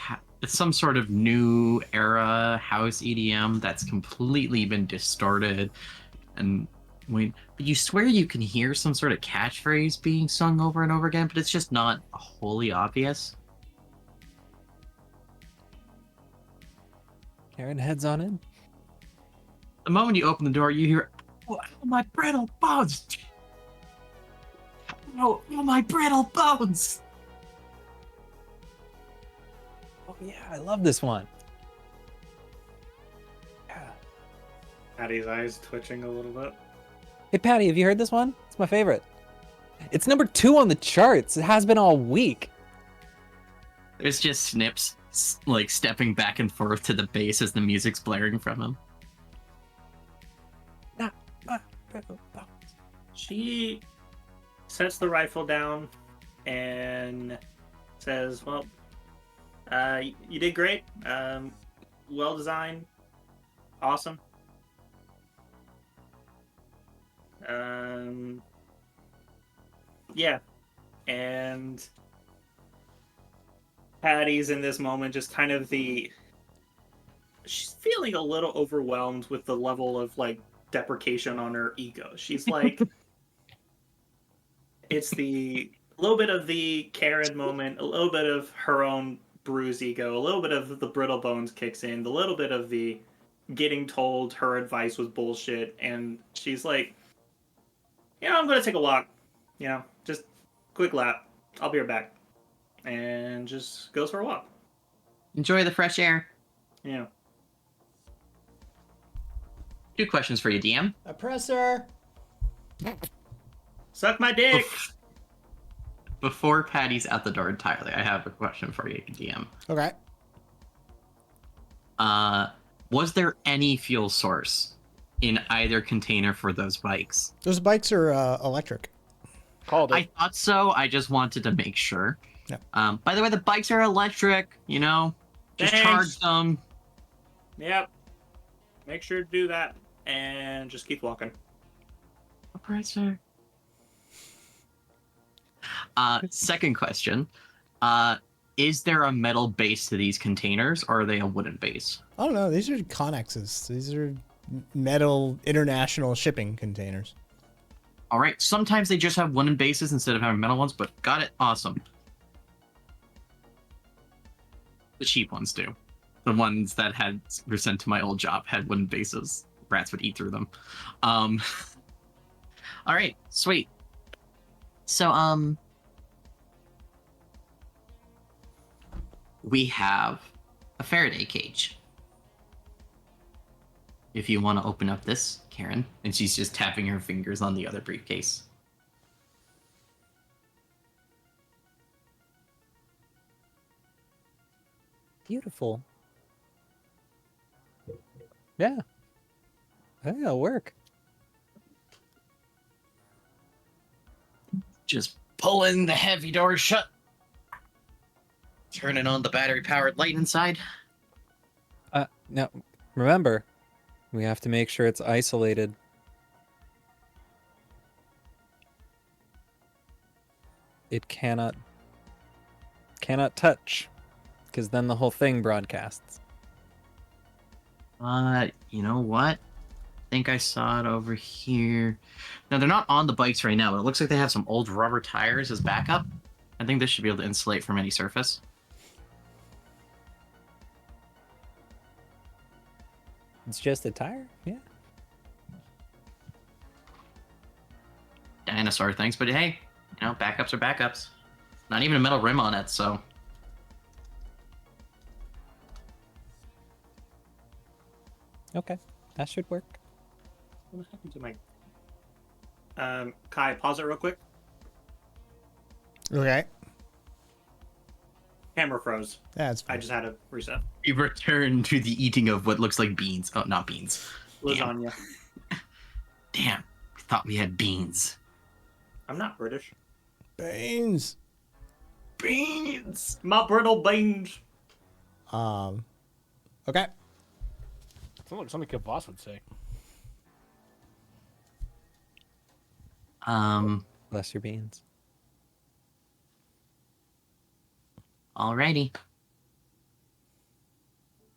new era house EDM that's completely been distorted, but you swear you can hear some sort of catchphrase being sung over and over again, but it's just not wholly obvious. Karen heads on in. The moment you open the door, you hear, "Oh, my brittle bones! Oh, my brittle bones!" Oh yeah, I love this one. Yeah. Patty's eyes twitching a little bit. Hey Patty, have you heard this one? It's my favorite. It's number 2 on the charts. It has been all week. There's just Snips, like, stepping back and forth to the bass as the music's blaring from him. She sets the rifle down and says, "Well, you did great. Well designed. Awesome. Yeah." And Patty's in this moment just kind of she's feeling a little overwhelmed with the level of, like, deprecation on her ego. She's like, it's a little bit of the Karen moment, a little bit of her own bruised ego, a little bit of the brittle bones kicks in, a little bit of the getting told her advice was bullshit, and she's like, I'm gonna take a walk, just quick lap. I'll be right back. And just goes for a walk. Enjoy the fresh air. Yeah. 2 questions for you, DM. Oppressor! Suck my dick! Before Patty's out the door entirely, I have a question for you, DM. Okay. Was there any fuel source in either container for those bikes? Those bikes are electric. Called it. I thought so. I just wanted to make sure. Yep. By the way, the bikes are electric, just Thanks. charge them. Yep. Make sure to do that. And just keep walking. Oppressor. Second question. Is there a metal base to these containers, or are they a wooden base? I don't know. These are connexes. These are metal international shipping containers. All right. Sometimes they just have wooden bases instead of having metal ones, but got it. Awesome. The cheap ones do. The ones that were sent to my old job had wooden bases. Rats would eat through them. All right. Sweet. So, we have a Faraday cage. If you want to open up this, Karen, and she's just tapping her fingers on the other briefcase. Beautiful. Yeah. I think that'll work. Just pulling the heavy door shut. Turning on the battery-powered light inside. Now, remember, we have to make sure it's isolated. It cannot touch, because then the whole thing broadcasts. You know what? I think I saw it over here. Now, they're not on the bikes right now, but it looks like they have some old rubber tires as backup. I think this should be able to insulate from any surface. It's just a tire? Yeah. Dinosaur things, but hey, you know, backups are backups. Not even a metal rim on it, so. Okay. That should work. What happened to my... Kai, pause it real quick. Okay. Camera froze. That's I fine. just had to reset. We return to the eating of what looks like beans. Oh, not beans. Lasagna. Damn. Thought we had beans. I'm not British. Beans. Beans! My brittle beans. Okay. Sounds like something a boss would say. Bless your beans. Alrighty.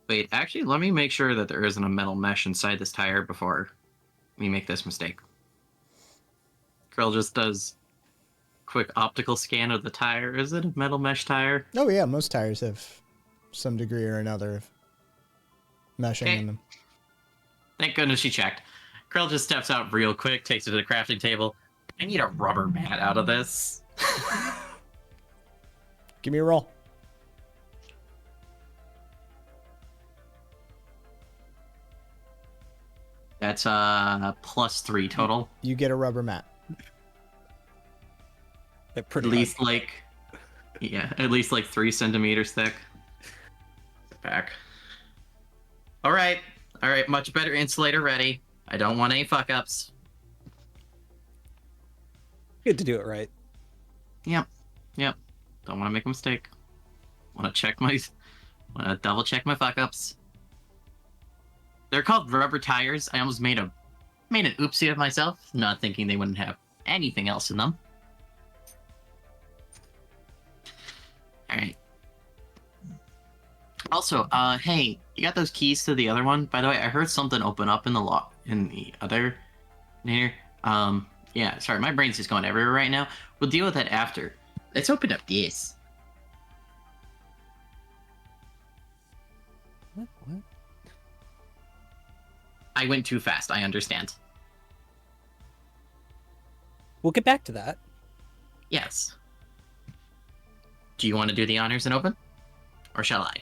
Wait, actually, let me make sure that there isn't a metal mesh inside this tire before we make this mistake. Krill just does quick optical scan of the tire. Is it a metal mesh tire? Oh yeah, most tires have some degree or another of meshing Okay. in them. Thank goodness she checked. Krill just steps out real quick, takes it to the crafting table. I need a rubber mat out of this. Give me a roll. That's +3 total. You get a rubber mat. They're At pretty least like 3 centimeters thick. Back. All right, much better insulator ready. I don't want any fuck ups. good to do it right. Yep. Don't want to make a mistake. Want to double check my fuck ups. They're called rubber tires. I almost made an oopsie of myself, not thinking they wouldn't have anything else in them. All right. Also, hey, you got those keys to the other one? By the way, I heard something open up in the lock in the other here. Yeah, sorry, my brain's just going everywhere right now. We'll deal with that after. Let's open up this. What? I went too fast, I understand. We'll get back to that. Yes. Do you want to do the honors and open? Or shall I? I'm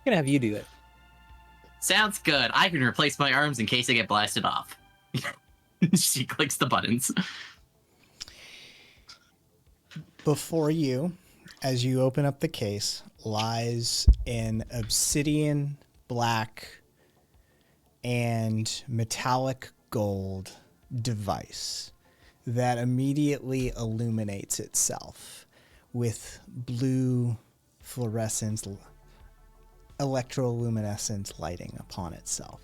gonna have you do it. Sounds good. I can replace my arms in case I get blasted off. She clicks the buttons. Before you, as you open up the case, lies an obsidian black and metallic gold device that immediately illuminates itself with blue fluorescence, electroluminescent lighting upon itself.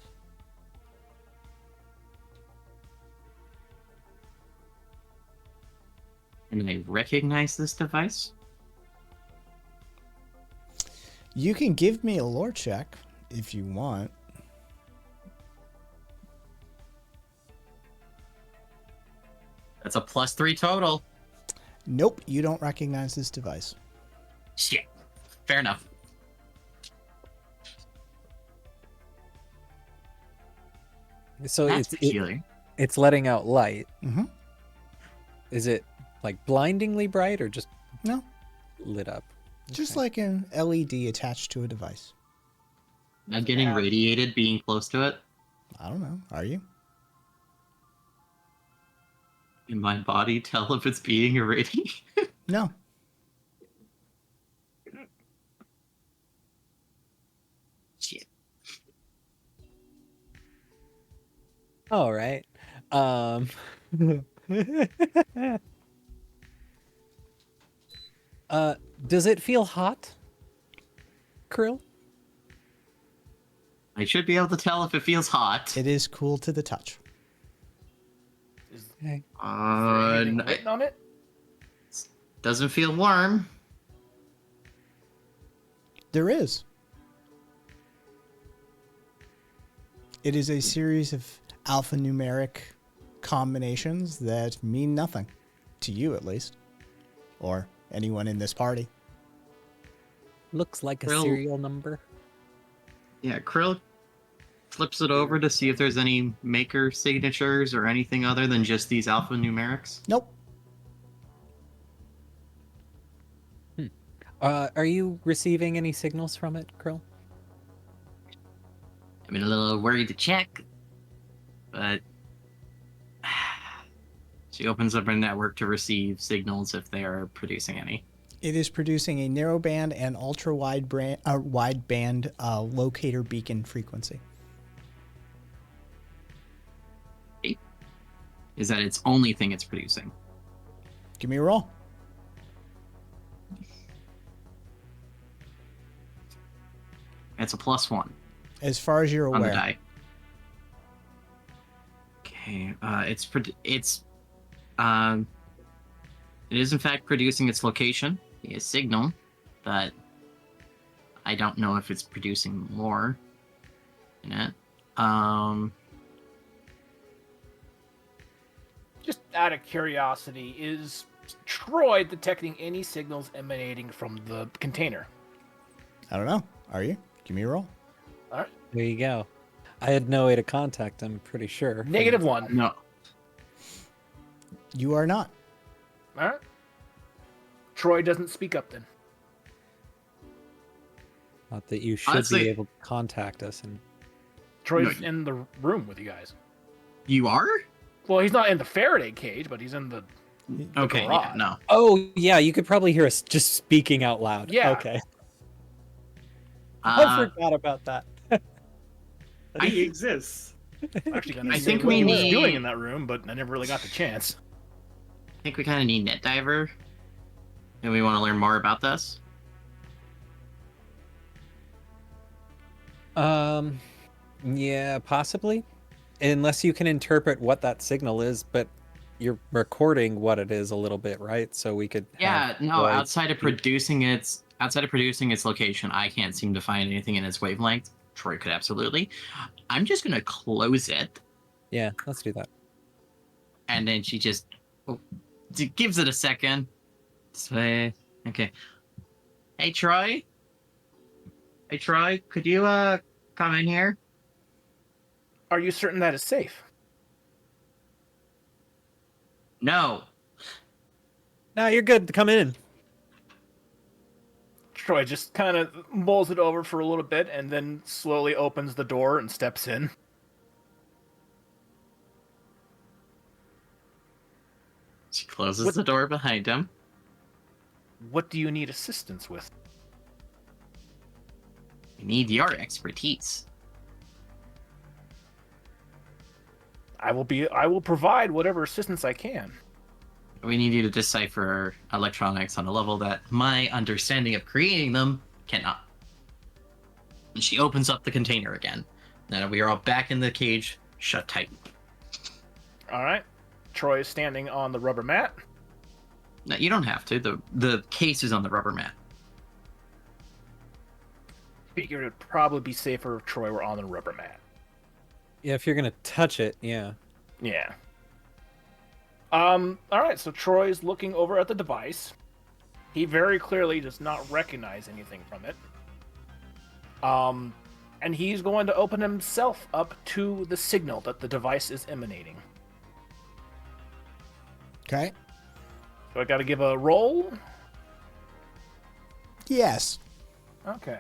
And I recognize this device? You can give me a lore check if you want. That's a +3 total. Nope, you don't recognize this device. Shit. Fair enough. So That's peculiar. it's letting out light. Mm-hmm. Is it like blindingly bright or just No, lit up? just Okay. like an LED attached to a device. I'm getting radiated being close to it. I don't know. Are you? Can my body tell if it's being irradiated? No. Shit. All right. Does it feel hot, Krill? I should be able to tell if it feels hot. It is cool to the touch. Is Okay. there anything written on it? Doesn't feel warm. There is. It is a series of alphanumeric combinations that mean nothing. to you at least, or anyone in this party. Looks like a Krill- serial number. Yeah, Krill flips it over to see if there's any maker signatures or anything other than just these alphanumerics. Nope. Are you receiving any signals from it, Krill? I'm a little worried to check, but she opens up her network to receive signals if they are producing any. It is producing a narrowband and ultra-wideband locator beacon frequency. Is that its only thing it's producing? Give me a roll. It's a +1 As far as you're on the aware. die. Okay, it is in fact producing its location via signal, but I don't know if it's producing more in it. Just out of curiosity, is Troy detecting any signals emanating from the container? I don't know. Are you? Give me a roll. All right. There you go. I had no way to contact him, pretty sure. -1. No. You are not. All right. Troy doesn't speak up then. Not that you should Honestly- be able to contact us. And Troy's No. in the room with you guys. You are? Well, he's not in the Faraday cage, but he's in the... Okay, yeah, garage. no. oh yeah, you could probably hear us just speaking out loud. Yeah. Okay. I Uh, forgot about that. He exists. Actually, gonna I say think what we he was need- doing in that room, but I never really got the chance. I think we kind of need Net Diver. And we want to learn more about this. Yeah, possibly. Unless you can interpret what that signal is, but you're recording what it is a little bit, right? So we could. Yeah, have no, Troy outside of speak. producing its location, I can't seem to find anything in its wavelength. Troy could absolutely. I'm just gonna close it, Yeah, let's do that. and then she just gives it a second. Say, okay. Hey Troy. Hey Troy, could you come in here? Are you certain that is safe? No. No, you're good. Come in. Troy just kind of mulls it over for a little bit and then slowly opens the door and steps in. She closes What- the door behind him. What do you need assistance with? We need your expertise. I will provide whatever assistance I can. We need you to decipher electronics on a level that my understanding of creating them cannot. And she opens up the container again. Now we are all back in the cage, shut tight. All right. Troy is standing on the rubber mat. No, you don't have to. The case is on the rubber mat. Figured it'd probably be safer if Troy were on the rubber mat. Yeah, if you're gonna touch it, yeah. Yeah. All right, so Troy's looking over at the device. He very clearly does not recognize anything from it. And he's going to open himself up to the signal that the device is emanating. Okay. So I got to give a roll. Yes. Okay.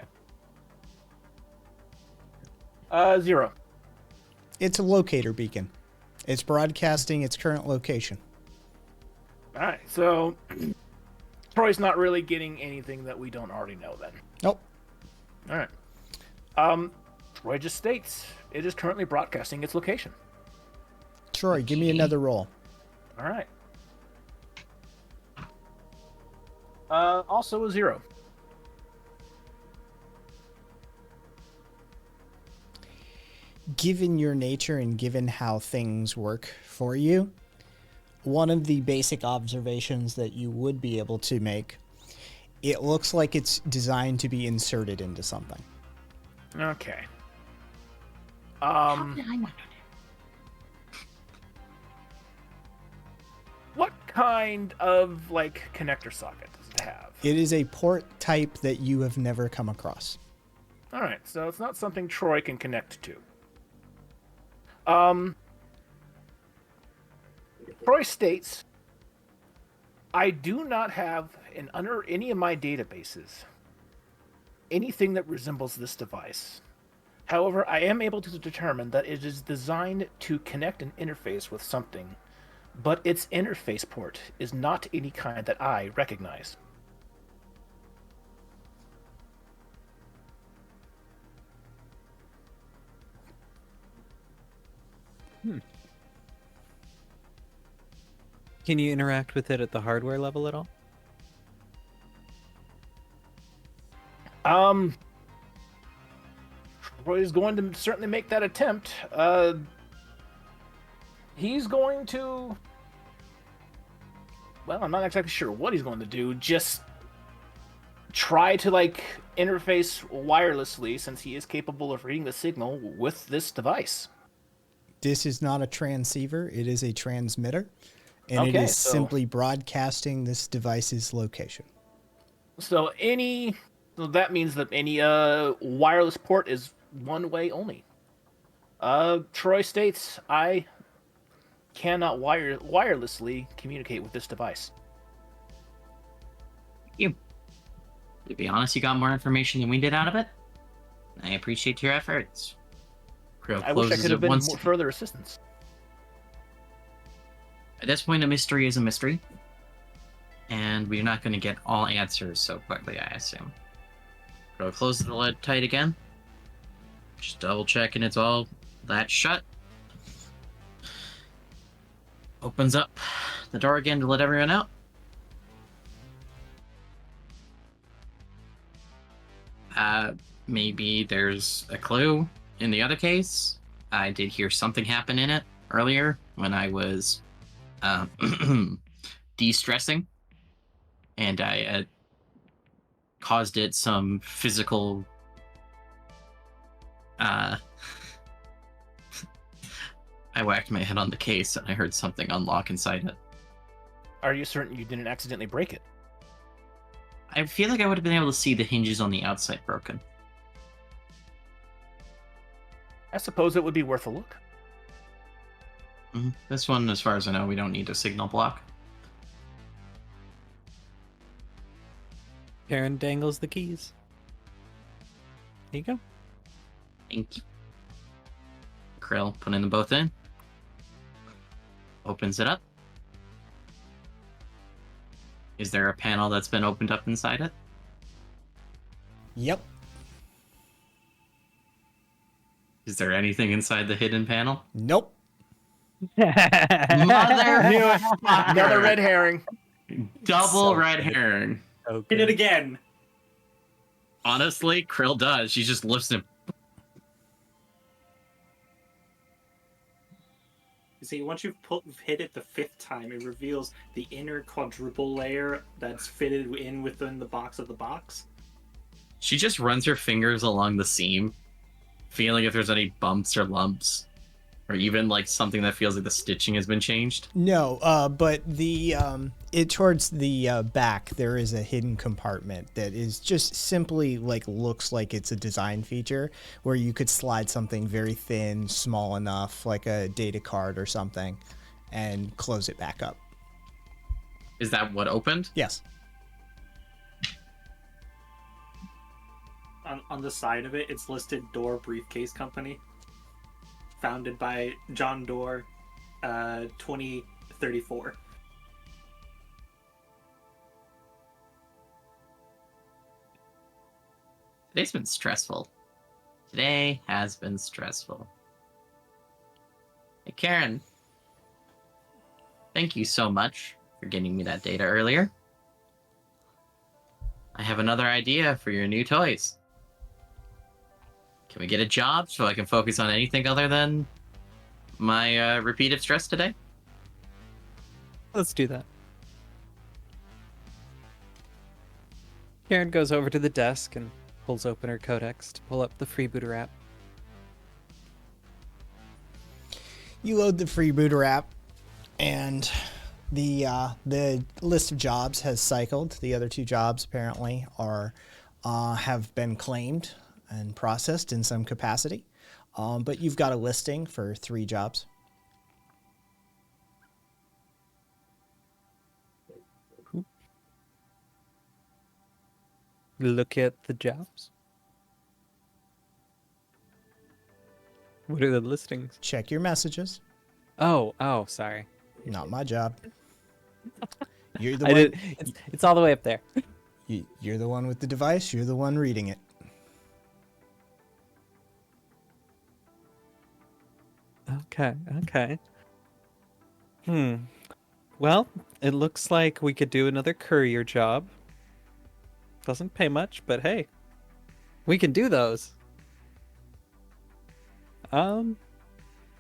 0. It's a locator beacon. It's broadcasting its current location. All right, so Troy's not really getting anything that we don't already know then. Nope. All right. Troy just states it is currently broadcasting its location. Troy, give me another roll. All right. Also a 0. Given your nature and given how things work for you, one of the basic observations that you would be able to make, it looks like it's designed to be inserted into something. Okay. What kind of like connector socket does it have? It is a port type that you have never come across. All right, so it's not something Troy can connect to. Troy states, I do not have under any of my databases anything that resembles this device. However, I am able to determine that it is designed to connect an interface with something, but its interface port is not any kind that I recognize. Can you interact with it at the hardware level at all? Troy's going to certainly make that attempt. He's going to... Well, I'm not exactly sure what he's going to do. Just try to, like, interface wirelessly, since he is capable of reading the signal with this device. This is not a transceiver. It is a transmitter. And it Okay, is so- simply broadcasting this device's location. So that means that any wireless port is one way only. Troy states, I cannot wirelessly communicate with this device. To be honest, you got more information than we did out of it. I appreciate your efforts. Krill I wish I closes could have it been once. more further assistance. At this point, a mystery is a mystery. And we're not going to get all answers so quickly, I assume. Krill closes the lid tight again. Just double checking it's all that shut. Opens up the door again to let everyone out. Maybe there's a clue in the other case. I did hear something happen in it earlier when I was de-stressing, and I caused it some physical I whacked my head on the case and I heard something unlock inside it. Are you certain you didn't accidentally break it? I feel like I would have been able to see the hinges on the outside broken. I suppose it would be worth a look. This one, as far as I know, we don't need a signal block. Karen dangles the keys. There you go. Thank you. Krill putting them both in. Opens it up. Is there a panel that's been opened up inside it? Yep. Is there anything inside the hidden panel? Nope. Mother Another red herring. Double So red good. herring. Hit it again. Honestly, Krill does. She just lifts him. You see, once you've hit it the 5th time, it reveals the inner quadruple layer that's fitted in within the box of the box. She just runs her fingers along the seam, feeling if there's any bumps or lumps, or even like something that feels like the stitching has been changed. No, but towards the back there is a hidden compartment that is just simply looks like it's a design feature where you could slide something very thin, small enough, like a data card or something, and close it back up. Is that what opened? Yes. On the side of it, it's listed Door Briefcase Company, founded by John Doerr, 2034. Today's been stressful. Today has been stressful. Hey, Karen. Thank you so much for getting me that data earlier. I have another idea for your new toys. Can we get a job so I can focus on anything other than my repeated stress today? Let's do that. Karen goes over to the desk and pulls open her codex to pull up the freebooter app. You load the freebooter app, and The list of jobs has cycled. The other two jobs apparently are have been claimed and processed in some capacity. But you've got a listing for 3 jobs. Look at the jobs. What are the listings? Check your messages. Oh, sorry. Not my job. You're the I one. did. It's all the way up there. You're the one with the device. You're the one reading it. Okay. Well, it looks like we could do another courier job. Doesn't pay much, but hey, we can do those.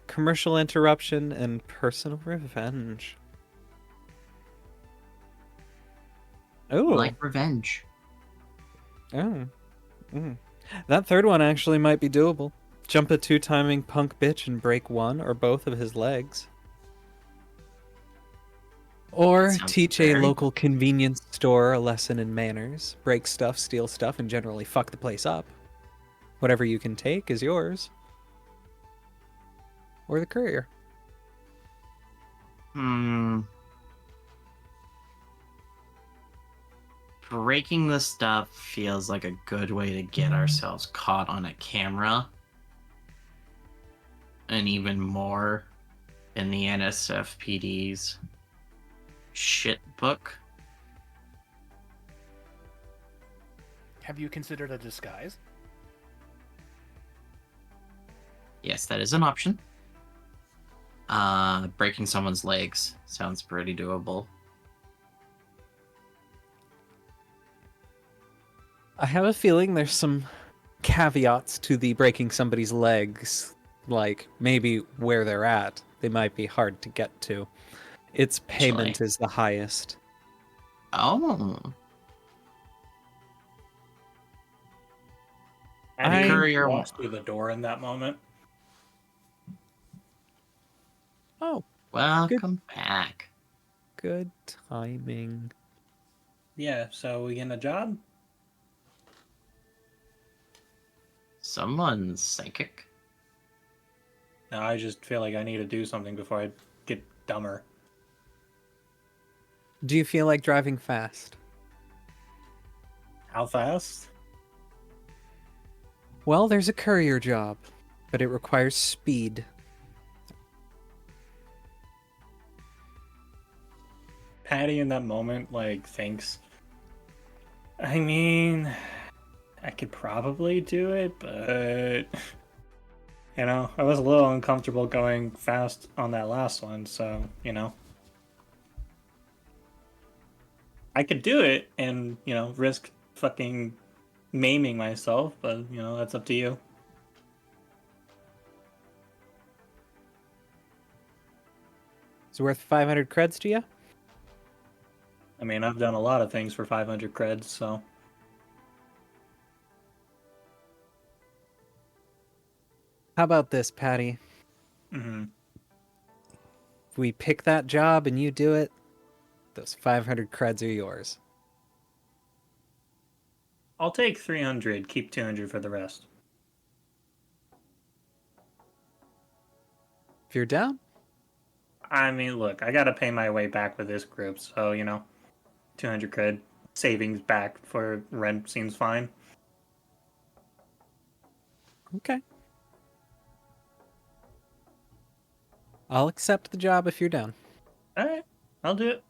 Commercial interruption and personal revenge. Oh, Like revenge. oh. That third one actually might be doable. Jump a 2-timing punk bitch and break one or both of his legs. Or Sounds teach a very- local convenience store a lesson in manners. Break stuff, steal stuff, and generally fuck the place up. Whatever you can take is yours. Or the courier. Breaking the stuff feels like a good way to get ourselves caught on a camera. And even more in the NSFPD's shit book. Have you considered a disguise? Yes, that is an option. Breaking someone's legs sounds pretty doable. I have a feeling there's some caveats to the breaking somebody's legs. Like, maybe where they're at. They might be hard to get to. Its payment Actually. is the highest. Oh. Eddie Courier- walks through the door in that moment. Oh, Welcome back. good timing. Yeah, so we getting a job? Someone's psychic. No, I just feel like I need to do something before I get dumber. Do you feel like driving fast? How fast? Well, there's a courier job, but it requires speed. Patty in that moment, like, thinks, I mean, I could probably do it, but, you know, I was a little uncomfortable going fast on that last one, so, you know. I could do it and, you know, risk fucking maiming myself, but, you know, that's up to you. It's worth 500 creds to you? I mean, I've done a lot of things for 500 creds, so. How about this, Patty? Mm-hmm. If we pick that job and you do it, those 500 creds are yours. I'll take 300, keep 200 for the rest. If you're down, I mean, look, I gotta pay my way back with this group, so, you know, 200 cred savings back for rent seems fine. okay. I'll accept the job if you're down. Alright, I'll do it.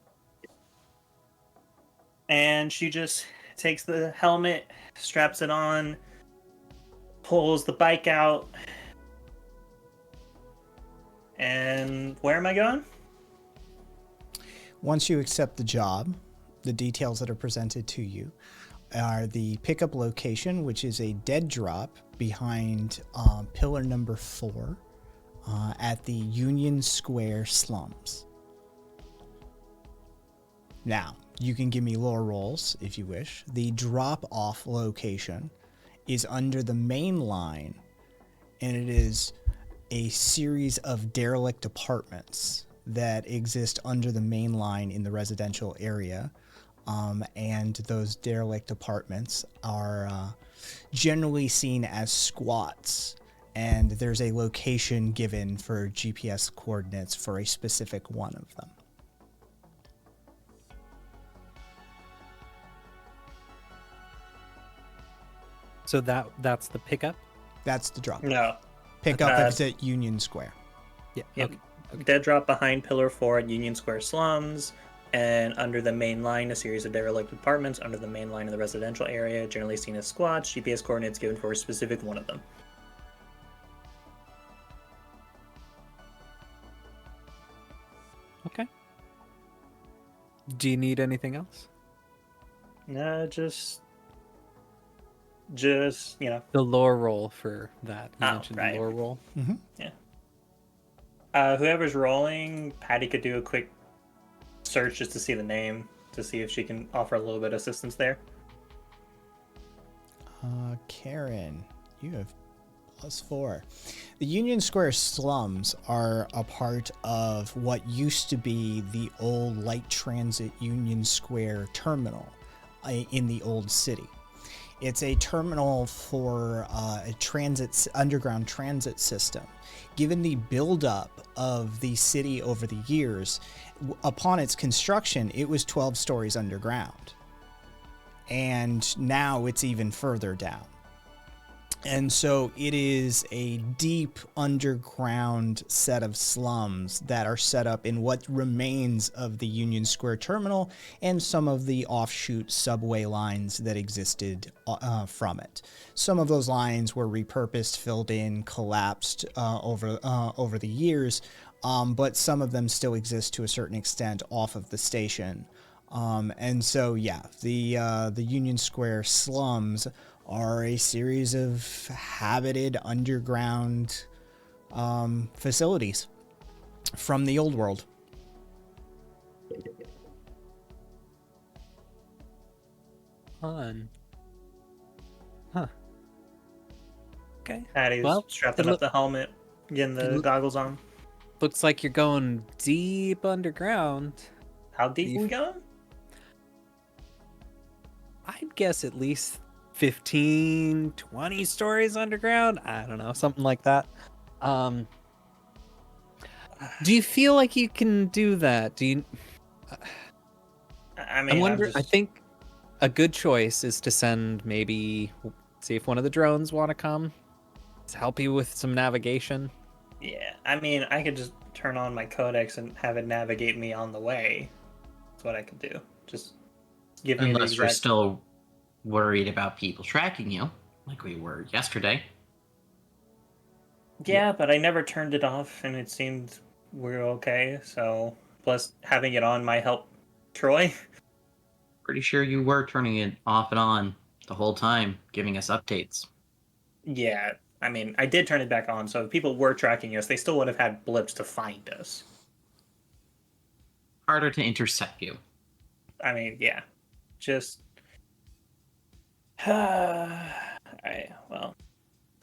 And she just takes the helmet, straps it on, pulls the bike out. And where am I going? Once you accept the job, the details that are presented to you are the pickup location, which is a dead drop behind pillar number 4 at the Union Square slums. Now, you can give me lore rolls if you wish. The drop-off location is under the main line, and it is a series of derelict apartments that exist under the main line in the residential area. And those derelict apartments are generally seen as squats. And there's a location given for GPS coordinates for a specific one of them. So that's the pickup? That's the drop. No. Pick up is at Union Square. Yeah. Yep. Okay. Dead drop behind Pillar 4 at Union Square slums. And under the main line, a series of derelict apartments under the main line of the residential area, generally seen as squats. GPS coordinates given for a specific one of them. Okay. Do you need anything else? Just you know. The lore roll for that. You Oh, mentioned right. the lore roll. Whoever's rolling, Patty could do a quick search just to see the name, to see if she can offer a little bit of assistance there. Karen, you have +4. The Union Square slums are a part of what used to be the old light transit Union Square terminal in the old city. It's a terminal for a underground transit system. Given the buildup of the city over the years, upon its construction, it was 12 stories underground. And now it's even further down. And so it is a deep underground set of slums that are set up in what remains of the Union Square terminal and some of the offshoot subway lines that existed from it. Some of those lines were repurposed, filled in, collapsed over the years, but some of them still exist to a certain extent off of the station. And so, yeah, the Union Square slums are a series of habited underground facilities from the old world. Fun. Huh. Okay. Patty's Well, strapping up the helmet, getting the goggles on. Looks like you're going deep underground. How deep we going? I'd guess at least 15, 20 stories underground. I don't know, something like that. Do you feel like you can do that? Do you? I mean, I wonder. I think a good choice is to send maybe see if one of the drones want to come to help you with some navigation. Yeah, I mean, I could just turn on my codex and have it navigate me on the way. That's what I could do. Just give me the Unless we're exact... still worried about people tracking you, like we were yesterday. Yeah, but I never turned it off, and it seemed we're okay. So, plus having it on might help Troy. Pretty sure you were turning it off and on the whole time, giving us updates. Yeah, I mean, I did turn it back on, so if people were tracking us, they still would have had blips to find us. Harder to intercept you. I mean, yeah. Just... Alright, well...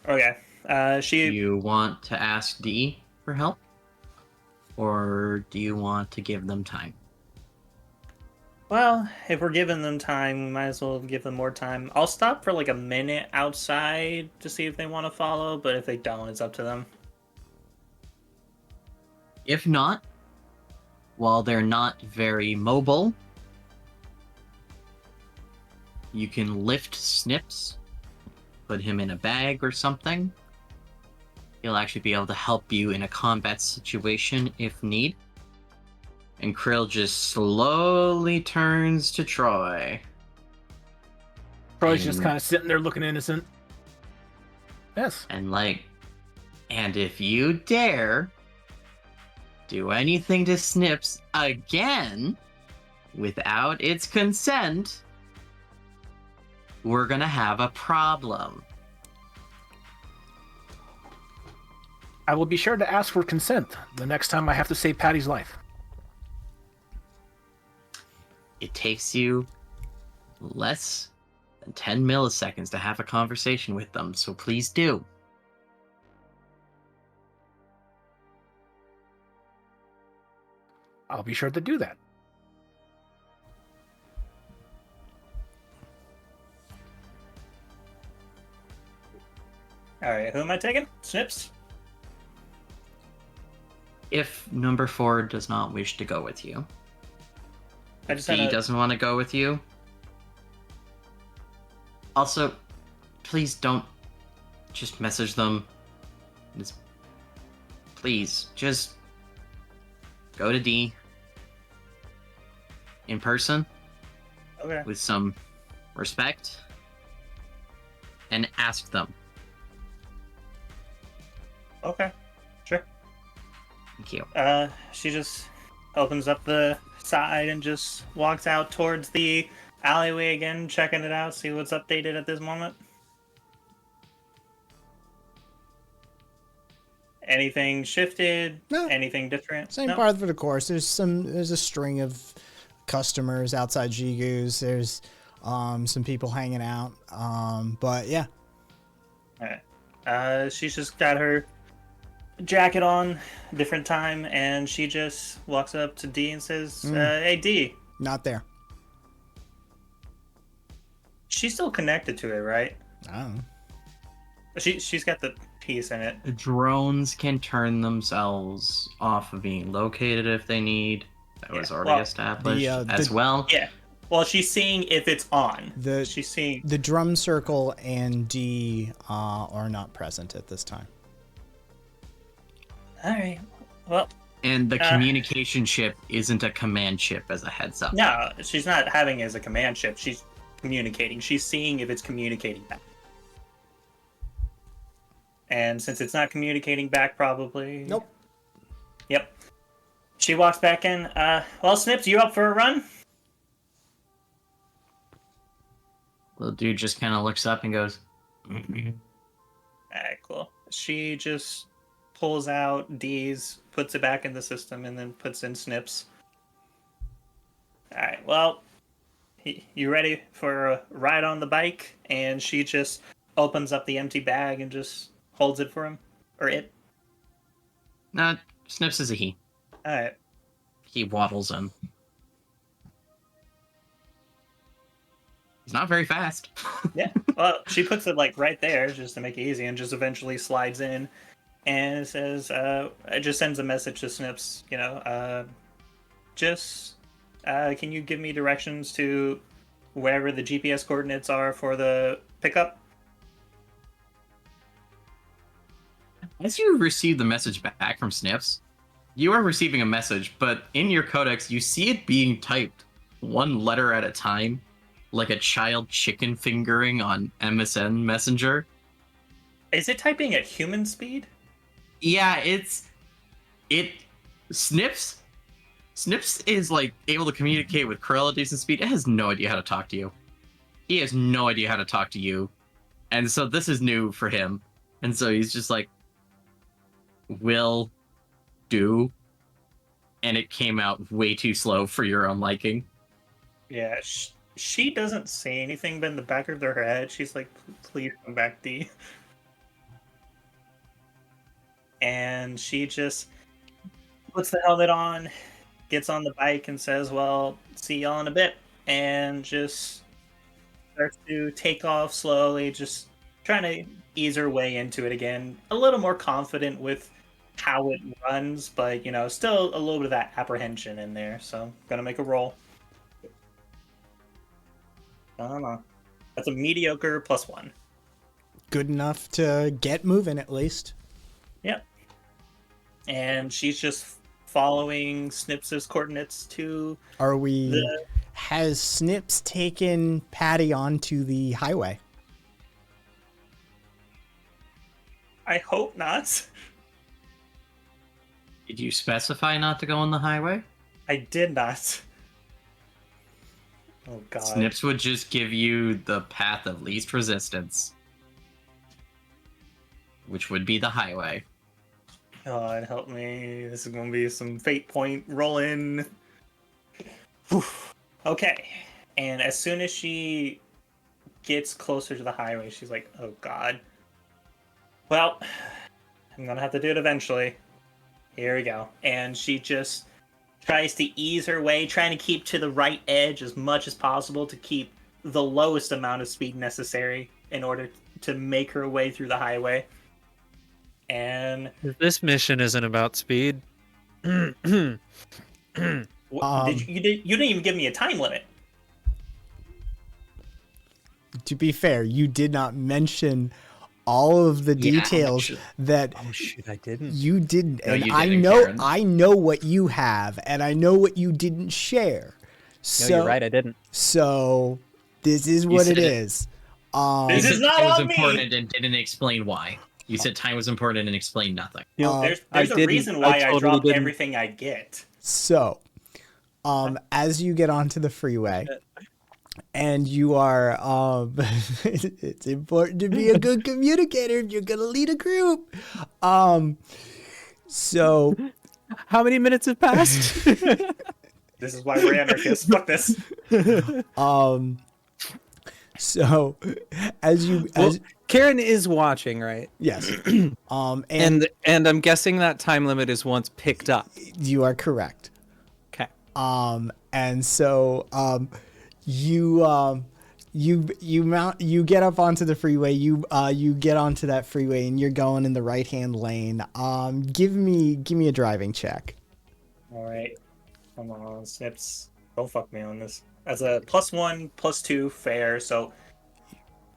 Okay. Do you want to ask Dee for help? Or do you want to give them time? Well, if we're giving them time, we might as well give them more time. I'll stop for like a minute outside to see if they want to follow, but if they don't, it's up to them. If not, while they're not very mobile, you can lift Snips, put him in a bag or something. He'll actually be able to help you in a combat situation if need. And Krill just slowly turns to Troy. Troy's just kind of sitting there looking innocent. Yes. And and if you dare do anything to Snips again without its consent, we're gonna have a problem. I will be sure to ask for consent the next time I have to save Patty's life. It takes you less than 10 milliseconds to have a conversation with them, so please do. I'll be sure to do that. All right, who am I taking? Snips? If number 4 does not wish to go with you, I if just D had a... doesn't want to go with you, also, please don't just message them. Please, just go to D in person Okay. with some respect and ask them. Okay. Sure. Thank you. She just opens up the side and just walks out towards the alleyway again, checking it out, see what's updated at this moment. Anything shifted? No. Anything different? Same No? part of the course. There's a string of customers outside Jigu's. There's some people hanging out. But yeah. Alright. She's just got her jacket on, different time, and she just walks up to D and says, hey D. Not there. She's still connected to it, right? I don't know. She's got the piece in it. The drones can turn themselves off of being located if they need. That was Yeah, already well, established the as well. Yeah. Well, she's seeing if it's on. The- She's seeing... The drum circle and D are not present at this time. Alright. Well, And the communication chip isn't a command chip, as a heads up. no, she's not having it as a command chip. She's communicating. She's seeing if it's communicating back. And since it's not communicating back, probably... Nope. Yep. She walks back in. Well, Snips, you up for a run? Little dude just kind of looks up and goes, Alright, cool. She just pulls out D's, puts it back in the system, and then puts in Snips. Alright, well, you ready for a ride on the bike? And she just opens up the empty bag and just holds it for him. Or it. nah, Snips is a he. Alright. He waddles in. He's not very fast. Yeah. Well, she puts it like right there just to make it easy and just eventually slides in and it says, it just sends a message to Snips, you know, can you give me directions to wherever the GPS coordinates are for the pickup? As you receive the message back from Snips, you are receiving a message, but in your codex, you see it being typed one letter at a time, like a child chicken fingering on MSN Messenger. Is it typing at human speed? Yeah, Snips is like able to communicate with Krill at decent speed. It has no idea how to talk to you. He has no idea how to talk to you. And so this is new for him. And so he's just like, will do. And it came out way too slow for your own liking. Yeah, she doesn't say anything, but in the back of her head, she's like, please come back, D. And she just puts the helmet on, gets on the bike, and says, well, see y'all in a bit. And just starts to take off slowly, just trying to ease her way into it again. A little more confident with how it runs, but, you know, still a little bit of that apprehension in there. So, gonna make a roll. I don't know. That's a mediocre +1. Good enough to get moving, at least. Yep. And she's just following Snips' coordinates to Are we... the... Has Snips taken Patty onto the highway? I hope not. Did you specify not to go on the highway? I did not. Oh, God. Snips would just give you the path of least resistance, which would be the highway. God, help me. This is going to be some fate point roll-in. Okay. And as soon as she gets closer to the highway, she's like, oh, God. Well, I'm going to have to do it eventually. Here we go. And she just tries to ease her way, trying to keep to the right edge as much as possible to keep the lowest amount of speed necessary in order to make her way through the highway. And This mission isn't about speed. you didn't even give me a time limit. To be fair, you did not mention all of the details that Oh shit, I didn't. you didn't. No, And you I didn't, know Karen. I know what you have, and I know what you didn't share. So, No, you're right, I didn't. So this is what it said it. is. You This said is not time was on me. important and didn't explain why. You said time was important and explained nothing. You know, There's I a didn't- reason why I totally drop didn't. everything I get. So, as you get onto the freeway, and you are, it's important to be a good communicator if you're gonna lead a group. So, How many minutes have passed? This is why we're anarchists. Fuck this. so as Well, Karen is watching, right? yes, and And I'm guessing that time limit is once picked up. you are correct. Okay. And so you get up onto the freeway, you get onto that freeway and you're going in the right hand lane. Give me a driving check. All right, come on, Snips. Don't fuck me on this. As a +1, +2 fair, so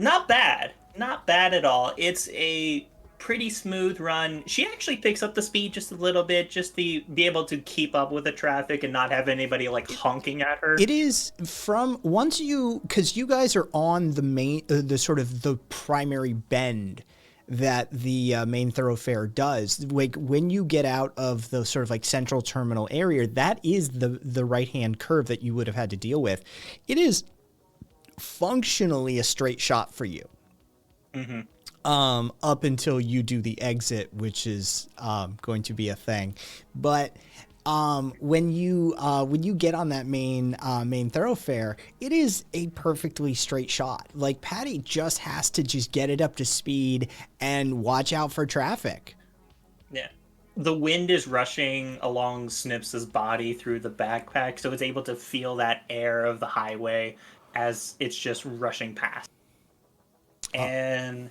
not bad at all. It's a pretty smooth run. She actually picks up the speed just a little bit, just to be able to keep up with the traffic and not have anybody like honking at her. It is from once you, because you guys are on the main, the sort of the primary bend that the main thoroughfare does. Like when you get out of the sort of like central terminal area, that is the right hand curve that you would have had to deal with. It is functionally a straight shot for you. Mm-hmm. Up until you do the exit, which is going to be a thing. But when you get on that main thoroughfare, it is a perfectly straight shot. Like Patty just has to just get it up to speed and watch out for traffic. Yeah. The wind is rushing along Snips's body through the backpack, so it's able to feel that air of the highway as it's just rushing past. And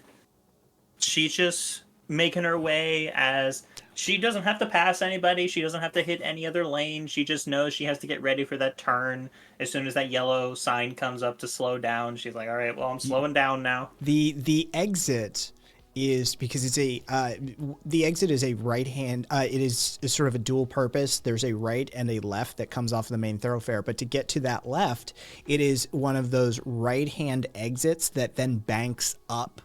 she's just making her way as she doesn't have to pass anybody. She doesn't have to hit any other lane. She just knows she has to get ready for that turn. As soon as that yellow sign comes up to slow down, she's like, all right, well, I'm slowing down now. The exit is because it's the exit is a right hand. It is sort of a dual purpose. There's a right and a left that comes off the main thoroughfare. But to get to that left, it is one of those right hand exits that then banks up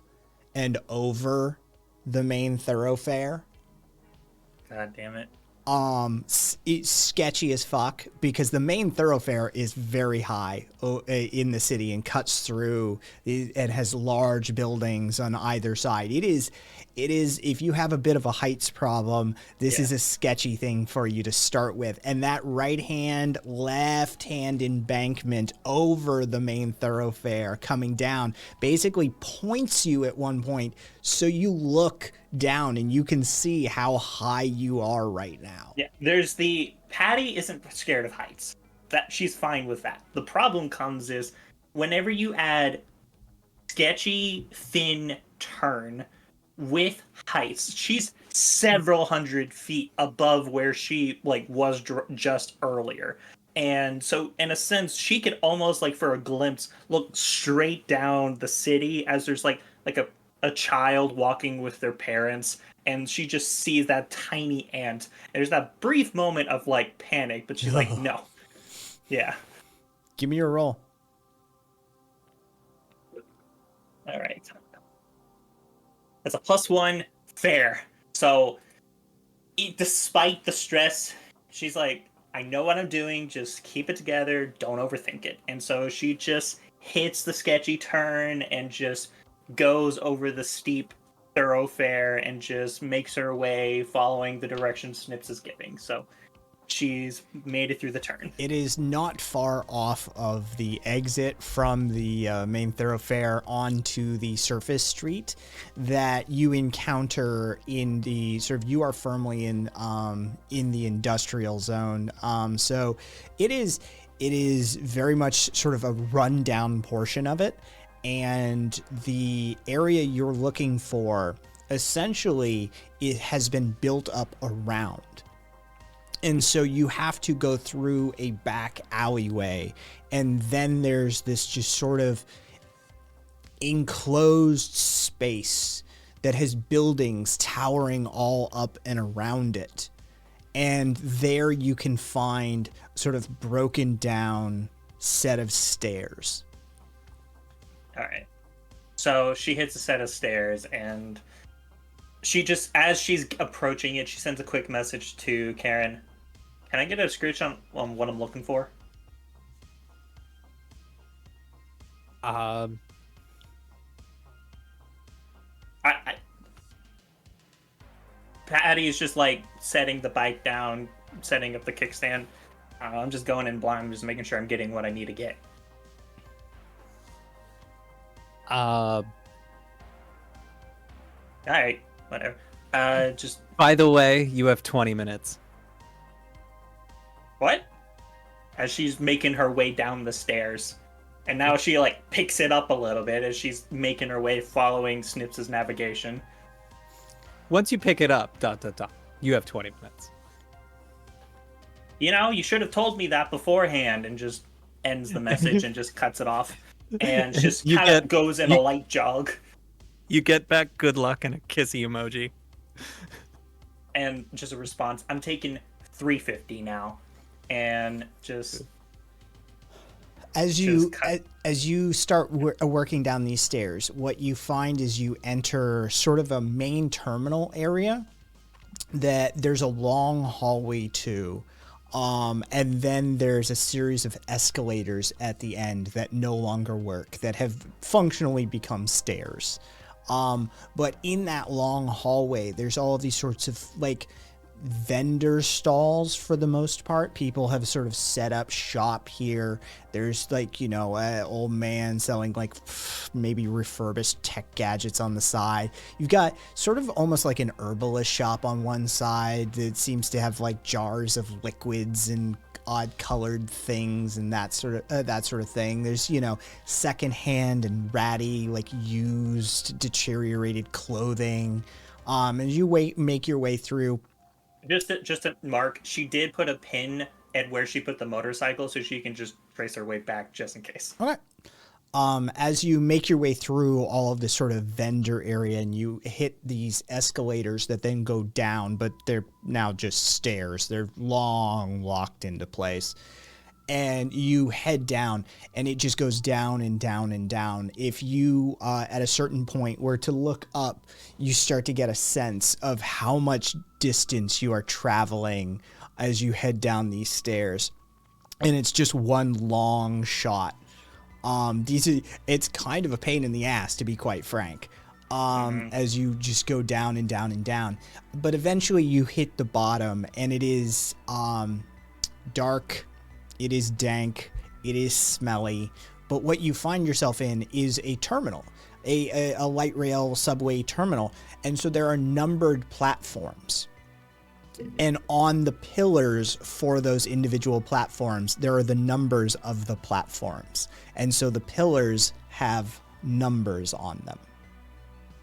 and over the main thoroughfare. God damn it. It's sketchy as fuck because the main thoroughfare is very high in the city and cuts through. It has large buildings on either side. It is if you have a bit of a heights problem, this is a sketchy thing for you to start with. And that right hand, left hand embankment over the main thoroughfare coming down basically points you at one point so you look down and you can see how high you are right now. Yeah, there's Patty isn't scared of heights. That she's fine with that. The problem comes is whenever you add sketchy, thin turn with heights, she's several hundred feet above where she was just earlier. And so in a sense, she could almost for a glimpse look straight down the city as there's like a child walking with their parents, and she just sees that tiny ant. And there's that brief moment of panic, but she's like, no. Yeah. Give me your roll. All right. That's a +1 fair. So despite the stress, she's like, I know what I'm doing. Just keep it together. Don't overthink it. And so she just hits the sketchy turn and just goes over the steep thoroughfare and just makes her way following the direction Snips is giving. So she's made it through the turn. It is not far off of the exit from the main thoroughfare onto the surface street that you encounter in the sort of, you are firmly in the industrial zone. So it is very much sort of a rundown portion of it, and the area you're looking for essentially it has been built up around. And so you have to go through a back alleyway, and then there's this just sort of enclosed space that has buildings towering all up and around it. And there you can find sort of broken down set of stairs. All right. So she hits a set of stairs, and she just, as she's approaching it, she sends a quick message to Karen. Can I get a description on what I'm looking for? Uh, Patty is just like setting the bike down, setting up the kickstand. I'm just going in blind, just making sure I'm getting what I need to get. uh, All right, whatever. Just by the way, you have 20 minutes. what? As she's making her way down the stairs, and now she like picks it up a little bit as she's making her way, following Snips's navigation. Once you pick it up, you have 20 minutes. You know, you should have told me that beforehand, and just ends the message and just cuts it off, and just You kind of get- goes in you- a light jog. You get back good luck and a kissy emoji. And just a response. I'm taking 350 now, and just As you start working down these stairs, what you find is you enter sort of a main terminal area that there's a long hallway to, and then there's a series of escalators at the end that no longer work, that have functionally become stairs. But in that long hallway, there's all of these sorts of like vendor stalls for the most part. People have sort of set up shop here. There's like, you know, an old man selling like maybe refurbished tech gadgets on the side. You've got sort of almost like an herbalist shop on one side that seems to have like jars of liquids and odd colored things and that sort of thing. There's, you know, secondhand and ratty, like used, deteriorated clothing. As you make your way through. just a mark. She did put a pin at where she put the motorcycle, so she can just trace her way back just in case. Okay. As you make your way through all of this sort of vendor area, and you hit these escalators that then go down, but they're now just stairs. They're long, locked into place. And you head down, and it just goes down and down and down. If you, at a certain point, were to look up, you start to get a sense of how much distance you are traveling as you head down these stairs. And it's just one long shot. It's kind of a pain in the ass, to be quite frank, as you just go down and down and down. But eventually you hit the bottom, and it is dark, it is dank, it is smelly. But what you find yourself in is a terminal, a light rail subway terminal. And so there are numbered platforms. And on the pillars for those individual platforms, there are the numbers of the platforms. And so the pillars have numbers on them.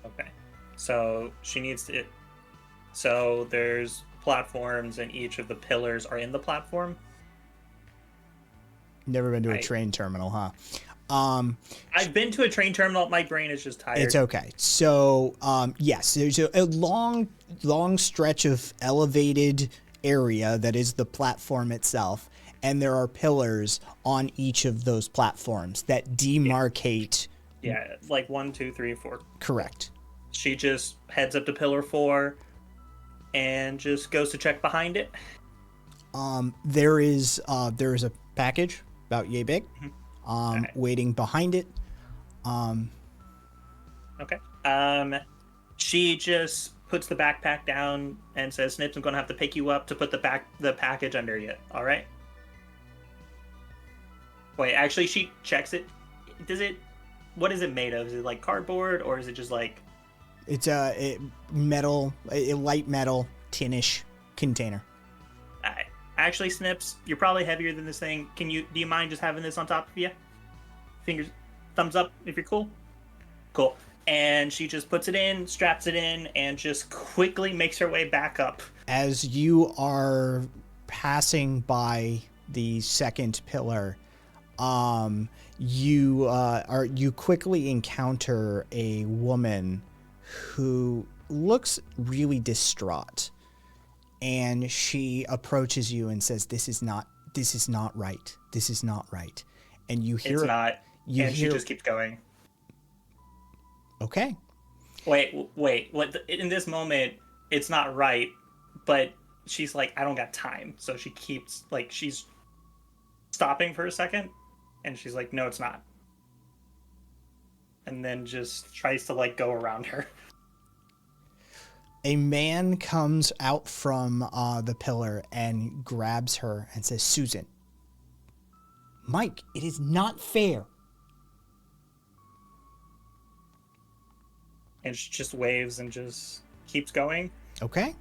Okay. So she needs to... So there's platforms, and each of the pillars are in the platform? Never been to a train terminal, huh? I've been to a train terminal. My brain is just tired. It's okay. So, yes, there's a long stretch of elevated area that is the platform itself, and there are pillars on each of those platforms that demarcate. Yeah, like 1, 2, 3, 4. Correct. She just heads up to pillar 4 and just goes to check behind it. There is a package about yay big, Right. waiting behind it. Okay. She just puts the backpack down and says, Snips, I'm going to have to pick you up to put the package under you. All right? Wait, actually, she checks it. What is it made of? Is it like cardboard or is it just like... It's a light metal, tinish container. Actually, Snips, you're probably heavier than this thing. Do you mind just having this on top of you? Thumbs up if you're cool. Cool. And she just puts it in, straps it in, and just quickly makes her way back up. As you are passing by the second pillar, you quickly encounter a woman who looks really distraught, and she approaches you and says, this is not right. This is not right. And you hear it's not. She just keeps going. Okay. Wait. What? In this moment, it's not right, but she's like, I don't got time. So she keeps, like, she's stopping for a second, and she's like, no, it's not. And then just tries to, like, go around her. A man comes out from the pillar and grabs her and says, Susan, Mike, it is not fair. And she just waves and just keeps going. Okay.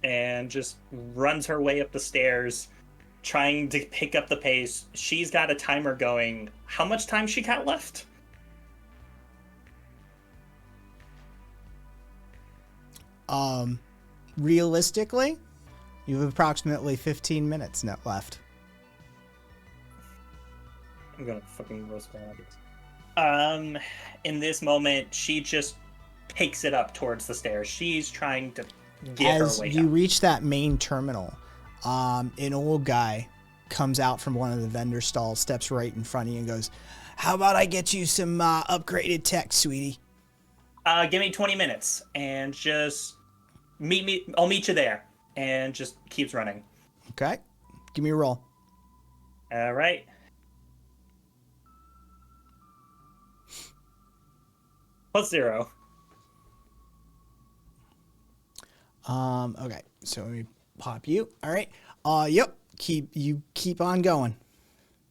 And just runs her way up the stairs, trying to pick up the pace. She's got a timer going. How much time she got left? Realistically, you have approximately 15 minutes left. I'm gonna fucking roast my in this moment, she just takes it up towards the stairs. She's trying to get her way As you up. reach that main terminal, an old guy comes out from one of the vendor stalls, steps right in front of you and goes, how about I get you some upgraded tech, sweetie? Give me 20 minutes and just meet me. I'll meet you there. And just keeps running. Okay. Give me a roll. All right. +0. Okay. So let me pop you. All right. Yep. Keep on going.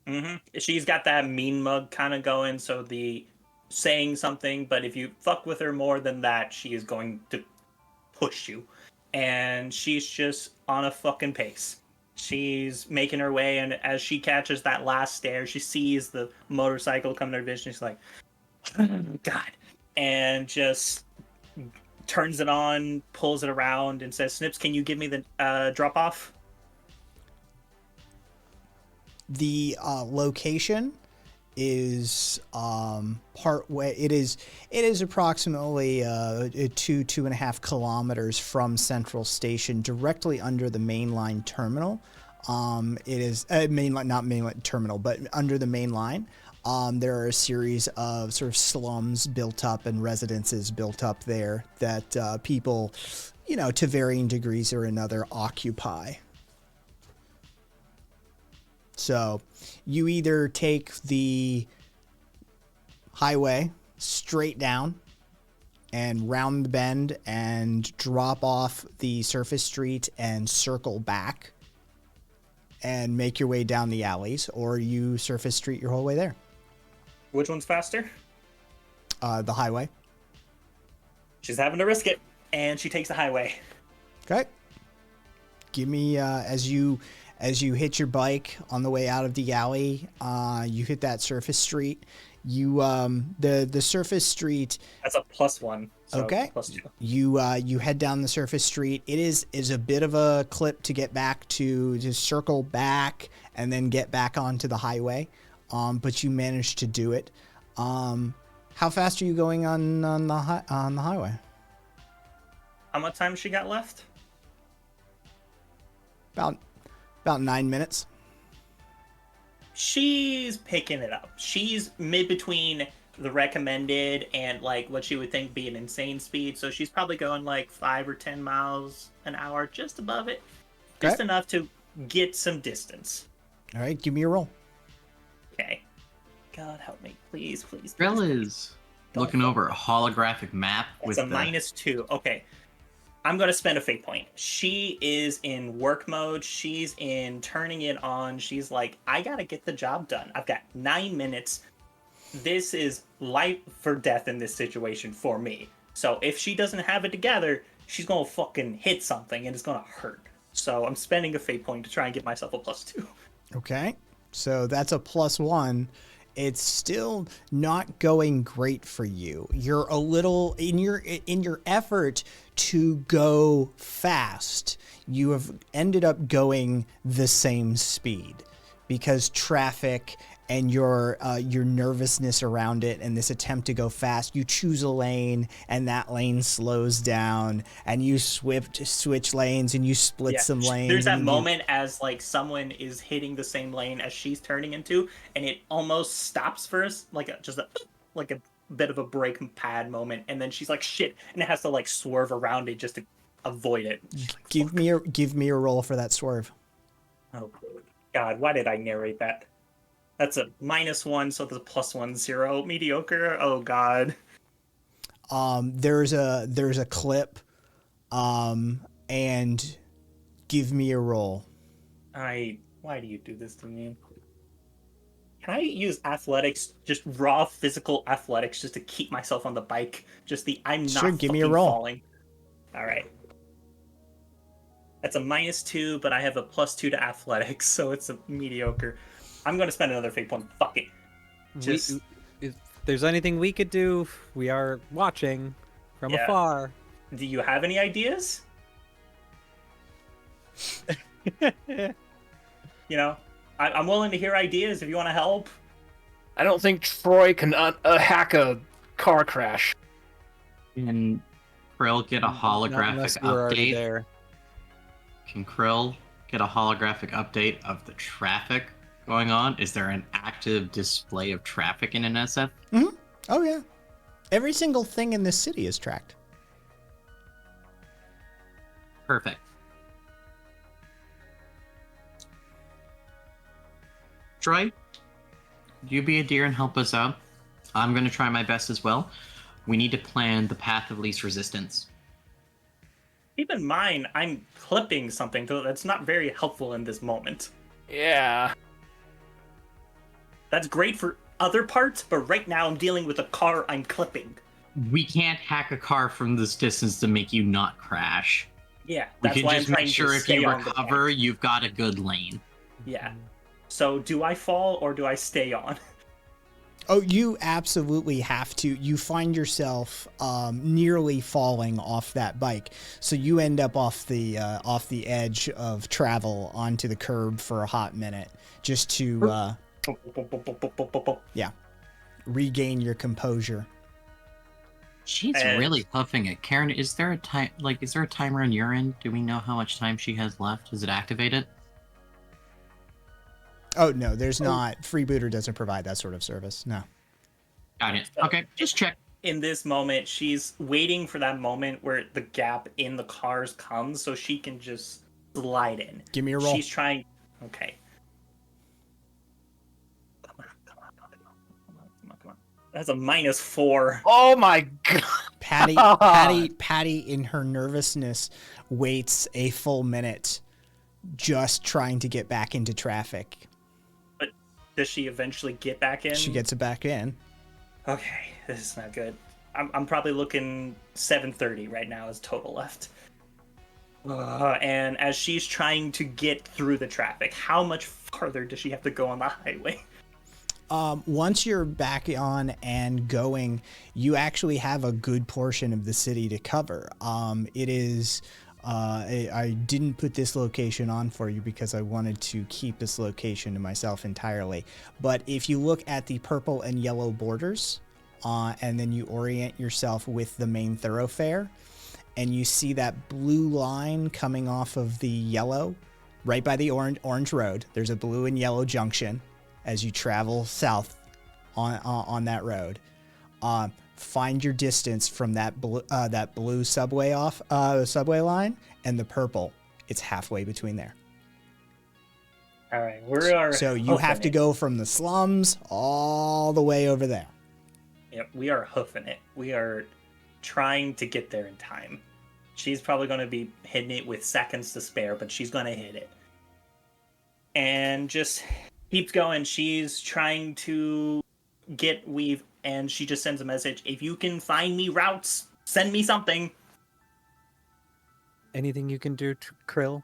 Mm-hmm. She's got that mean mug kind of going, so the saying something, but if you fuck with her more than that, she is going to push you. And she's just on a fucking pace. She's making her way, and as she catches that last stair, she sees the motorcycle come to her vision. She's like, God. And just turns it on, pulls it around, and says, Snips, can you give me the drop-off? The location is part way. It is approximately 2.5 kilometers from Central Station, directly under the mainline terminal. It is not mainline terminal, but under the main line. There are a series of sort of slums built up and residences built up there that people, to varying degrees or another, occupy. So you either take the highway straight down and round the bend and drop off the surface street and circle back and make your way down the alleys, or you surface street your whole way there. Which one's faster? The highway. She's having to risk it, and she takes the highway. Okay. Give me as you hit your bike on the way out of the alley, you hit that surface street. You the surface street. That's a +1. So okay. +2. You head down the surface street. It is a bit of a clip to get back to circle back and then get back onto the highway. But you managed to do it. How fast are you going on the highway? How much time she got left? About 9 minutes. She's picking it up. She's mid between the recommended and like what she would think be an insane speed. So she's probably going like 5 or 10 miles an hour, just above it. Just Okay. enough to get some distance. All right, give me a roll. Okay. God help me. Please, please, please. Drill is looking over a holographic map It's with a -2. Okay. I'm going to spend a fate point. She is in work mode. She's in turning it on. She's like, I got to get the job done. I've got 9 minutes. This is life or death in this situation for me. So if she doesn't have it together, she's going to fucking hit something and it's going to hurt. So I'm spending a fate point to try and get myself a +2. Okay. So that's a +1. It's still not going great for you. You're a little in your effort to go fast. You have ended up going the same speed because traffic and your nervousness around it and this attempt to go fast, you choose a lane and that lane slows down and you switch lanes and you split some lanes. There's that moment as like someone is hitting the same lane as she's turning into and it almost stops first, like a bit of a brake pad moment, and then she's like shit and it has to like swerve around it just to avoid it. Like, give me a roll for that swerve. Oh God, why did I narrate that? That's a -1, so there's a +1, 0. Mediocre. Oh God. There's a clip, and give me a roll. Why do you do this to me? Can I use athletics, just raw physical athletics, just to keep myself on the bike? I'm not Sure, give me a roll. falling. All right. That's a -2, but I have a +2 to athletics, so it's a mediocre. I'm going to spend another fate point. Fuck it. If there's anything we could do, we are watching from afar. Do you have any ideas? I'm willing to hear ideas if you want to help. I don't think Troy can hack a car crash. Can Krill get a holographic unless we're already update? there. Can Krill get a holographic update of the traffic going on? Is there an active display of traffic in an SF? Mm-hmm. Oh yeah, every single thing in this city is tracked. Perfect. Troy, you be a dear and help us out. I'm going to try my best as well. We need to plan the path of least resistance. Keep in mind, I'm clipping something that's not very helpful in this moment. Yeah. That's great for other parts, but right now I'm dealing with a car I'm clipping. We can't hack a car from this distance to make you not crash. Yeah, We that's can why just I'm trying make sure to if stay you on the recover, bike. you've got a good lane. Yeah. So do I fall or do I stay on? Oh, you absolutely have to. You find yourself nearly falling off that bike, so you end up off the edge of travel onto the curb for a hot minute, just to regain your composure. She's And- really huffing it. Karen, is there a time? Is there a timer on your end? Do we know how much time she has left? Is it activated? Oh no, there's not. Freebooter doesn't provide that sort of service. No. Got it. Okay, just check. In this moment, she's waiting for that moment where the gap in the cars comes so she can just slide in. Give me a roll. She's trying. Okay. Come on. That's a -4. Oh my god. Patty in her nervousness waits a full minute just trying to get back into traffic. But does she eventually get back in? She gets it back in. Okay, this is not good. I'm probably looking 7:30 right now as total left. And as she's trying to get through the traffic, how much farther does she have to go on the highway? Once you're back on and going, you actually have a good portion of the city to cover. It is... I didn't put this location on for you because I wanted to keep this location to myself entirely. But if you look at the purple and yellow borders, and then you orient yourself with the main thoroughfare, and you see that blue line coming off of the yellow, right by the orange road, there's a blue and yellow junction as you travel south on that road. Find your distance from that blue subway line and the purple. It's halfway between there. All right, we are. So you have to go from the slums all the way over there. Yep, we are hoofing it. We are trying to get there in time. She's probably going to be hitting it with seconds to spare, but she's going to hit it. And just keeps going. She's trying to get Weave, and she just sends a message. If you can find me routes, send me something. Anything you can do, Krill?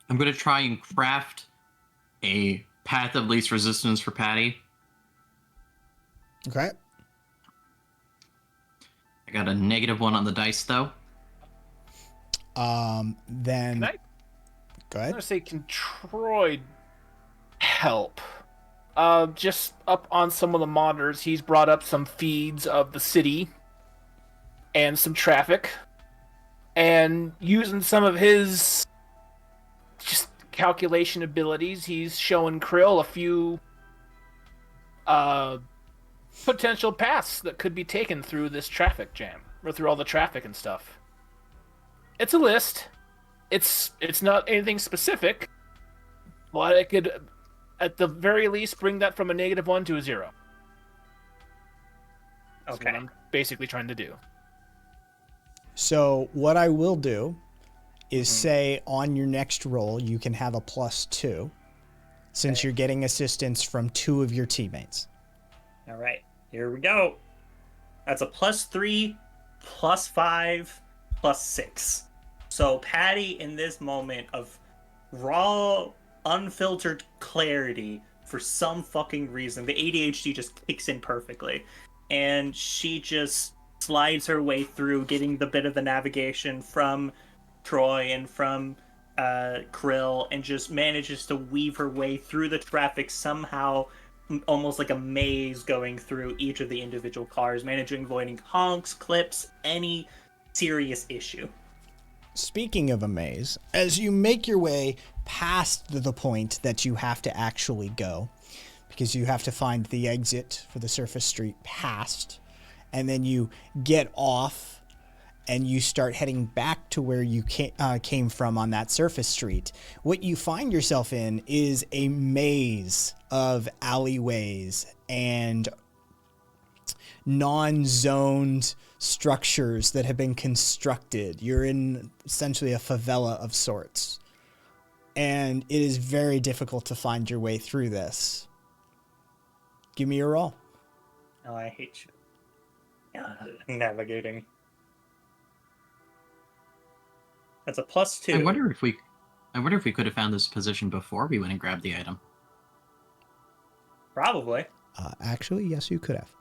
I'm going to try and craft a path of least resistance for Patty. Okay. I got a -1 on the dice, though. Then Can I? go I'm ahead. gonna say, can Troy help? Just up on some of the monitors, he's brought up some feeds of the city and some traffic, and using some of his just calculation abilities, he's showing Krill a few potential paths that could be taken through this traffic jam, or through all the traffic and stuff. It's a list. It's not anything specific, but it could, at the very least, bring that from a -1 to a 0. That's Okay. what I'm basically trying to do. So what I will do is say on your next roll you can have a +2, since you're getting assistance from 2 of your teammates. All right, here we go. That's a +3, +5, +6. So Patty, in this moment of raw, unfiltered clarity, for some fucking reason, the ADHD just kicks in perfectly. And she just slides her way through, getting the bit of the navigation from Troy and from Krill, and just manages to weave her way through the traffic somehow, almost like a maze, going through each of the individual cars, managing avoiding honks, clips, any serious issue. Speaking of a maze, as you make your way past the point that you have to actually go, because you have to find the exit for the surface street past, and then you get off and you start heading back to where you came from on that surface street, what you find yourself in is a maze of alleyways and non-zoned structures that have been constructed. You're in essentially a favela of sorts, and it is very difficult to find your way through this. Give me a roll. Oh, I hate you. Navigating. That's a +2. I wonder if we could have found this position before we went and grabbed the item. Probably. Actually, yes, you could have.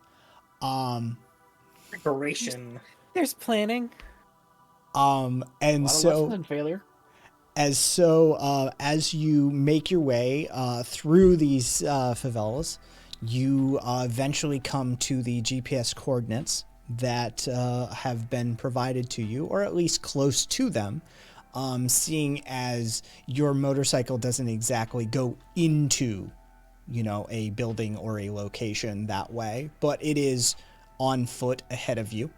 Preparation. There's planning. And A lot of so lessons in failure. as you make your way through these favelas, you eventually come to the GPS coordinates that have been provided to you, or at least close to them, seeing as your motorcycle doesn't exactly go into, a building or a location that way, but it is on foot ahead of you.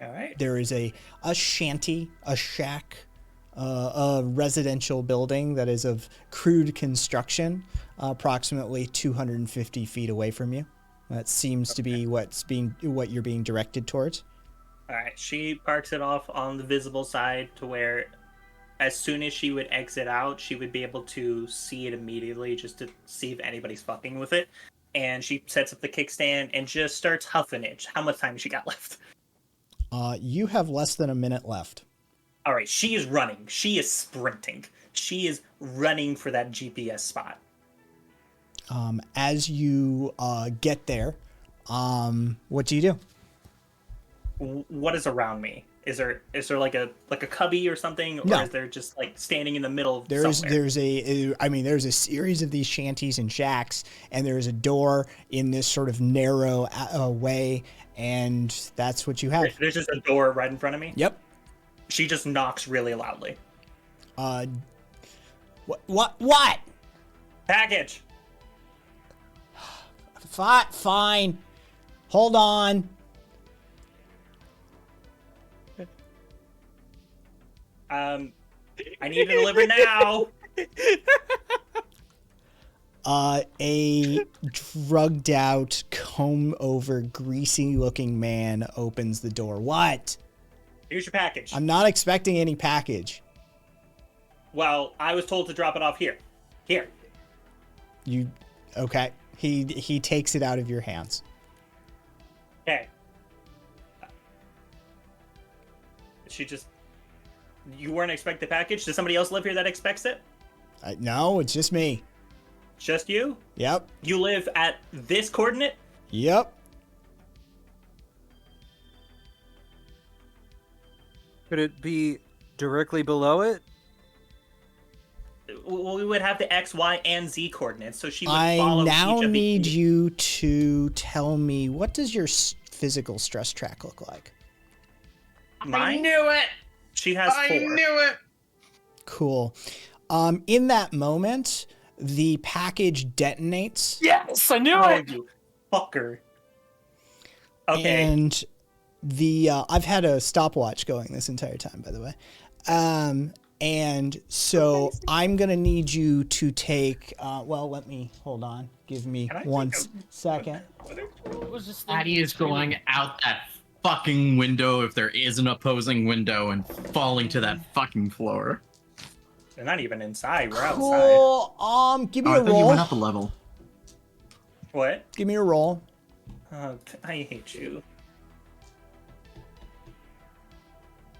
All right. There is a shanty, a shack, a residential building that is of crude construction, approximately 250 feet away from you. That seems to be what you're being directed towards. All right. She parks it off on the visible side to where, as soon as she would exit out, she would be able to see it immediately, just to see if anybody's fucking with it. And she sets up the kickstand and just starts huffing it. How much time has she got left? You have less than a minute left. All right. She is running. She is sprinting. She is running for that GPS spot. As you get there, what do you do? What is around me? Is there like a cubby or something, or No. is there just like standing in the middle of There's somewhere? there's a series of these shanties and shacks, and there is a door in this sort of narrow way, and that's what you have. There's just a door right in front of me. Yep. She just knocks really loudly. What? Package. Fine. Hold on. I need to deliver now. A drugged out, comb over, greasy looking man opens the door. What? Here's your package. I'm not expecting any package. Well, I was told to drop it off here. Here. You, okay. He takes it out of your hands. Okay. You weren't expecting the package? Does somebody else live here that expects it? No, it's just me. Just you? Yep. You live at this coordinate? Yep. Could it be directly below it? Well, we would have the X, Y, and Z coordinates, so she would I follow now each of need the... you to tell me, what does your physical stress track look like? Mine? knew it! She has 4. it! Cool. In that moment, the package detonates. Yes, I knew Oh, it. you fucker. Okay. And the I've had a stopwatch going this entire time, by the way. And so I'm gonna need you to take. Let me hold on. Give me Can I one take second. It was just Patty is going out that fucking window if there is an opposing window and falling to that fucking floor. They're not even inside. We're outside. Cool. Give me Oh, a I thought you roll. went up a level. What? Give me a roll. I hate you.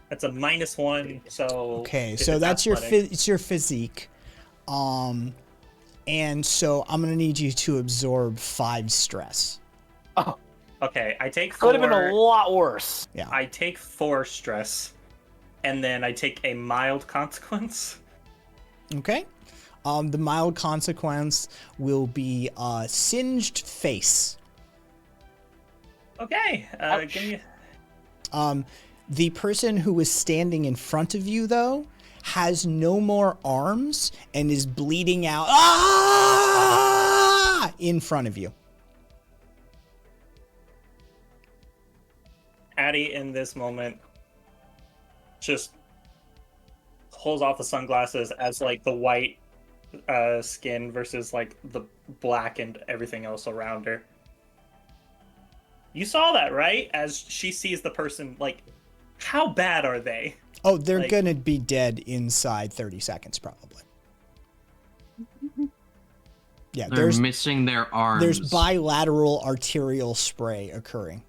That's a -1, so... Okay, if so it's that's athletic- it's your physique. And so I'm gonna need you to absorb 5 stress. Oh, Okay, I take 4... could have been a lot worse. Yeah. I take 4 stress, and then I take a mild consequence. Okay. The mild consequence will be singed face. Okay, Ouch. give me... The person who was standing in front of you, though, has no more arms and is bleeding out in front of you. Addie, in this moment, just pulls off the sunglasses as, like, the white skin versus, like, the black and everything else around her. You saw that, right? As she sees the person, like, how bad are they? Oh, they're Like- gonna be dead inside 30 seconds, probably. Yeah, They're missing their arms. there's bilateral arterial spray occurring.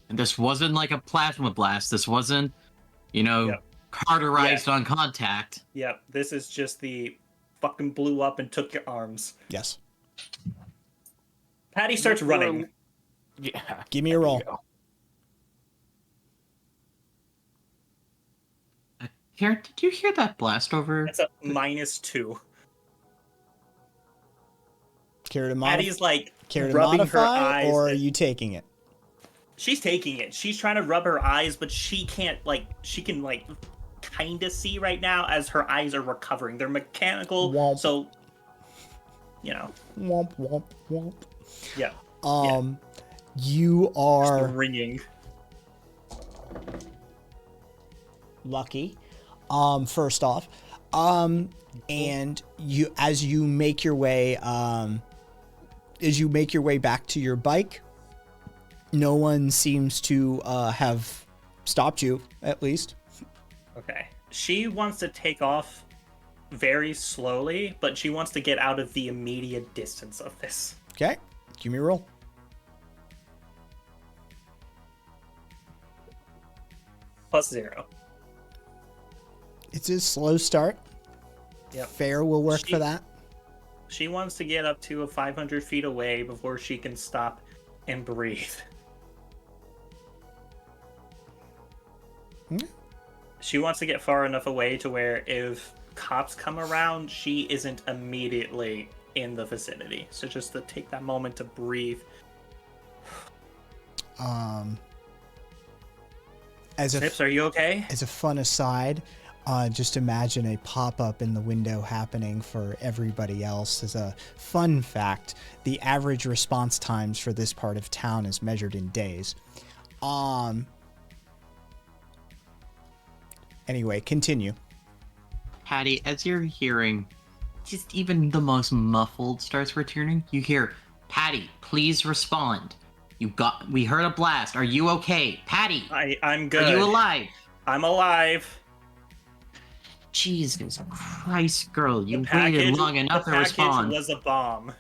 And this wasn't like a plasma blast. This wasn't, Yep. cauterized on contact. Yep, this is just the fucking blew up and took your arms. Yes. Patty starts running. Yeah. Give me a roll. Here, did you hear that blast over? That's a -2. Care to Patty's like care to rubbing her modify, eyes. or are you taking it? She's taking it. She's trying to rub her eyes, but she can't, like, she can, like, kind of see right now as her eyes are recovering. They're mechanical, Womp. so, you know, Womp womp womp. yeah. You are Ringing. lucky. First off, and as you make your way back to your bike, no one seems to have stopped you, at least. Okay. She wants to take off very slowly, but she wants to get out of the immediate distance of this. Okay, give me a roll. +0. It's a slow start. Yep. Fair will work for that. She wants to get up to 500 feet away before she can stop and breathe. Hmm? She wants to get far enough away to where if cops come around, she isn't immediately in the vicinity. So just to take that moment to breathe. Snips, are you okay? As a fun aside, just imagine a pop-up in the window happening for everybody else. As a fun fact, the average response times for this part of town is measured in days. Anyway, continue. Patty, as you're hearing just even the most muffled starts returning, you hear, Patty, please respond. We heard a blast. Are you okay? Patty, I'm are good. you alive? I'm alive. Jesus Christ, girl, you The waited package- long enough the to package respond. was a bomb.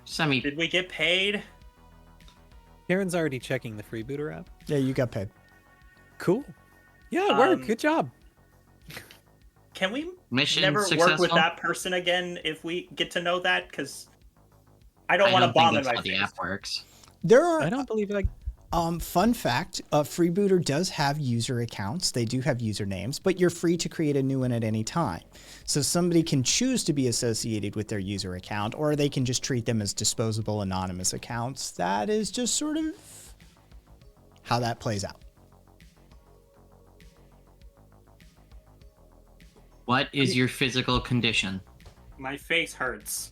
Semi, Did we get paid? Karen's already checking the freebooter app. Yeah, you got paid. Cool. Yeah, work. Good job. Can we mission never work successful? with that person again if we get to know that? Because I don't I want a don't think bomb in that's my how the face. app works. There are I don't believe like fun fact, Freebooter does have user accounts. They do have usernames, but you're free to create a new one at any time. So somebody can choose to be associated with their user account, or they can just treat them as disposable anonymous accounts. That is just sort of how that plays out. What is your physical condition? My face hurts.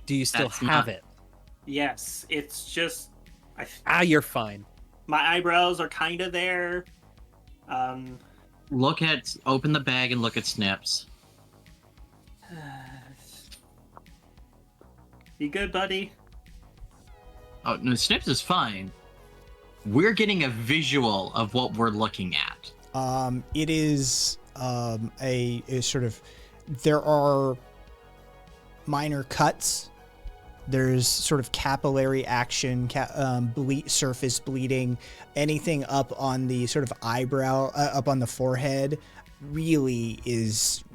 do you still That's have not- it? Yes, it's just You're fine. my eyebrows are kind of there. Open the bag and look at Snips. You good, buddy? Oh, no, Snips is fine. We're getting a visual of what we're looking at. It is a sort of, there are minor cuts. There's sort of capillary action, surface bleeding, anything up on the sort of eyebrow, up on the forehead, really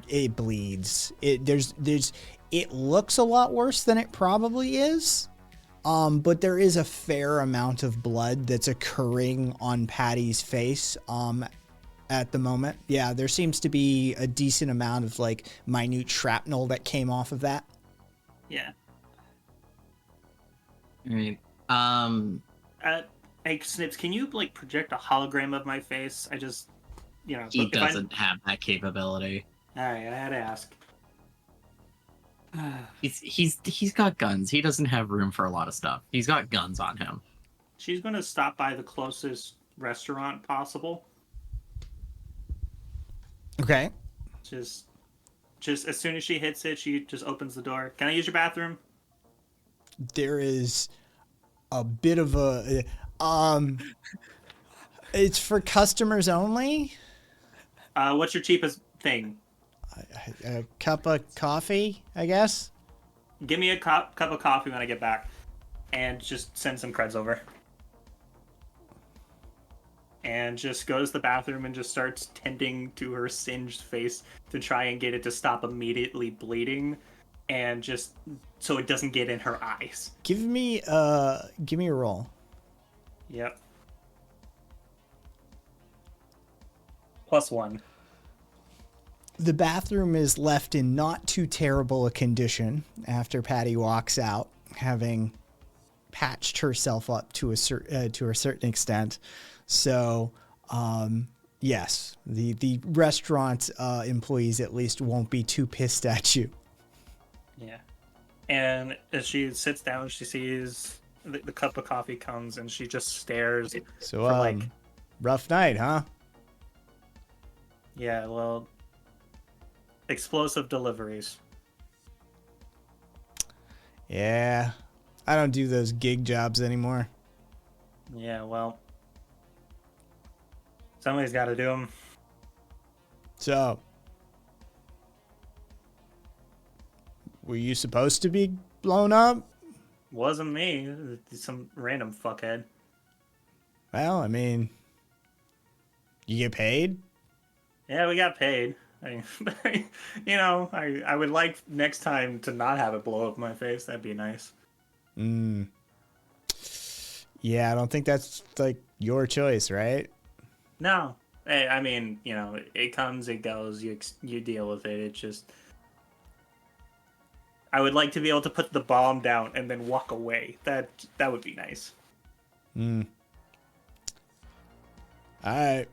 it bleeds. It looks a lot worse than it probably is. But there is a fair amount of blood that's occurring on Patty's face at the moment. Yeah, there seems to be a decent amount of like minute shrapnel that came off of that. Yeah. Right. Hey, Snips, can you like project a hologram of my face? I just, He if I- doesn't have that capability. All right, I had to ask. He's got guns. He doesn't have room for a lot of stuff. He's got guns on him. She's gonna stop by the closest restaurant possible. Okay. Just as soon as she hits it, she just opens the door. Can I use your bathroom? There is a bit of a it's for customers only. What's your cheapest thing? A cup of coffee, I guess. Give me a cup of coffee when I get back, and just send some creds over. And just goes to the bathroom and just starts tending to her singed face to try and get it to stop immediately bleeding, and just so it doesn't get in her eyes. Give me a roll. Yep. +1. The bathroom is left in not too terrible a condition after Patty walks out, having patched herself up to a certain extent. So, yes, the restaurant employees at least won't be too pissed at you. Yeah. And as she sits down, she sees the cup of coffee comes, and she just stares. So, for like, rough night, huh? yeah, well, explosive deliveries. Yeah, I don't do those gig jobs anymore. Yeah, well, somebody's got to do them. So, were you supposed to be blown up? Wasn't me. Some random fuckhead. Well, I mean, you get paid? Yeah, we got paid. I would like next time to not have it blow up my face. That'd be nice. Yeah, I don't think that's like your choice, right? No. Hey, I mean, it comes, it goes. You deal with it. It just... I would like to be able to put the bomb down and then walk away. That would be nice. All right.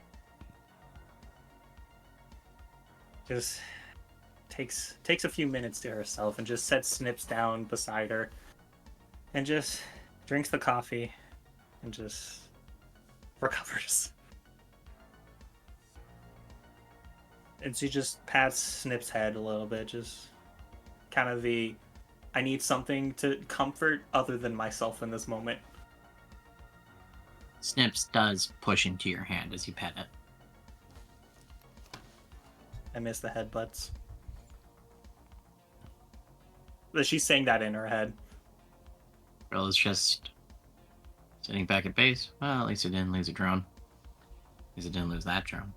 Just takes a few minutes to herself and just sets Snips down beside her and just drinks the coffee and just recovers. And she just pats Snip's head a little bit, just kind of I need something to comfort other than myself in this moment. Snips does push into your hand as you pet it. I miss the headbutts. But she's saying that in her head. Brill is just sitting back at base. Well, at least it didn't lose a drone. At least it didn't lose that drone.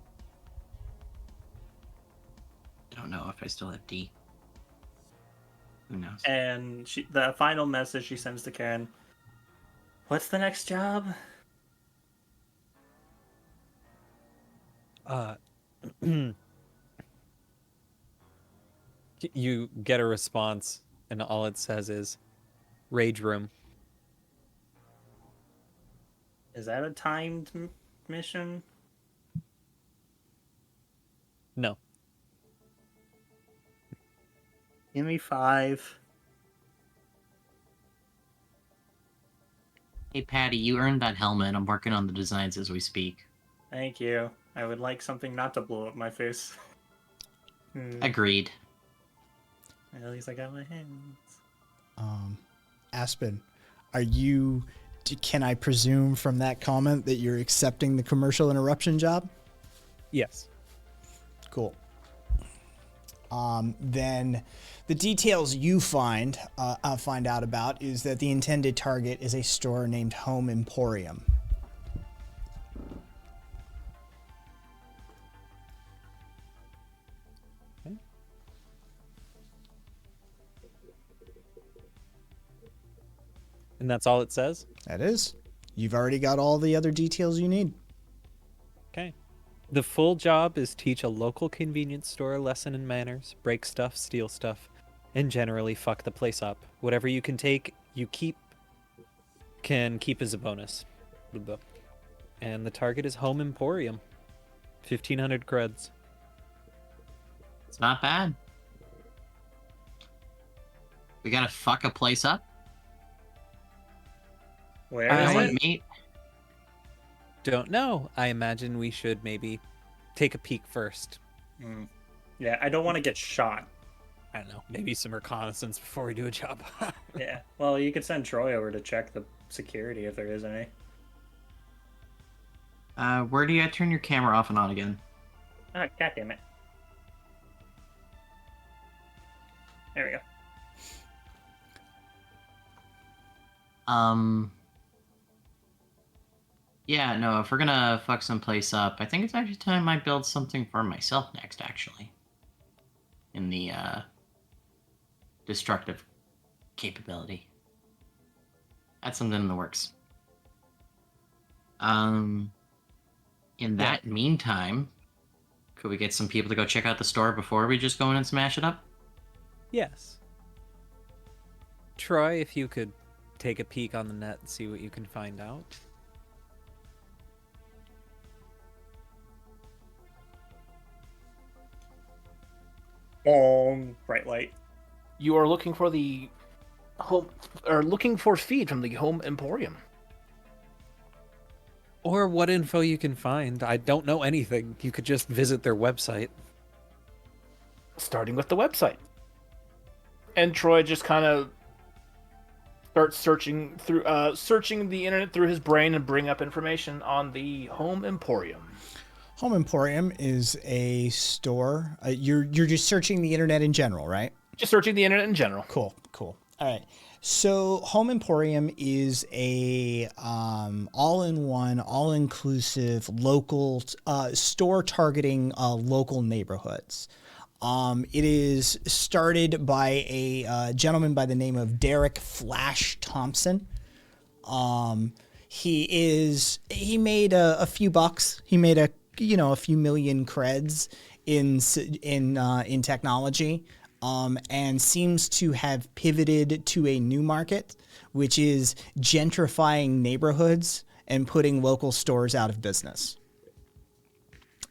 Don't know if I still have D. Who knows? And the final message she sends to Karen, what's the next job? You get a response, and all it says is, Rage Room. Is that a timed mission? No. Give me 5. Hey, Patty, you earned that helmet. I'm working on the designs as we speak. Thank you. I would like something not to blow up my face. Agreed. At least I got my hands. Aspen, can I presume from that comment that you're accepting the commercial interruption job? Yes. Cool. Then the details you find out about is that the intended target is a store named Home Emporium. And that's all it says? That is. You've already got all the other details you need. Okay. The full job is teach a local convenience store a lesson in manners, break stuff, steal stuff, and generally fuck the place up. Whatever you can take, can keep as a bonus. And the target is Home Emporium. 1,500 creds. It's not bad. We gotta fuck a place up? Where I is What, it? mate? Don't know. I imagine we should maybe take a peek first. Yeah, I don't want to get shot. I don't know. Maybe some reconnaissance before we do a job. Yeah. Well, you could send Troy over to check the security if there is any. Where do you turn your camera off and on again? Ah, goddammit. There we go. Yeah, no, if we're gonna fuck some place up, I think it's actually time I build something for myself next, actually. In the, destructive capability. That's something in the works. In that meantime, could we get some people to go check out the store before we just go in and smash it up? Yes. Troy, if you could take a peek on the net and see what you can find out. Bright light. You are looking for the looking for feed from the Home Emporium. Or what info you can find. I don't know anything. You could just visit their website. Starting with the website. And Troy just kind of starts searching the internet through his brain and bring up information on the Home Emporium. Home Emporium is a store. You're just searching the internet in general, right? Just searching the internet in general. Cool. All right. So Home Emporium is a all-in-one, all-inclusive local store targeting local neighborhoods. It is started by a gentleman by the name of Derek Flash Thompson. He made a few bucks. He made a few million creds in technology. And seems to have pivoted to a new market, which is gentrifying neighborhoods and putting local stores out of business.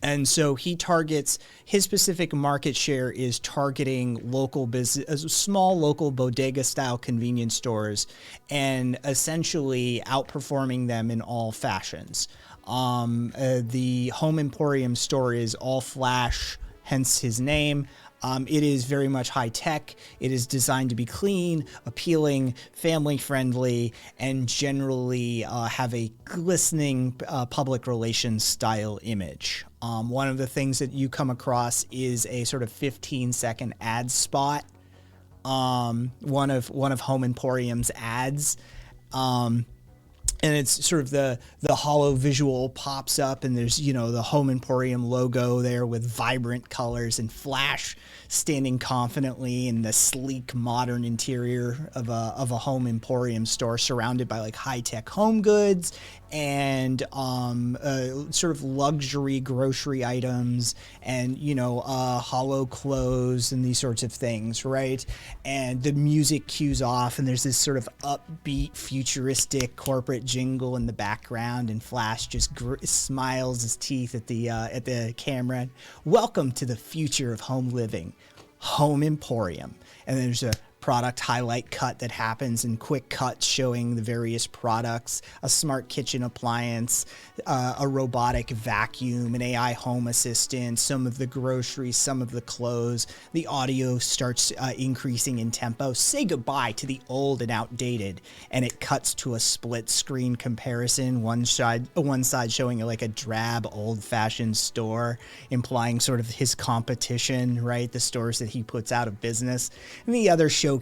And so his specific market share is targeting local business, small local bodega style convenience stores, and essentially outperforming them in all fashions. The Home Emporium store is all flash, hence his name. It is very much high tech. It is designed to be clean, appealing, family friendly, and generally have a glistening public relations style image. One of the things that you come across is a sort of 15-second ad spot. One of Home Emporium's ads. And it's sort of the hollow visual pops up, and there's, you know, the Home Emporium logo there with vibrant colors, and Flash standing confidently in the sleek modern interior of a Home Emporium store, surrounded by like high-tech home goods and sort of luxury grocery items, and, you know, hollow clothes and these sorts of things, right? And the music cues off, and there's this sort of upbeat futuristic corporate jingle in the background, and Flash just smiles his teeth at the camera. Welcome to the future of home living, Home Emporium. And there's a product highlight cut that happens, and quick cuts showing the various products: a smart kitchen appliance, a robotic vacuum, an AI home assistant, some of the groceries, some of the clothes. The audio starts increasing in tempo. Say goodbye to the old and outdated, and it cuts to a split screen comparison. One side showing like a drab old-fashioned store, implying sort of his competition, right? The stores that he puts out of business, and the other showcasing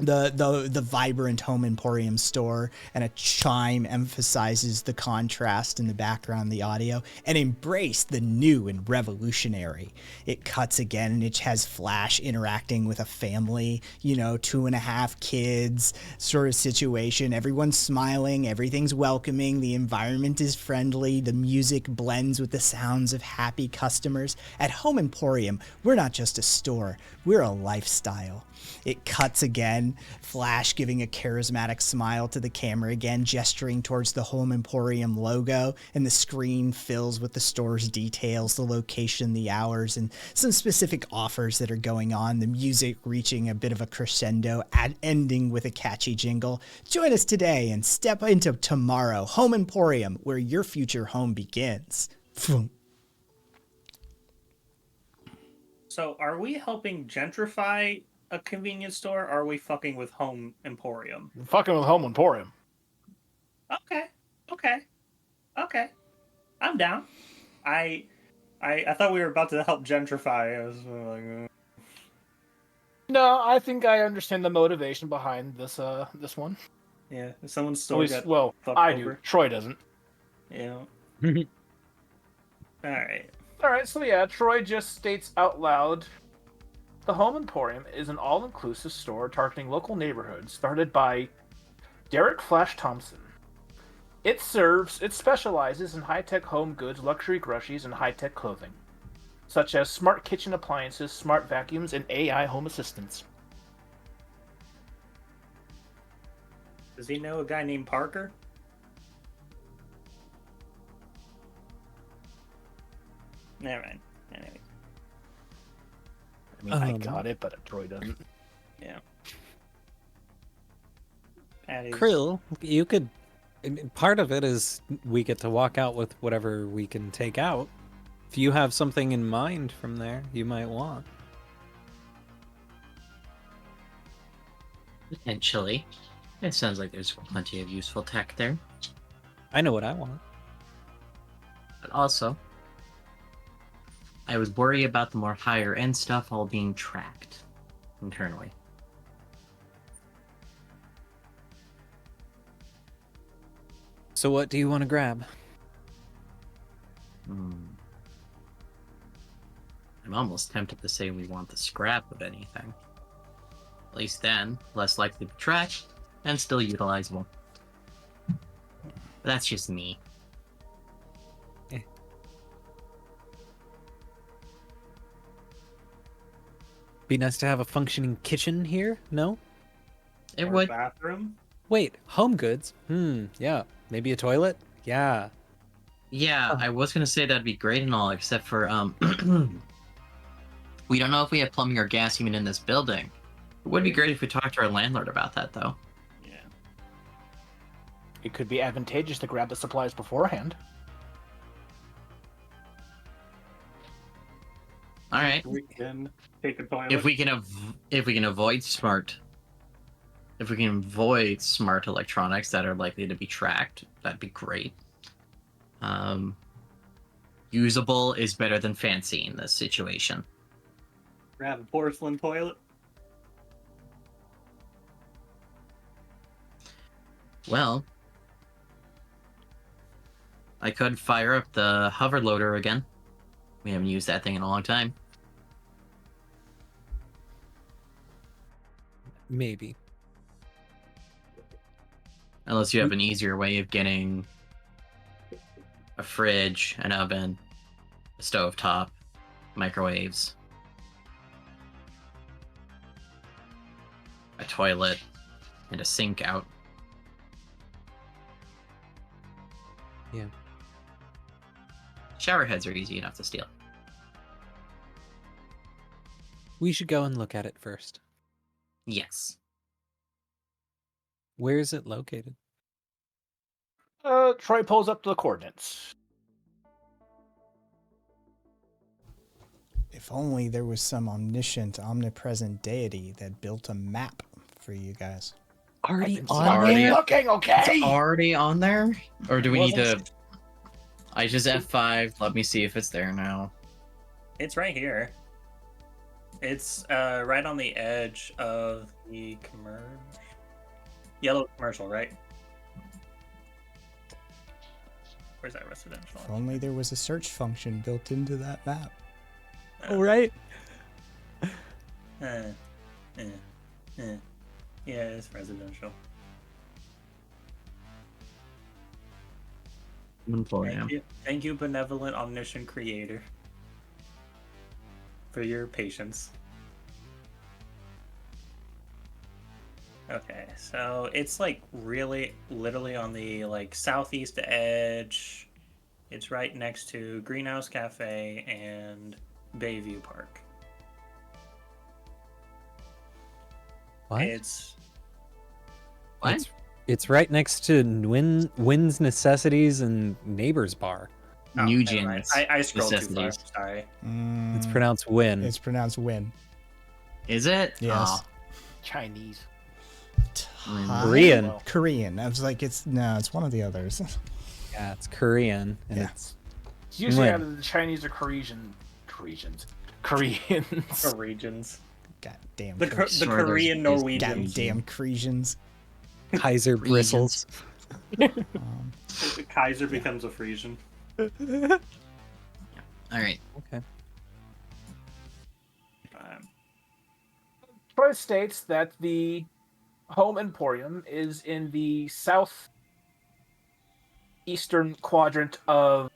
the vibrant Home Emporium store, and a chime emphasizes the contrast in the background, the audio, and embrace the new and revolutionary. It cuts again, and it has Flash interacting with a family, you know, 2.5 kids sort of situation. Everyone's smiling, everything's welcoming, the environment is friendly, the music blends with the sounds of happy customers. At Home Emporium, we're not just a store, we're a lifestyle. It cuts again, Flash giving a charismatic smile to the camera again, gesturing towards the Home Emporium logo, and the screen fills with the store's details, the location, the hours, and some specific offers that are going on, the music reaching a bit of a crescendo, ending with a catchy jingle. Join us today and step into tomorrow. Home Emporium, where your future home begins. So, are we helping gentrify a convenience store, or are we fucking with Home Emporium? Fucking with Home Emporium. Okay. I'm down. I thought we were about to help gentrify. I was like, No, I think I understand the motivation behind this one. yeah, if someone's At store least, got well, fucked I over. do. Troy doesn't. Yeah. All right. Alright, so yeah, Troy just states out loud, the Home Emporium is an all-inclusive store targeting local neighborhoods started by Derek Flash Thompson. It specializes in high-tech home goods, luxury groceries, and high-tech clothing, such as smart kitchen appliances, smart vacuums, and AI home assistants. Does he know a guy named Parker? Never mind. Anyway. I mean, I got it, but Troy doesn't. Yeah. Patty's... Krill, you could. Part of it is we get to walk out with whatever we can take out. If you have something in mind from there, you might want. Potentially. It sounds like there's plenty of useful tech there. I know what I want. But also, I would worry about the more higher end stuff all being tracked internally. So what do you want to grab? I'm almost tempted to say we want the scrap of anything. At least then, less likely to be tracked and still utilizable. But that's just me. Be nice to have a functioning kitchen here, no? It Or would. bathroom? Wait, home goods? Yeah. Maybe a toilet? Yeah. Yeah, I was gonna say that'd be great and all, except for we don't know if we have plumbing or gas even in this building. It would be great if we talked to our landlord about that, though. Yeah. It could be advantageous to grab the supplies beforehand. All right. We can take a toilet. If we can avoid smart electronics that are likely to be tracked, that'd be great. Usable is better than fancy in this situation. Grab a porcelain toilet. Well, I could fire up the hover loader again. We haven't used that thing in a long time. Maybe. Unless you have an easier way of getting a fridge, an oven, a stovetop, microwaves, a toilet, and a sink out. Yeah. Shower heads are easy enough to steal. We should go and look at it first. Yes. Where is it located? Troy pulls up the coordinates. If only there was some omniscient, omnipresent deity that built a map for you guys. Already Already- looking, okay? It's already on there? Or do we need to... Wasn't- I just F5. Let me see if it's there now. It's right here. It's right on the edge of the yellow commercial, right? Where's that residential? If only there was a search function built into that map. Oh, right? Yeah, it's residential. Thank you, benevolent, omniscient creator, for your patience. Okay, so it's like really, literally on the like southeast edge. It's right next to Greenhouse Cafe and Bayview Park. What? It's What? It's right next to Wynn's Necessities and Neighbor's Bar. oh, never mind. Nugent's I scrolled too far. Necessities. Sorry. It's pronounced Wynn. It's pronounced win. Is it? Yes. Oh, Chinese. Korean. Korean. I was like, it's one of the others. Yeah, it's Korean. And Yeah. it's It's usually When? either the Chinese or Koreans. Koreans. Regions. God damn. The Sure, there's- Korean there's Norwegians. Goddamn Cresians. Kaiser Bristles. The Kaiser becomes a Frisian. all right. Okay. Troy states that the Home Emporium is in the southeastern quadrant of.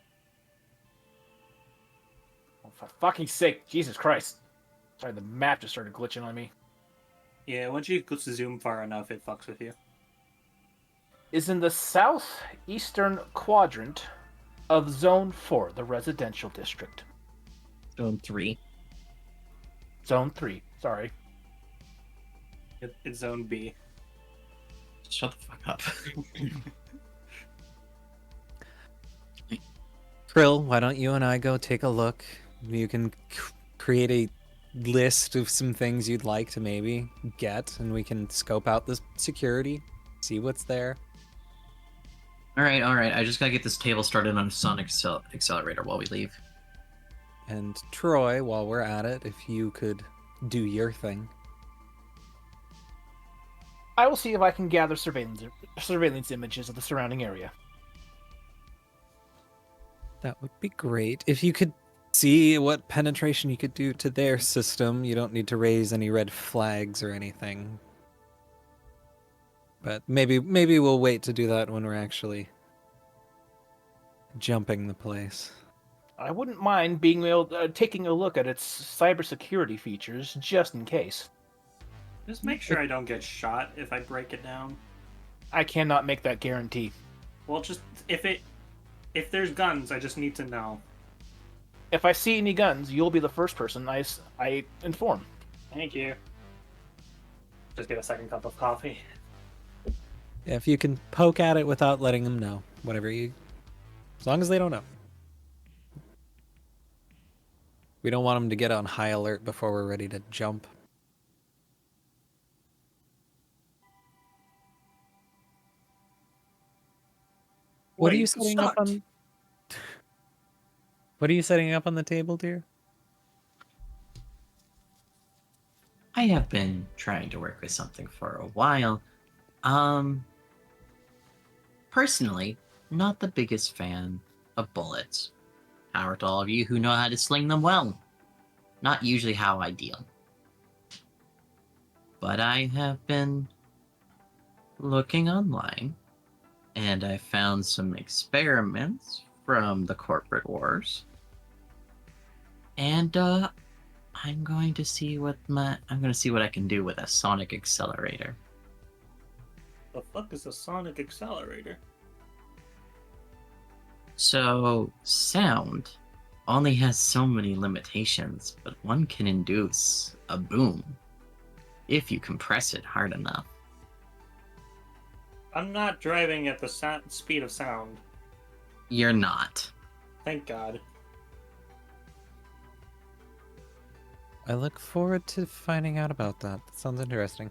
Oh, for fucking sake, Jesus Christ! Sorry, the map just started glitching on me. Yeah, once you zoom far enough, it fucks with you. Is in the southeastern quadrant of Zone 4, the residential district. Zone 3. Zone 3, sorry. It's Zone B. Shut the fuck up. Krill, why don't you and I go take a look? You can create a list of some things you'd like to maybe get, and we can scope out the security, see what's there. All right. I just gotta get this table started on a sonic accelerator while we leave. And Troy, while we're at it, if you could do your thing. I will see if I can gather surveillance images of the surrounding area. That would be great. If you could see what penetration you could do to their system, you don't need to raise any red flags or anything. But maybe we'll wait to do that when we're actually jumping the place. I wouldn't mind taking a look at its cybersecurity features just in case. Just make sure I don't get shot if I break it down. I cannot make that guarantee. Well, just if there's guns, I just need to know. If I see any guns, you'll be the first person I inform. Thank you. Just get a second cup of coffee. Yeah, if you can poke at it without letting them know, as long as they don't know. We don't want him to get on high alert before we're ready to jump. What are you Wait, setting up sucked. on? What are you setting up on the table, dear? I have been trying to work with something for a while. Um, Personally, not the biggest fan of bullets. Power to all of you who know how to sling them well. Not usually how I deal. But I have been looking online, and I found some experiments from the corporate wars. And I'm going to see what I can do with a sonic accelerator. The fuck is a sonic accelerator? So, sound only has so many limitations, but one can induce a boom if you compress it hard enough. I'm not driving at the speed of sound. You're not. Thank God. I look forward to finding out about that. That sounds interesting.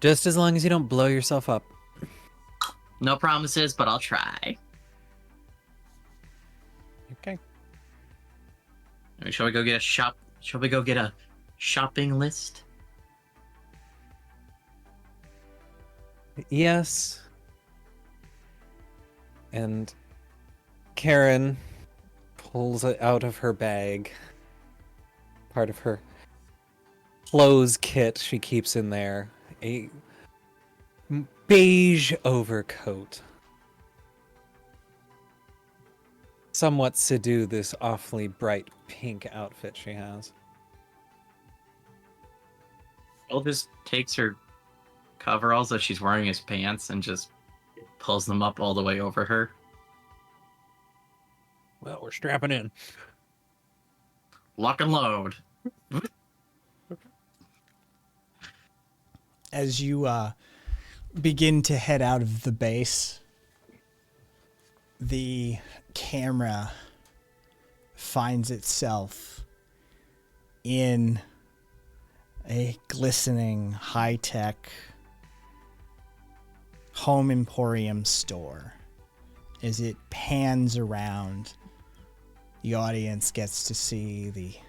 Just as long as you don't blow yourself up. No promises, but I'll try. Okay. Shall we go get a shopping list? Yes. And Karen pulls it out of her bag. Part of her clothes kit she keeps in there. A beige overcoat. Somewhat subdue this awfully bright pink outfit she has. Elle just takes her coveralls that she's wearing as pants and just pulls them up all the way over her. Well, we're strapping in. Lock and load. As you begin to head out of the base, the camera finds itself in a glistening, high-tech home emporium store. As it pans around, the audience gets to see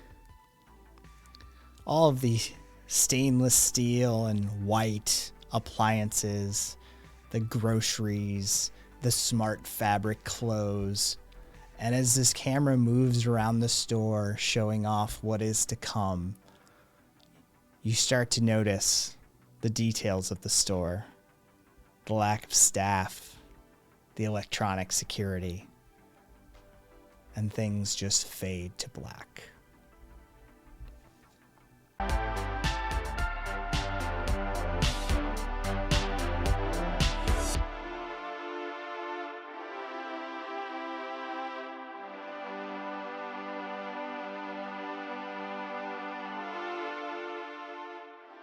all of the stainless steel and white appliances, the groceries, the smart fabric clothes. And as this camera moves around the store, showing off what is to come, you start to notice the details of the store, the lack of staff, the electronic security, and things just fade to black.